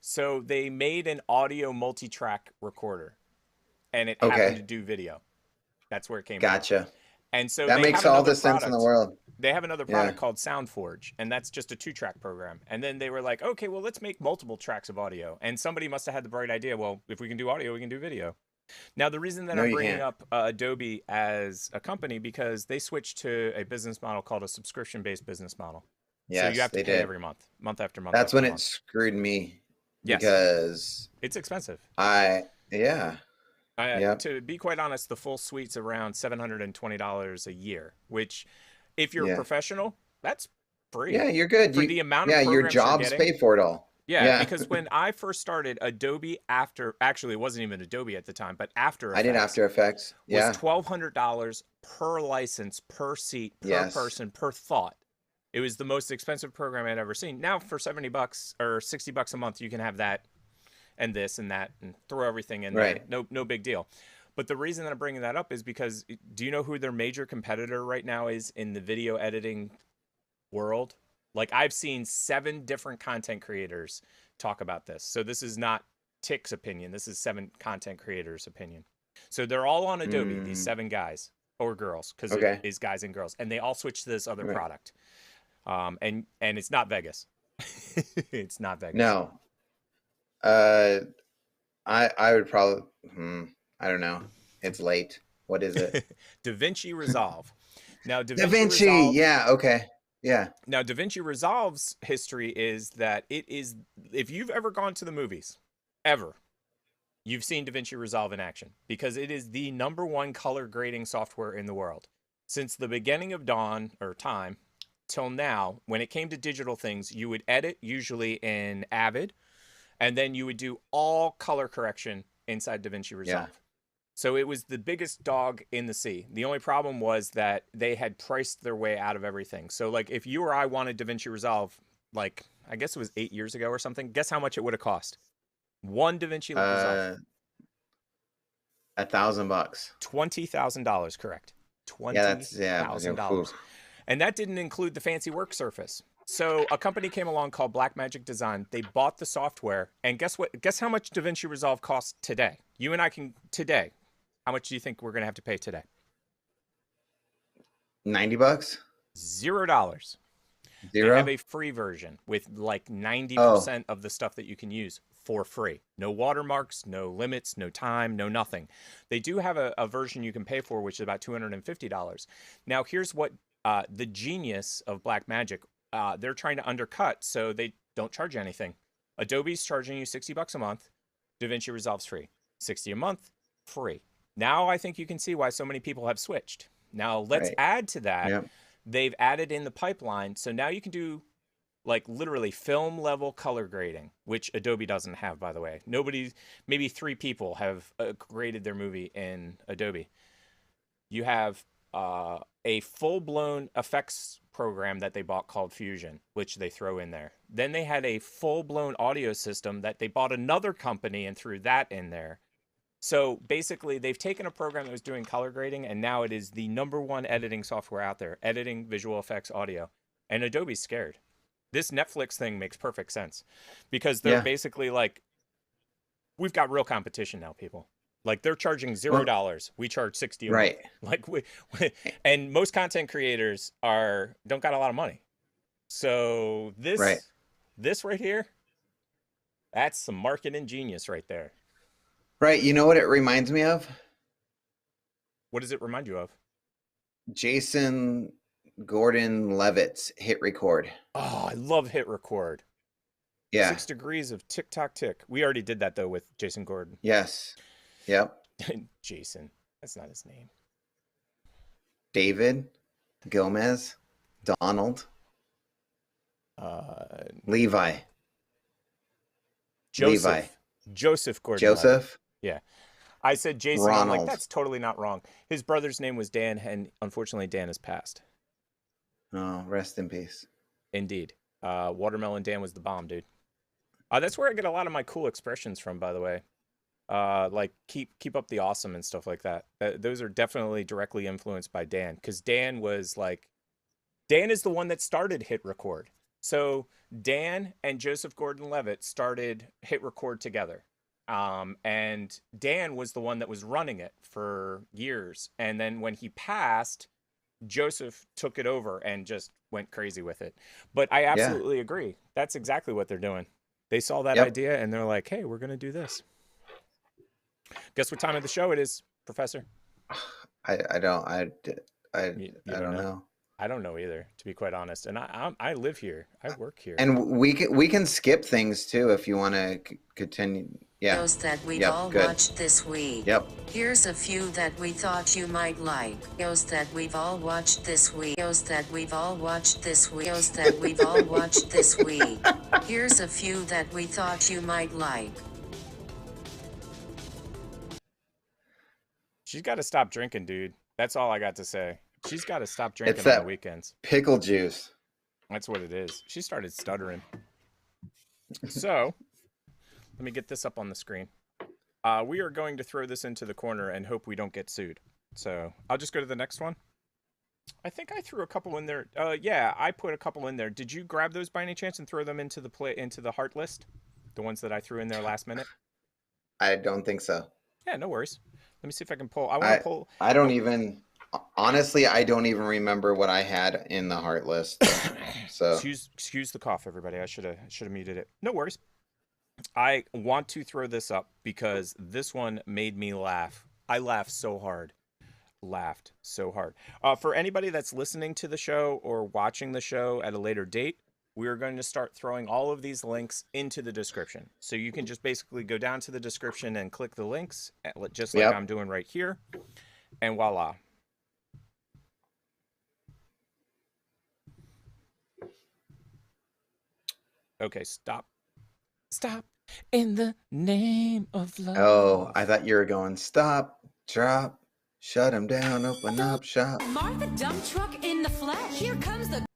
So they made an audio multi-track recorder, and it happened to do video. That's where it came from. Gotcha. And so that makes all the sense in the world. They have another product called SoundForge, and that's just a 2-track program. And then they were like, okay, well, let's make multiple tracks of audio. And somebody must have had the bright idea, well, if we can do audio, we can do video. Now, the reason that I'm bringing up Adobe as a company, because they switched to a business model called a subscription-based business model. Yes, so you have to they pay did. every month after month. That's after when month. it screwed me. Yes. Because it's expensive. To be quite honest, the full suite's around $720 a year, which if you're a professional, that's free. Yeah, you're good. For the amount of your programs jobs you're pay for it all. Yeah, because when I first started, Adobe actually, it wasn't even Adobe at the time, but After Effects. I did After Effects. Yeah. Was $1,200 per license, per seat, per person, per thought. It was the most expensive program I'd ever seen. Now for $70 or $60 a month, you can have that and this and that and throw everything in there. No big deal. But the reason that I'm bringing that up is because, do you know who their major competitor right now is in the video editing world? Like, I've seen 7 different content creators talk about this. So this is not Tick's opinion. This is 7 content creators' opinion. So they're all on Adobe, these 7 guys or girls, because it is guys and girls. And they all switch to this other product. And it's not Vegas. It's not Vegas. No. I would probably, I don't know. It's late. What is it? DaVinci Resolve. Now, DaVinci, Resolve, yeah, okay. Yeah. Now, DaVinci Resolve's history is that it is, if you've ever gone to the movies, ever, you've seen DaVinci Resolve in action because it is the #1 color grading software in the world. Since the beginning of time till now, when it came to digital things, you would edit usually in Avid, and then you would do all color correction inside DaVinci Resolve. Yeah. So it was the biggest dog in the sea. The only problem was that they had priced their way out of everything. So like if you or I wanted DaVinci Resolve, like I guess it was 8 years ago or something, guess how much it would have cost? One DaVinci Resolve. $1,000. $20,000, correct. $20,000. And that didn't include the fancy work surface. So a company came along called Blackmagic Design. They bought the software, and guess what? Guess how much DaVinci Resolve costs today? You and I can today. How much do you think we're gonna have to pay today? $90. $0. They have a free version with like 90% of the stuff that you can use for free. No watermarks, no limits, no time, no nothing. They do have a version you can pay for, which is about $250. Now, here's what the genius of Blackmagic, they're trying to undercut, so they don't charge anything. Adobe's charging you $60 a month. DaVinci Resolve's free. $60 a month, free. Now I think you can see why so many people have switched. Now let's add to that. They've added in the pipeline, so now you can do like literally film level color grading, which Adobe doesn't have, by the way. Maybe 3 people have graded their movie in Adobe. You have a full-blown effects program that they bought called Fusion, which they throw in there. Then they had a full-blown audio system that they bought another company and threw that in there. So basically, they've taken a program that was doing color grading, and now it is the #1 editing software out there, editing visual effects audio. And Adobe's scared. This Netflix thing makes perfect sense because they're basically like, we've got real competition now, people. Like they're charging $0. We charge $60 a month. Like and most content creators don't got a lot of money. So this right here, that's some marketing genius right there. Right. You know what it reminds me of? What does it remind you of? Jason Gordon-Levitt's Hit Record. Oh, I love Hit Record. Yeah. 6 degrees of tick tock tick. We already did that though with Jason Gordon. Yes. Yep. Jason. That's not his name. David Gomez. Donald. Levi. Joseph. Levi. Joseph Gordon. Joseph. Yeah. I said Jason. Ronald. I'm like, that's totally not wrong. His brother's name was Dan, and unfortunately Dan has passed. Oh, rest in peace. Indeed. Watermelon Dan was the bomb, dude. That's where I get a lot of my cool expressions from, by the way. Like keep up the awesome and stuff like that. Those are definitely directly influenced by Dan, because Dan is the one that started Hit Record. So Dan and Joseph Gordon-Levitt started Hit Record together. And Dan was the one that was running it for years. And then when he passed, Joseph took it over and just went crazy with it. But I absolutely agree. That's exactly what they're doing. They saw that idea and they're like, hey, we're going to do this. Guess what time of the show it is, Professor? I don't know. I don't know either, to be quite honest. And I live here. I work here. And we can skip things too if you want to continue. Yeah. Those that we've all watched this week. Yep. Here's a few that we thought you might like. Those that we've all watched this week. Those that we've all watched this week. Those that we've all watched this week. Here's a few that we thought you might like. She's got to stop drinking, dude. That's all I got to say. She's got to stop drinking on the weekends. Pickle juice. That's what it is. She started stuttering. So, let me get this up on the screen. We are going to throw this into the corner and hope we don't get sued. So, I'll just go to the next one. I think I threw a couple in there. Yeah, I put a couple in there. Did you grab those by any chance and throw them into the heart list? The ones that I threw in there last minute? I don't think so. Yeah, no worries. Let me see if I can pull. Honestly, I don't even remember what I had in the heart list. So excuse the cough, everybody. I should have muted it. No worries. I want to throw this up because this one made me laugh. I laughed so hard. laughed so hard. For anybody that's listening to the show or watching the show at a later date, we're going to start throwing all of these links into the description. So you can just basically go down to the description and click the links, just like I'm doing right here. And voila. Okay, stop. Stop. In the name of love. Oh, I thought you were going stop, drop, shut him down, open up shop. Martha Dump Truck in the flesh. Here comes the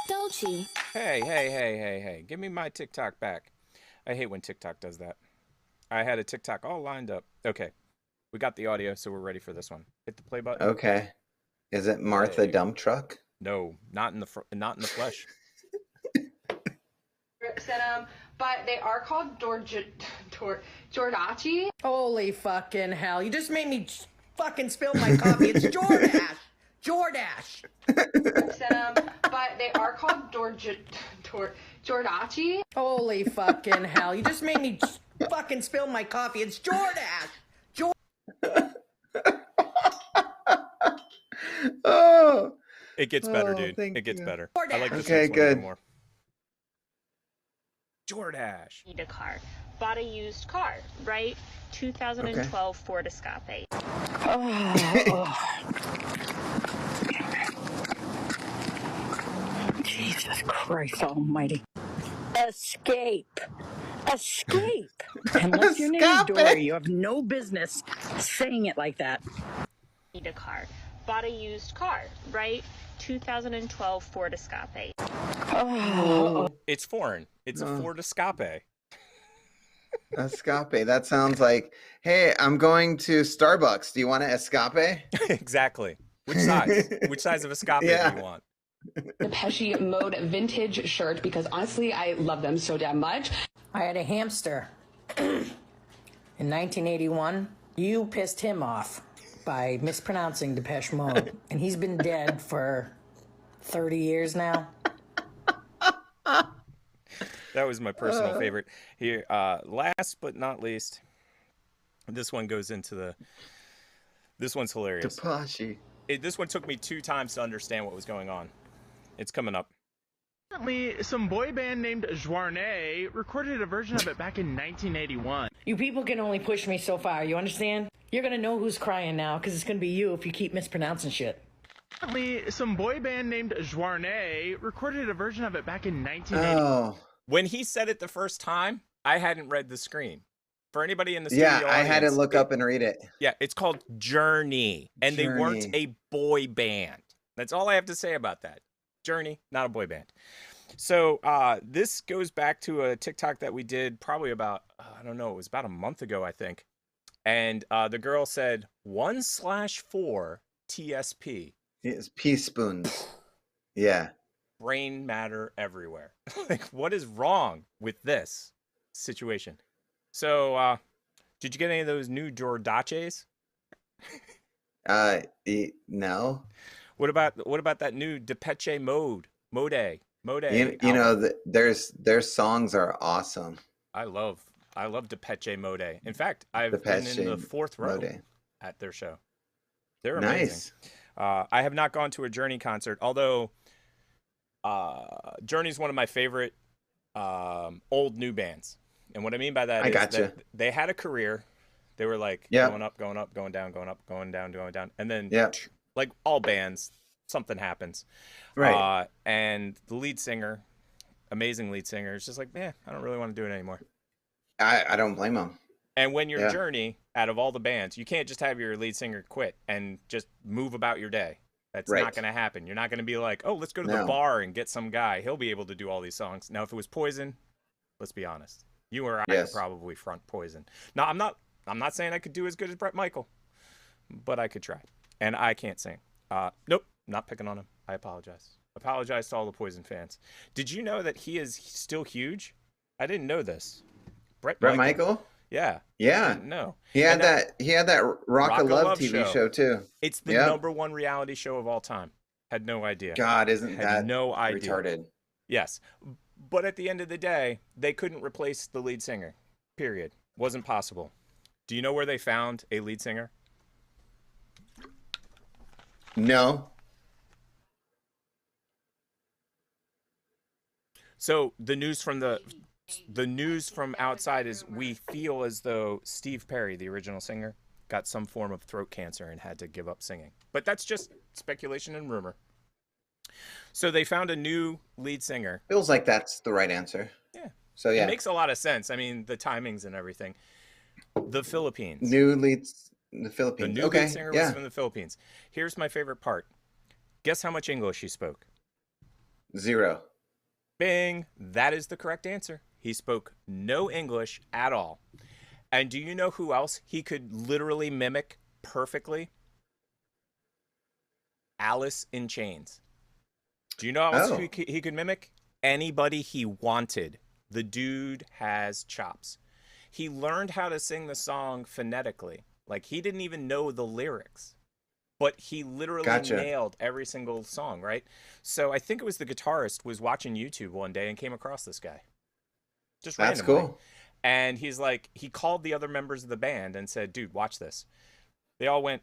Dolce. Hey. Give me my TikTok back. I hate when TikTok does that. I had a TikTok all lined up. Okay. We got the audio, so we're ready for this one. Hit the play button. Okay. Is it Martha Dump Truck? No, not in the flesh. But they are called Jordachi. Holy fucking hell. You just made me fucking spill my coffee. It's Jordash. Jordash. But they are called Jordachi. Holy fucking hell. You just made me fucking spill my coffee. It's Jordash. Oh. It gets better, dude. It gets better. Jordash. I like this Okay, next good. one more. Jordash. Need a car. Bought a used car, right? 2012 Ford Escape. Jesus Christ almighty. Escape. Unless your name's Dory, you have no business saying it like that. Need a car. Bought a used car, right? 2012 Ford Escape. It's foreign. It's a Ford Escape. Escape. That sounds like, hey, I'm going to Starbucks. Do you want to escape? Exactly. Which size? Which size of Escape do you want? The Pesci Mode vintage shirt because honestly, I love them so damn much. I had a hamster in 1981. You pissed him off by mispronouncing Depeche Mode, and he's been dead for 30 years now. That was my personal favorite. Here, last but not least, this one goes into the. This one's hilarious. Depeche. This one took me 2 times to understand what was going on. It's coming up. Apparently, some boy band named Joarnay recorded a version of it back in 1981. You people can only push me so far, you understand? You're gonna know who's crying now, because it's gonna be you if you keep mispronouncing shit. Apparently, some boy band named Joarnay recorded a version of it back in 1980. Oh. When he said it the first time, I hadn't read the screen. For anybody in the studio Yeah, I had to audience, look up and read it. Yeah, it's called Journey, and they weren't a boy band. That's all I have to say about that. Journey, not a boy band. So this goes back to a TikTok that we did probably about, I don't know, it was about a month ago, I think. And the girl said 1/4 TSP. It's teaspoons. Yeah. Brain matter everywhere. Like, what is wrong with this situation? So, did you get any of those new Jordaches? No. What about that new Depeche Mode? Mode. You know, their songs are awesome. I love Depeche Mode. In fact, I've been in the 4th row at their show. They're amazing. Nice. I have not gone to a Journey concert, although Journey's one of my favorite old new bands. And what I mean by that is that they had a career. They were like going up, going up, going down, going up, going down, going down. And then like all bands, something happens. Right. And the lead singer, amazing lead singer, is just like, I don't really want to do it anymore. I don't blame him. And when you're Journey, out of all the bands, you can't just have your lead singer quit and just move about your day. That's not going to happen. You're not going to be like, oh, let's go to the bar and get some guy. He'll be able to do all these songs. Now, if it was Poison, let's be honest. You or I could probably front Poison. Now, I'm not saying I could do as good as Bret Michael, but I could try. And I can't sing. Nope, not picking on him. I apologize. Apologize to all the Poison fans. Did you know that he is still huge? I didn't know this. Bret Michael? Yeah. Yeah. No. He had that Rock of Love TV show too. It's the #1 reality show of all time. Had no idea. God, isn't that no idea. Retarded? Yes. But at the end of the day, they couldn't replace the lead singer. Period. Wasn't possible. Do you know where they found a lead singer? No. So the news from outside is we feel as though Steve Perry, the original singer, got some form of throat cancer and had to give up singing. But that's just speculation and rumor. So they found a new lead singer. Feels like that's the right answer. Yeah. So yeah. It makes a lot of sense. I mean, the timings and everything. The Philippines. New leads in the Philippines. The new lead singer was from the Philippines. Here's my favorite part. Guess how much English he spoke? 0. Bing. That is the correct answer. He spoke no English at all. And do you know who else he could literally mimic perfectly? Alice in Chains. Do you know how else he could mimic? Anybody he wanted. The dude has chops. He learned how to sing the song phonetically. Like, he didn't even know the lyrics. But he literally nailed every single song, right? So I think it was the guitarist was watching YouTube one day and came across this guy. Just randomly. That's cool. And he's like, he called the other members of the band and said, dude, watch this. They all went,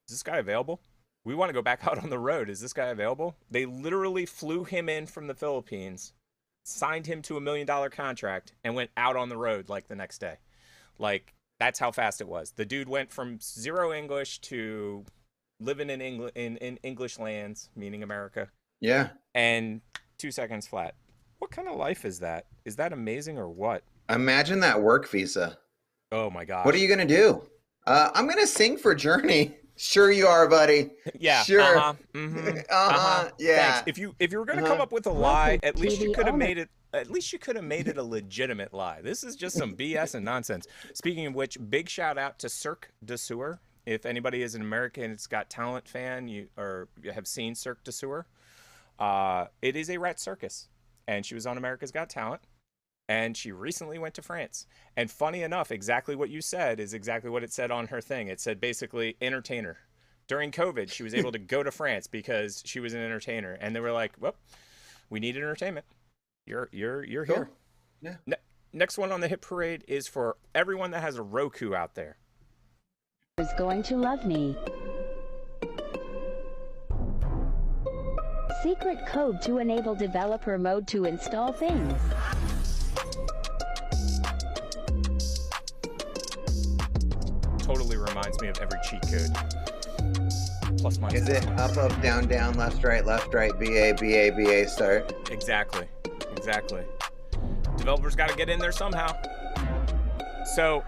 is this guy available? We want to go back out on the road. Is this guy available? They literally flew him in from the Philippines, signed him to $1 million contract, and went out on the road like the next day. Like, that's how fast it was. The dude went from 0 English to living in English lands, meaning America. Yeah. And 2 seconds flat. What kind of life is that? Is that amazing or what? Imagine that work visa. Oh my gosh. What are you going to do? I'm going to sing for Journey. Sure you are, buddy. Yeah. Sure. Thanks. Yeah. If you were going to come up with a lie, at least you could have made it. At least you could have made it a legitimate lie. This is just some BS and nonsense. Speaking of which, big shout out to Cirque du Sewers. If anybody is an American's Got Talent fan, you have seen Cirque du Sewers. It is a rat circus, and she was on America's Got Talent. And she recently went to France. And funny enough, exactly what you said is exactly what it said on her thing. It said basically entertainer. During COVID, she was able to go to France because she was an entertainer. And they were like, well, we need entertainment. You're here. Yeah. Next one on the hit parade is for everyone that has a Roku out there. Is going to love me. Secret code to enable developer mode to install things. Totally reminds me of every cheat code. Plus minus. Is it up, up, down, down, left, right, BA, BA, BA, start? Exactly. Developers got to get in there somehow. So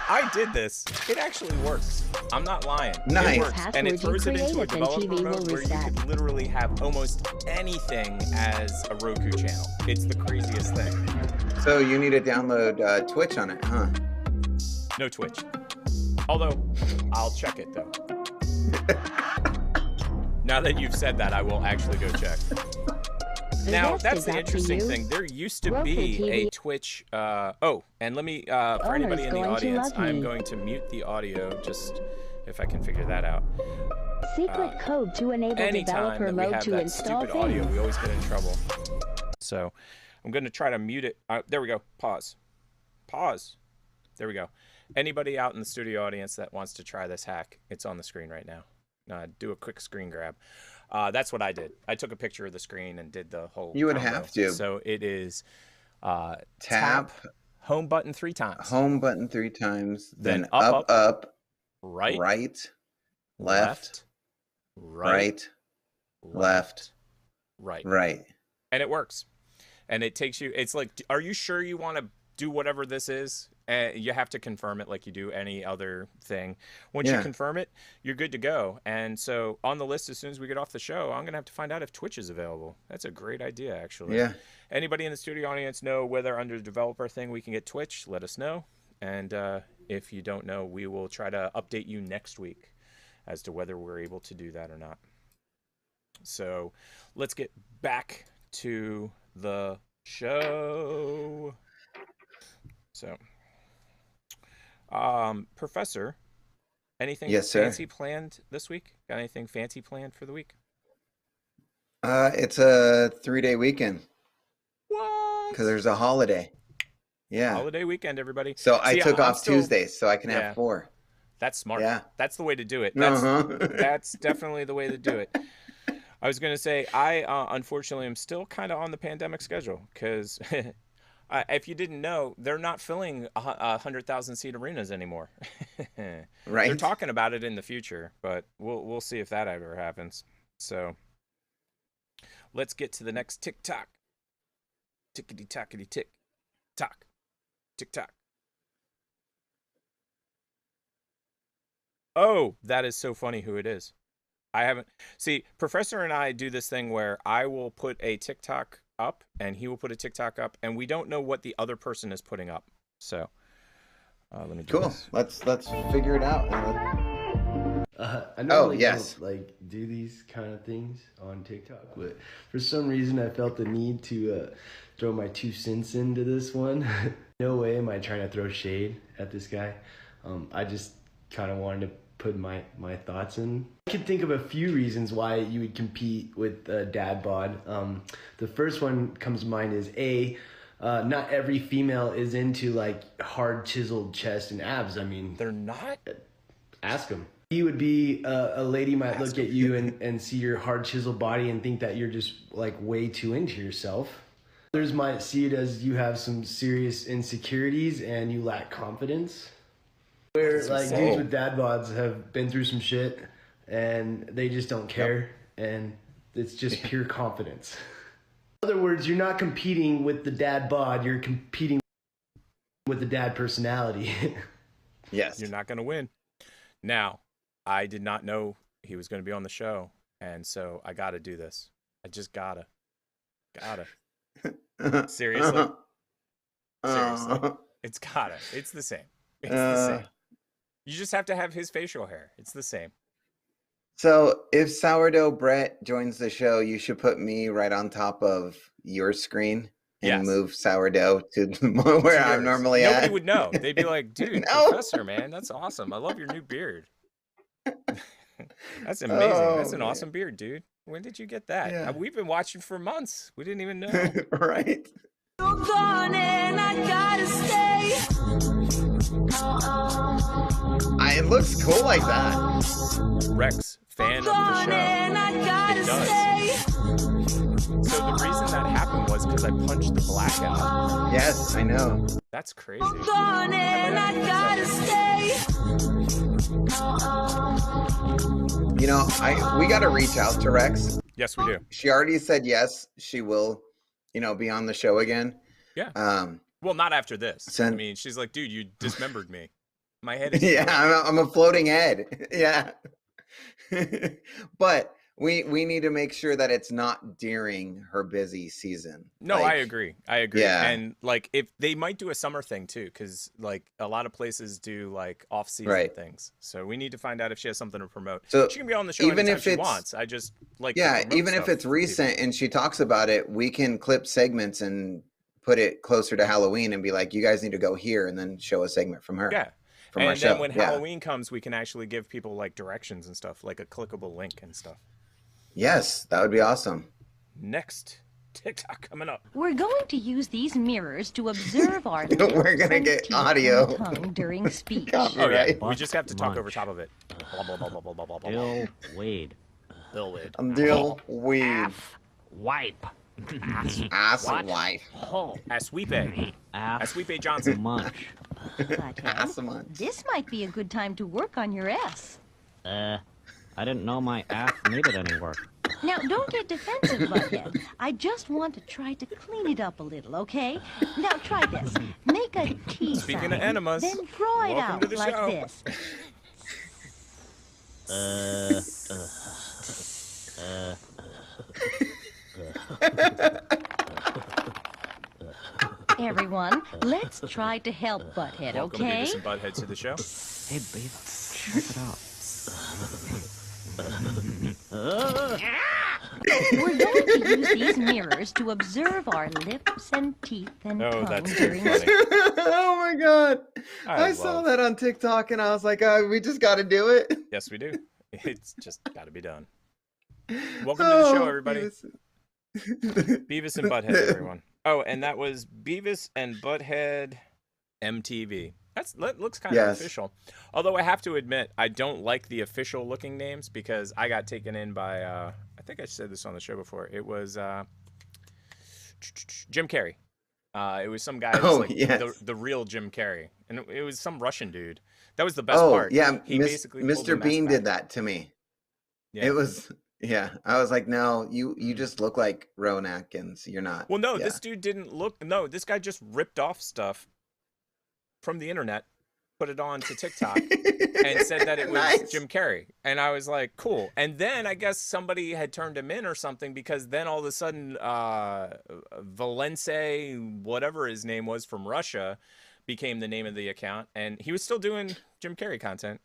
I did this. It actually works. I'm not lying. Nice. It works. And it throws it into a developer mode where you could literally have almost anything as a Roku channel. It's the craziest thing. So you need to download Twitch on it, huh? No Twitch. Although, I'll check it, though. Now that you've said that, I will actually go check. Now, that's the interesting thing. There used to be a Twitch... and let me... for anybody in the audience, I'm going to mute the audio, just if I can figure that out. Secret code to enable developer mode to install things. Audio, we always get in trouble. So, I'm going to try to mute it. There we go. Pause. There we go. Anybody out in the studio audience that wants to try this hack, it's on the screen right now. Do a quick screen grab. That's what I did. I took a picture of the screen and did the whole You would combo. have to. So it is tap home button 3 times. Home button 3 times. Then up, right, left, right, right. And it works. And it takes you, it's like, are you sure you want to do whatever this is? You have to confirm it like you do any other thing. Once you confirm it, you're good to go. And so on the list, as soon as we get off the show, I'm going to have to find out if Twitch is available. That's a great idea, actually. Yeah. Anybody in the studio audience know whether under the developer thing we can get Twitch? Let us know. And if you don't know, we will try to update you next week as to whether we're able to do that or not. So let's get back to the show. So... Professor, anything fancy planned this week? Got anything fancy planned for the week? It's a 3-day weekend. What? Because there's a holiday. Yeah. Holiday weekend, everybody. So I took off Tuesdays so I can have 4. That's smart. Yeah. That's the way to do it. That's definitely the way to do it. I was going to say, I unfortunately am still kind of on the pandemic schedule because if you didn't know, they're not filling 100,000 seat arenas anymore. Right. They're talking about it in the future, but we'll see if that ever happens. So let's get to the next TikTok. Tickety tockety tick tock. TikTok. Oh, that is so funny who it is. I haven't. See, Professor and I do this thing where I will put a TikTok up and he will put a TikTok up and we don't know what the other person is putting up. So let me do this. Let's figure it out. I normally don't like do these kind of things on TikTok, but for some reason I felt the need to throw my 2 cents into this one. No way am I trying to throw shade at this guy. I just kind of wanted to put my thoughts in. I can think of a few reasons why you would compete with dad bod. The first one comes to mind is not every female is into like hard chiseled chest and abs. I mean, they're not. Ask them. He would be a lady might look at you and see your hard chiseled body and think that you're just like way too into yourself. Others might see it as you have some serious insecurities and you lack confidence. Where like dudes with dad bods have been through some shit and they just don't care and it's just pure confidence. In other words, you're not competing with the dad bod, you're competing with the dad personality. Yes. You're not going to win. Now, I did not know he was going to be on the show, and so I got to do this. I just gotta. Seriously? Seriously. It's gotta. It's the same. It's the same. You just have to have his facial hair. It's the same. So if Sourdough Brett joins the show, you should put me right on top of your screen and move Sourdough to where I'm normally at. Nobody would know. They'd be like, dude, Professor, man, that's awesome. I love your new beard. That's amazing. That's an awesome beard, dude. When did you get that? Yeah. We've been watching for months. We didn't even know. Right. You're gone and I gotta stay. It looks cool like that. Rex, fan of the show. It does. So the reason that happened was because I punched the black out. Yes, I know. That's crazy. Gone and I gotta stay. You know, we got to reach out to Rex. Yes, we do. She already said yes, she will, be on the show again. Yeah. Well, not after this. I mean, she's like, dude, you dismembered me. My head is I'm a floating head. Yeah. But we need to make sure that it's not during her busy season. No, I agree. Yeah. And like, if they might do a summer thing too, because like a lot of places do like off-season things. So we need to find out if she has something to promote. So she can be on the show even anytime if she wants. I just like even if it's recent and she talks about it, we can clip segments and put it closer to Halloween and be like, you guys need to go here, and then show a segment from her. Yeah. From our and show. then when Halloween comes, we can actually give people like directions and stuff, like a clickable link and stuff. Yes, that would be awesome. Next TikTok coming up. We're going to use these mirrors to observe our We're gonna get audio tongue during speech. Oh yeah, we just have to talk over top of it. Bill Wade. Bill Wade. I'm Bill Wade. Wipe. Ass wipe. Asweepe. Asweepe Johnson. Munch. This might be a good time to work on your S. I didn't know my ass needed any work. Now, don't get defensive, Butthead. I just want to try to clean it up a little, okay? Now, try this. Make a T Speaking sign, of enemas, then draw it welcome out to the like show. this. Everyone, let's try to help Butthead, Welcome okay? Beavis and Butthead to the show. Hey, babe, check it out. We're going to use these mirrors to observe our lips and teeth and tongue that's too during funny. Oh my god. I saw love- that on TikTok and I was like, we just got to do it. Yes, we do. It's just got to be done. Welcome to the show, everybody. Beavis and Butthead, everyone. Oh, and that was Beavis and Butthead MTV. That looks kind of official. Although I have to admit, I don't like the official looking names because I got taken in by, I think I said this on the show before. It was Jim Carrey. It was some guy the real Jim Carrey. And it was some Russian dude. That was the best part. Yeah, he basically Mr. Bean did that to me. Yeah. It was, I was like, no, you just look like Rowan Atkins. You're not. Well, no, this dude didn't look, no, this guy just ripped off stuff from the internet, put it on to TikTok, and said that it was Jim Carrey. And I was like, cool. And then I guess somebody had turned him in or something, because then all of a sudden, Valence, whatever his name was from Russia, became the name of the account. And he was still doing Jim Carrey content.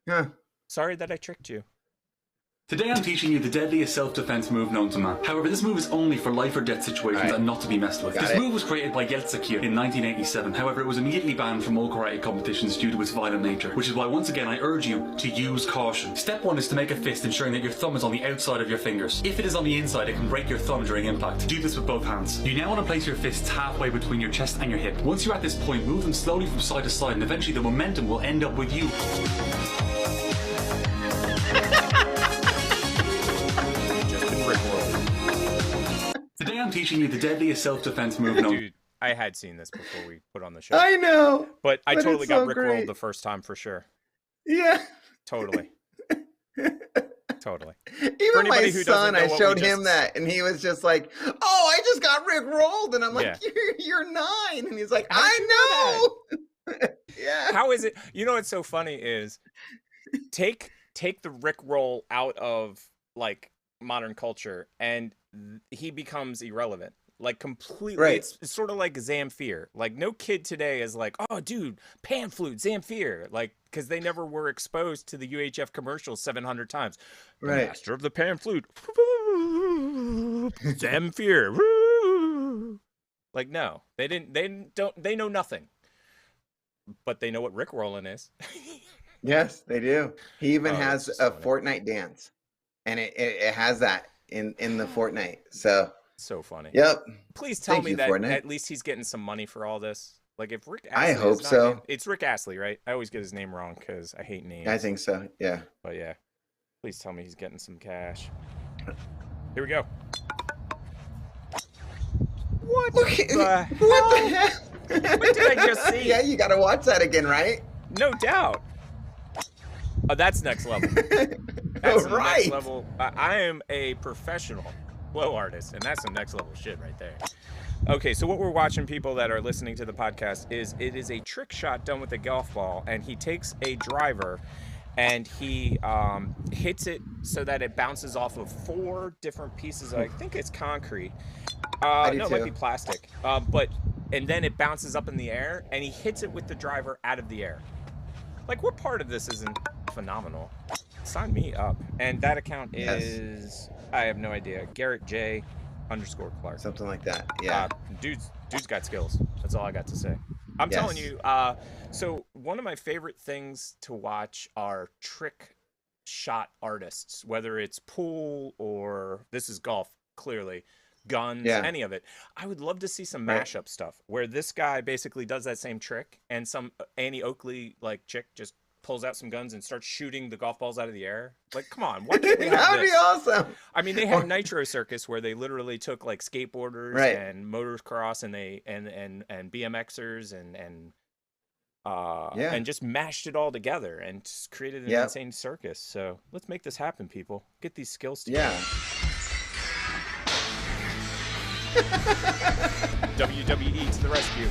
Yeah. Sorry that I tricked you. Today I'm teaching you the deadliest self-defense move known to man. However, this move is only for life or death situations and not to be messed with. This move was created by Yeltsin in 1987. However, it was immediately banned from all karate competitions due to its violent nature, which is why once again I urge you to use caution. Step 1 is to make a fist ensuring that your thumb is on the outside of your fingers. If it is on the inside, it can break your thumb during impact. Do this with both hands. You now want to place your fists halfway between your chest and your hip. Once you're at this point, move them slowly from side to side, and eventually the momentum will end up with you. Today I'm teaching you the deadliest self-defense move known. Dude, I had seen this before we put on the show. I know. But I totally got so rickrolled great. the first time for sure. Yeah. Totally. Totally. Even my son, I showed him that, and he was just like, oh, I just got rickrolled. And I'm like, you're 9. And he's like, I know. Yeah. How is it? You know what's so funny is take the rickroll out of like modern culture and he becomes irrelevant, like completely. Right. It's sort of like Zamfir. Like no kid today is like, oh dude, pan flute, Zamfir, like because they never were exposed to the UHF commercials 700 times. The Right. master of the pan flute, Zamfir. Like no, they didn't. They know nothing, but they know what rickrolling is. Yes, they do. He even has that's a funny. Fortnite dance, and it has that in the Fortnite. So funny. Yep. Please tell Thank me you, that Fortnite. at least he's getting some money for all this. Like if Rick Astley I is hope not so. getting- it's Rick Astley, right? I always get his name wrong because I hate names. I think so. Yeah. But yeah, please tell me he's getting some cash. Here we go. What What the heck? What did I just see? Yeah, you got to watch that again, right? No doubt. Oh, that's next level. That's the Right. next level. I am a professional flow artist, and that's some next level shit right there. Okay, so what we're watching, people that are listening to the podcast, is it is a trick shot done with a golf ball, and he takes a driver and he hits it so that it bounces off of 4 different pieces. I think it's concrete. I do No, it might too. be plastic. And then it bounces up in the air, and he hits it with the driver out of the air. Like, what part of this isn't phenomenal? Sign me up. And that account is, I have no idea, Garrett J _Clark. Something like that. Yeah. Dude's got skills. That's all I got to say. I'm telling you. So one of my favorite things to watch are trick shot artists, whether it's pool or this is golf, clearly. Guns, any of it. I would love to see some mashup stuff where this guy basically does that same trick and some Annie Oakley like chick just pulls out some guns and starts shooting the golf balls out of the air. Like, come on, why can't we have That'd this? be awesome. I mean, they had Nitro Circus where they literally took like skateboarders and motocross and and BMXers and just mashed it all together and just created an insane circus. So let's make this happen, people. Get these skills together. Yeah. WWE to the rescue.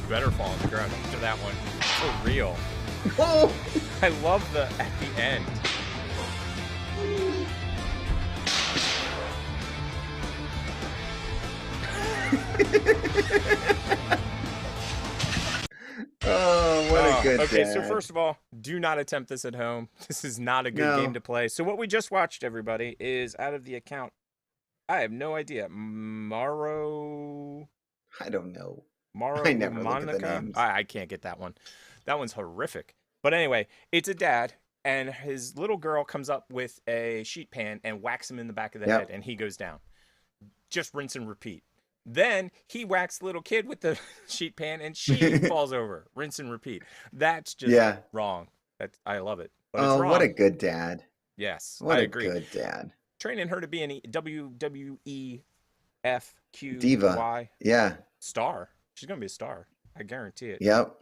Better fall on the ground after that one. For real. I love the at the end. Oh, what a good Okay, dad. so first of all, do not attempt this at home. This is not a good game to play. So what we just watched, everybody, is out of the account. I have no idea. Maro. I don't know. Maro I never look at the Monica. names. I can't get that one. That one's horrific. But anyway, it's a dad. and his little girl comes up with a sheet pan and whacks him in the back of the head, and he goes down. Just rinse and repeat. Then he whacks the little kid with the sheet pan, and she falls over. Rinse and repeat. That's just wrong. I love it. But it's wrong. What a good dad. Yes, what I a agree. Good dad. Training her to be an WWE FQY diva. Yeah. Star. She's gonna be a star. I guarantee it. Yep.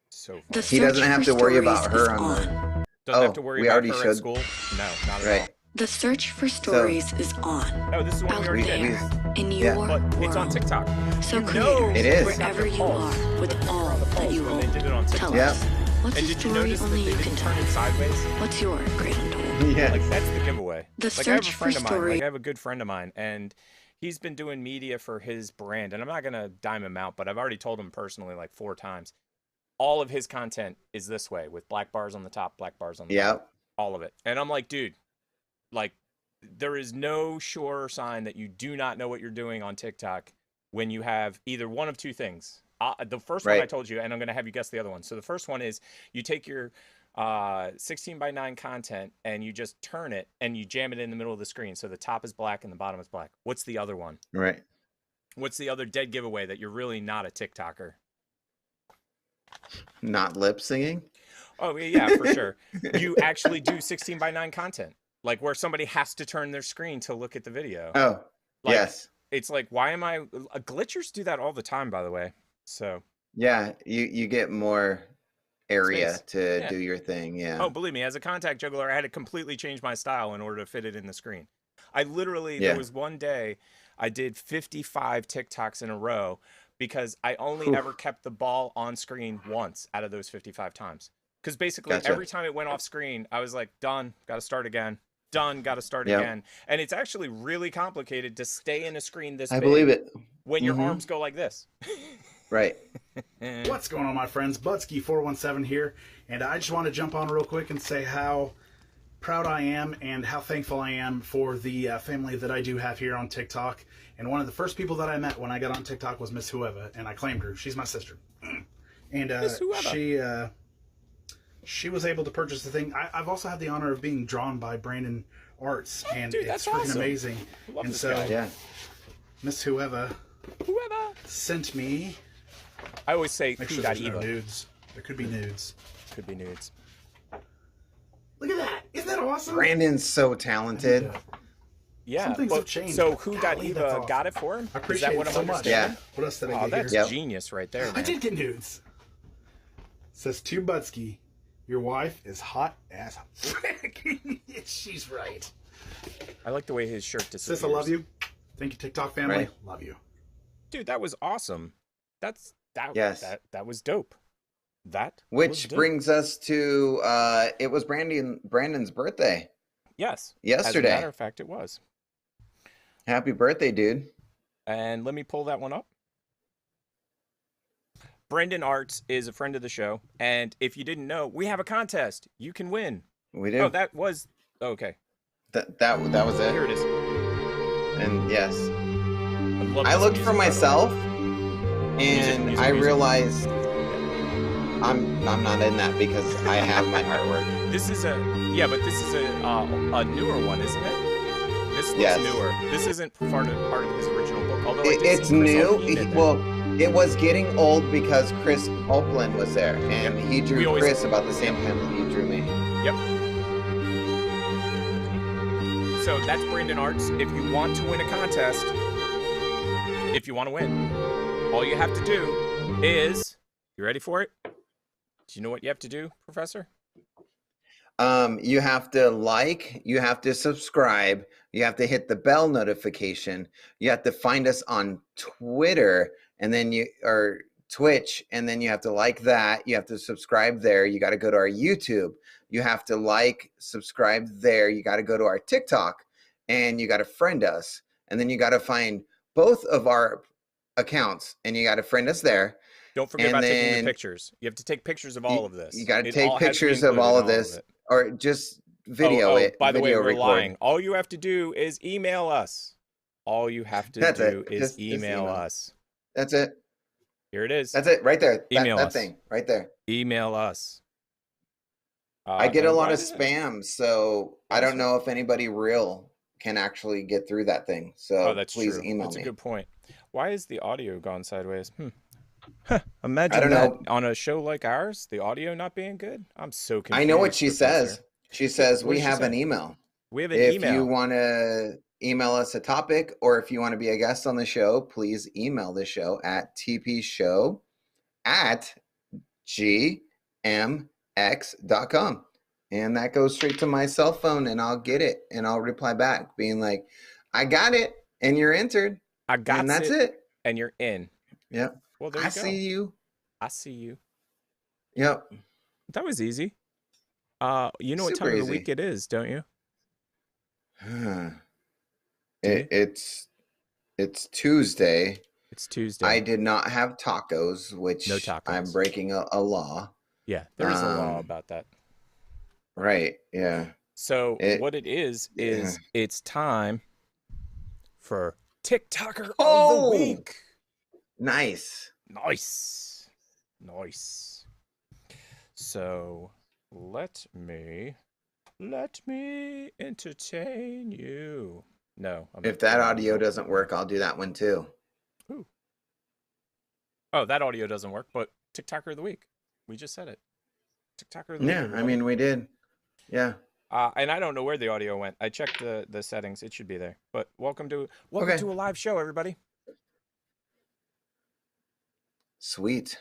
So The he doesn't have to worry about stories her is on on. Doesn't have to worry we about already her should. at school. No, not at all. The search for stories is on. Oh, this is one we Out already there, did. in your But world. it's on TikTok. So You know creators, It is. wherever you are, with all that you They hold, did it on tell TikTok. us, what's And a did you story notice that only they you can didn't tell? turn it sideways? What's your great untold? Yeah. Like that's the giveaway. The Like I have a search friend for of mine. story- Like I have a good friend of mine, and he's been doing media for his brand. And I'm not gonna dime him out, but I've already told him personally like 4 times. All of his content is this way, with black bars on the top, black bars on the bottom. All of it. And I'm like, dude, like there is no sure sign that you do not know what you're doing on TikTok when you have either one of 2 things. The first one I told you, and I'm going to have you guess the other one. So the first one is you take your 16:9 content and you just turn it and you jam it in the middle of the screen. So the top is black and the bottom is black. What's the other one? Right. What's the other dead giveaway that you're really not a TikToker? Not lip singing? Oh, yeah, for sure. You actually do 16:9 content, like where somebody has to turn their screen to look at the video. Oh, like, yes. It's like, why am I... Glitchers do that all the time, by the way. So... Yeah, you get more area Space. to do your thing. Yeah. Oh, believe me, as a contact juggler, I had to completely change my style in order to fit it in the screen. I literally, there was one day I did 55 TikToks in a row because I only ever kept the ball on screen once out of those 55 times. Because basically every time it went off screen, I was like, done, got to start again. Done, got to start again. And it's actually really complicated to stay in a screen this big. I believe it. When your arms go like this. Right. What's going on, my friends? Budsky417 here, and I just want to jump on real quick and say how proud I am and how thankful I am for the family that I do have here on TikTok. And one of the first people that I met when I got on TikTok was Miss Whoever, and I claimed her. She's my sister. And she was able to purchase the thing. I've also had the honor of being drawn by Brandon Arts, and dude, it's that's freaking awesome. amazing. Love And this so, guy. Miss Whoever sent me. I always say, Make sure there's no nudes. There could be nudes. Could be nudes. Look at that! Isn't that awesome? Brandon's so talented. Yeah. Some things but- have changed. So Golly, Who.Eva that's awesome. got it for him? I Is appreciate that what it I'm so much. understanding? What else did I Oh, get that's here? genius right there, I man. did get nudes. Says to Budsky, your wife is hot as frick. She's right. I like the way his shirt disappears. Sis, I love you. Thank you, TikTok family. Right. Love you. Dude, that was awesome. That Yes. that was dope. That was Which dope. brings us to it was Brandon's birthday. Yes. Yesterday. As a matter of fact, it was. Happy birthday, dude. And let me pull that one up. Brendan Arts is a friend of the show, and if you didn't know, we have a contest. You can win. We do. Oh, that was okay. That was it. Here it is. And yes, love I this looked music, for by the way. myself, and Music. I realized I'm not in that because I have my artwork. This is a but this is a newer one, isn't it? This looks Yes. newer. This isn't part of his original book. Although I did It's see Chris new. O'Keefe in there. Well, it was getting old because Chris Oakland was there, and he We drew always- Chris about the same time that he drew me. Yep. So that's Brandon Arts. If you want to win a contest, if you want to win, all you have to do is, you ready for it? Do you know what you have to do, Professor? You have to like, you have to subscribe, you have to hit the bell notification, you have to find us on Twitter, and then or Twitch, and then you have to like that, you have to subscribe there, you got to go to our YouTube, you have to like, subscribe there, you got to go to our TikTok, and you got to friend us, and then you got to find both of our accounts, and you got to friend us there. Don't forget And about taking then the pictures. You have to take pictures of all of this. You got to It take all has to be pictures of included all in of this, it. or just video it. By the way, video we're record. lying. All you have to do is email us. All you have to That's do it. is Just email email. us. That's it. Here it is. That's it, right there. Email that us. thing, right there. Email us. I get a and lot why of is it? spam, so I don't know if anybody real can actually get through that thing. So That's please true. email That's me. a good point. Why is the audio gone sideways? I Imagine don't that know. on a show like ours, the audio not being good. I'm so confused. I know what she Professor. says. She says What we does she have an say? email. We have an If email. you want to email us a topic or if you want to be a guest on the show, please email the show at tpshow@gmx.com. And that goes straight to my cell phone and I'll get it and I'll reply back being like, I got it and you're entered. I got and that's it. And you're in. Yep. Well, there you go. See you. I see you. Yep. That was easy. You know what Super time of the easy. week it is, don't you? It's Tuesday. It's Tuesday. I did not have tacos, which No tacos. I'm breaking a law. Yeah, there is a law about that. Right. Yeah. So what it is it's time for TikToker of the week. Nice. So let me entertain you. No. If that audio doesn't work, I'll do that one too. Ooh. Oh, that audio doesn't work, but TikToker of the week. We just said it. TikToker of the week. Yeah, I mean we did. Yeah. And I don't know where the audio went. I checked the settings. It should be there. But welcome to a live show, everybody. Sweet.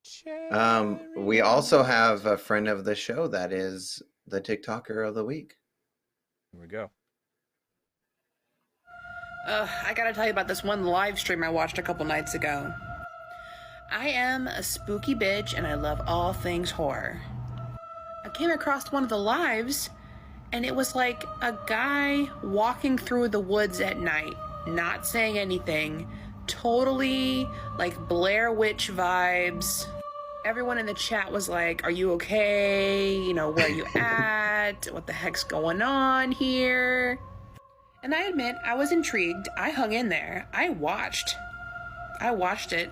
Cherry. We also have a friend of the show that is the TikToker of the week. Here we go. I gotta tell you about this one live stream I watched a couple nights ago. I am a spooky bitch and I love all things horror. I came across one of the lives and it was like a guy walking through the woods at night, not saying anything, totally like Blair Witch vibes. Everyone in the chat was like, are you okay? You know, where are you at? What the heck's going on here? And I admit, I was intrigued. I hung in there. I watched it.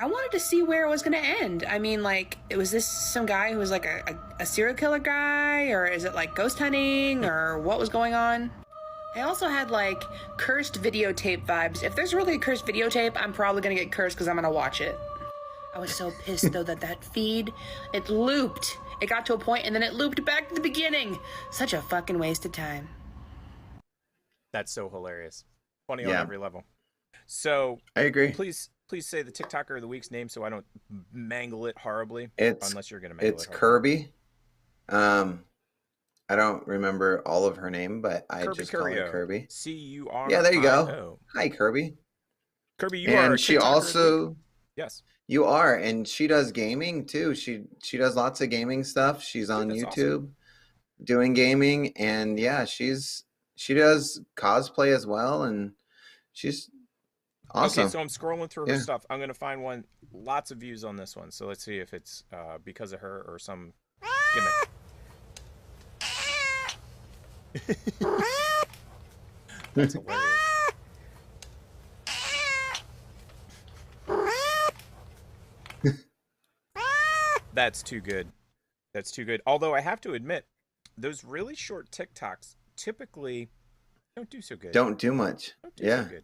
I wanted to see where it was going to end. I mean, like, was this some guy who was like a serial killer guy? Or is it like ghost hunting? Or what was going on? I also had like cursed videotape vibes. If there's really a cursed videotape, I'm probably going to get cursed because I'm going to watch it. I was so pissed though that feed, it looped. It got to a point and then it looped back to the beginning. Such a fucking waste of time. That's so hilarious. Funny on every level. So I agree. Please say the TikToker of the week's name so I don't mangle it horribly. Unless you're gonna mangle it. It's Kirby. I don't remember all of her name, but I just call her Kirby. C-U-R. Yeah, there you go. Hi, Kirby. Kirby, you are. And she also. Yes. You are, and she does gaming too. She does lots of gaming stuff. She's on YouTube doing gaming, and yeah, she does cosplay as well, and she's awesome. Okay, so I'm scrolling through her stuff. I'm gonna find one. Lots of views on this one, so let's see if it's because of her or some gimmick. That's hilarious. That's too good. That's too good. Although I have to admit, those really short TikToks typically don't do so good. Don't do much. So good.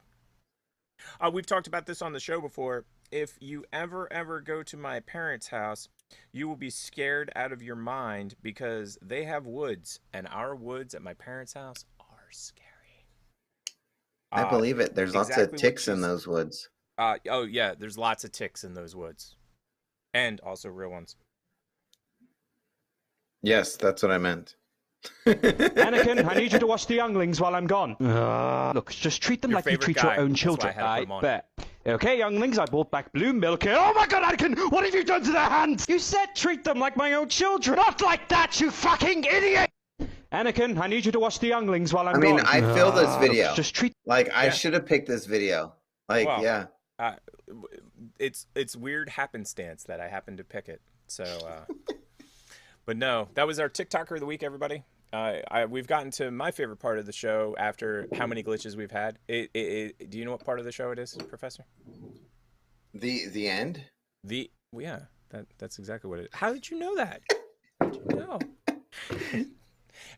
We've talked about this on the show before. If you ever go to my parents' house, you will be scared out of your mind because they have woods, and our woods at my parents' house are scary. I believe it. There's lots of ticks in those woods. Oh yeah, there's lots of ticks in those woods, and also real ones. Yes, that's what I meant. Anakin, I need you to watch the younglings while I'm gone. Look, just treat them like you treat your own children. I bet. Okay, younglings, I brought back blue milk here. Oh my god, Anakin, what have you done to their hands? You said treat them like my own children. Not like that, you fucking idiot! Anakin, I need you to watch the younglings while I'm gone. I feel this video. Look, just treat. Like, I should have picked this video. Like, well, yeah. It's weird happenstance that I happened to pick it. So, but no, that was our TikToker of the week, everybody. We've gotten to my favorite part of the show after how many glitches we've had. Do you know what part of the show it is, Professor? The end? Yeah. That's exactly what it is. How did you know that? How did you know?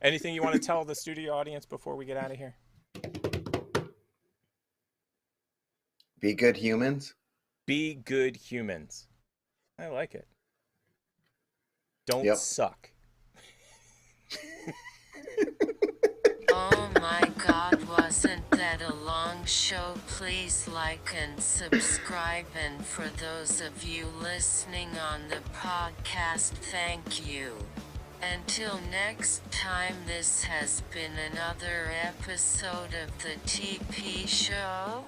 Anything you want to tell the studio audience before we get out of here? Be good humans. Be good humans. I like it. Don't suck. Oh my God, wasn't that a long show? Please like and subscribe, and for those of you listening on the podcast, thank you. Until next time, this has been another episode of the TP Show.